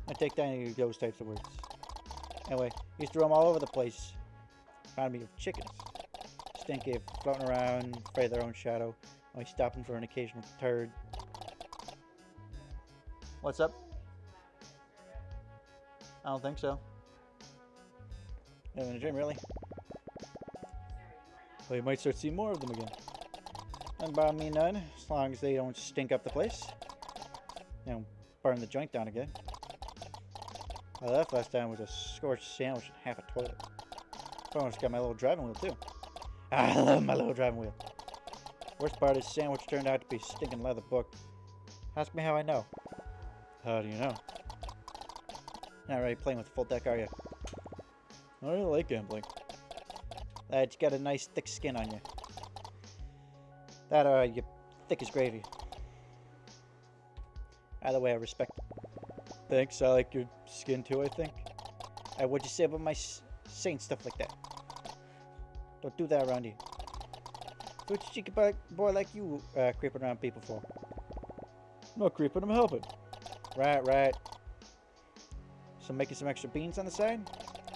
Speaker 2: I take down any of those types of words. Anyway, he used to roam all over the place. Found me of chickens. Stinky, floating around, afraid of their own shadow. Only stopping for an occasional turd. What's up? I don't think so. Having a dream, really? Well, you might start seeing more of them again. Doesn't bother me none, as long as they don't stink up the place. You know, burn the joint down again. I left last time was a scorched sandwich and half a toilet. I almost got my little driving wheel, too. I love my little driving wheel. Worst part is sandwich turned out to be a stinking leather book. Ask me how I know. How do you know? Not really playing with a full deck, are you?
Speaker 4: I really like gambling.
Speaker 2: Lad, you got a nice thick skin on you. That, you thick as gravy. Either way, I respect it.
Speaker 4: Thanks, I like your skin too, I think.
Speaker 2: What'd you say about my saying stuff like that? Don't do that around here. What's a cheeky boy like you creeping around people for?
Speaker 4: I'm not creeping, I'm helping.
Speaker 2: Right. So making some extra beans on the side?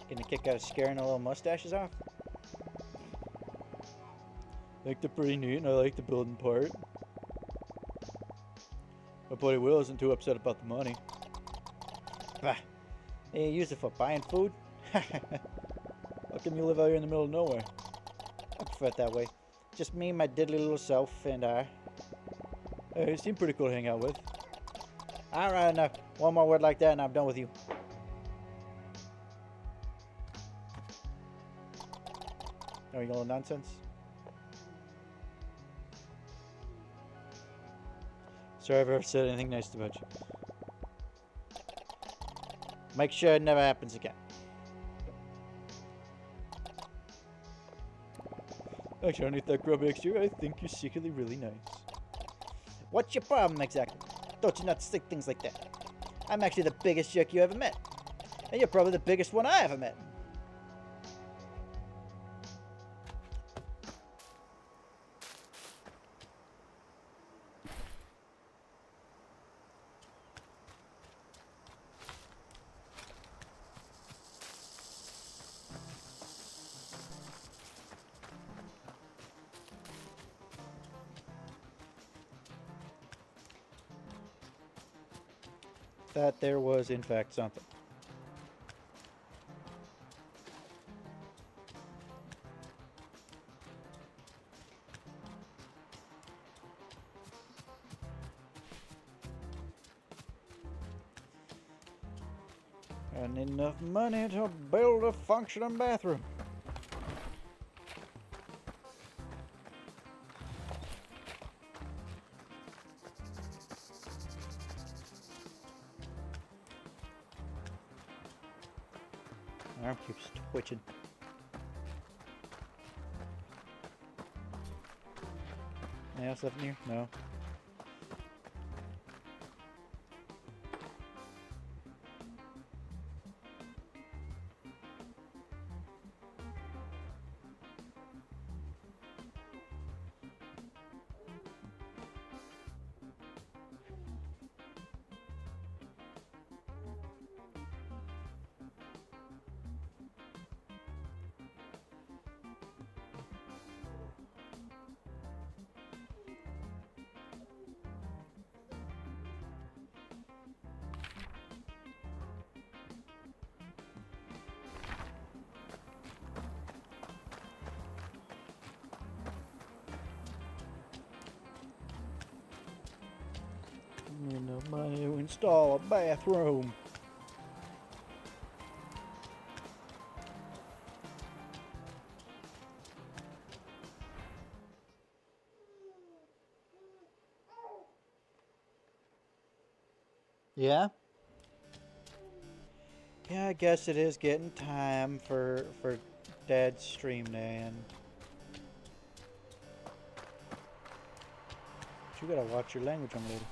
Speaker 2: Getting a kick out of scaring the little mustaches off?
Speaker 4: I think they're pretty neat and I like the building part. My buddy Will isn't too upset about the money.
Speaker 2: Bah. You use it for buying food?
Speaker 4: I
Speaker 2: come you live out here in the middle of nowhere?
Speaker 3: I prefer it that way. Just me, my diddly little self, and I.
Speaker 2: Hey, you seem pretty cool to hang out with.
Speaker 3: Alright, enough. One more word like that and I'm done with you.
Speaker 2: Are you a little nonsense? Sorry if I ever said anything nice about you.
Speaker 3: Make sure it never happens again.
Speaker 2: Actually, underneath that grubby exterior, I think you're secretly really nice.
Speaker 3: What's your problem exactly? Don't you not stick things like that? I'm actually the biggest jerk you ever met. And you're probably the biggest one I ever met.
Speaker 2: That there was, in fact, something. And enough money to build a functioning bathroom. My arm keeps twitching. Anything else left in here? No. Enough money to install a bathroom. Yeah? Yeah, I guess it is getting time for Dad's stream to end. But you gotta watch your language, young lady.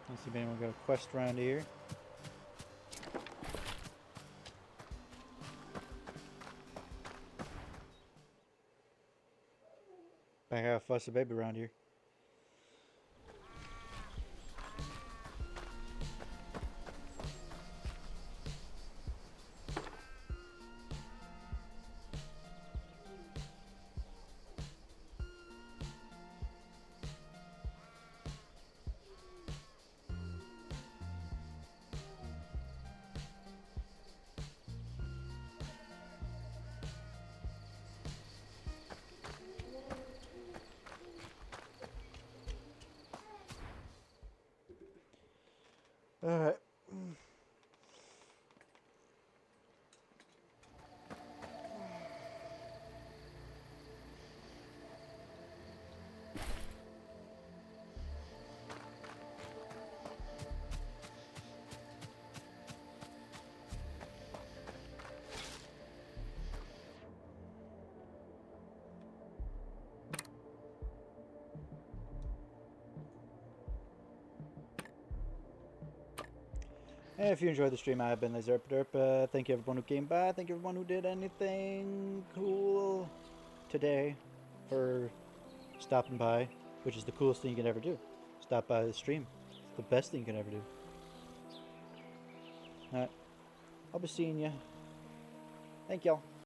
Speaker 2: Let's see if anyone got a quest around here. I gotta fuss a baby around here. Alright. And if you enjoyed the stream, I've been LaserPderp. Thank you everyone who came by. Thank you everyone who did anything cool today for stopping by, which is the coolest thing you can ever do. Stop by the stream. It's the best thing you can ever do. Alright. I'll be seeing you. Thank y'all.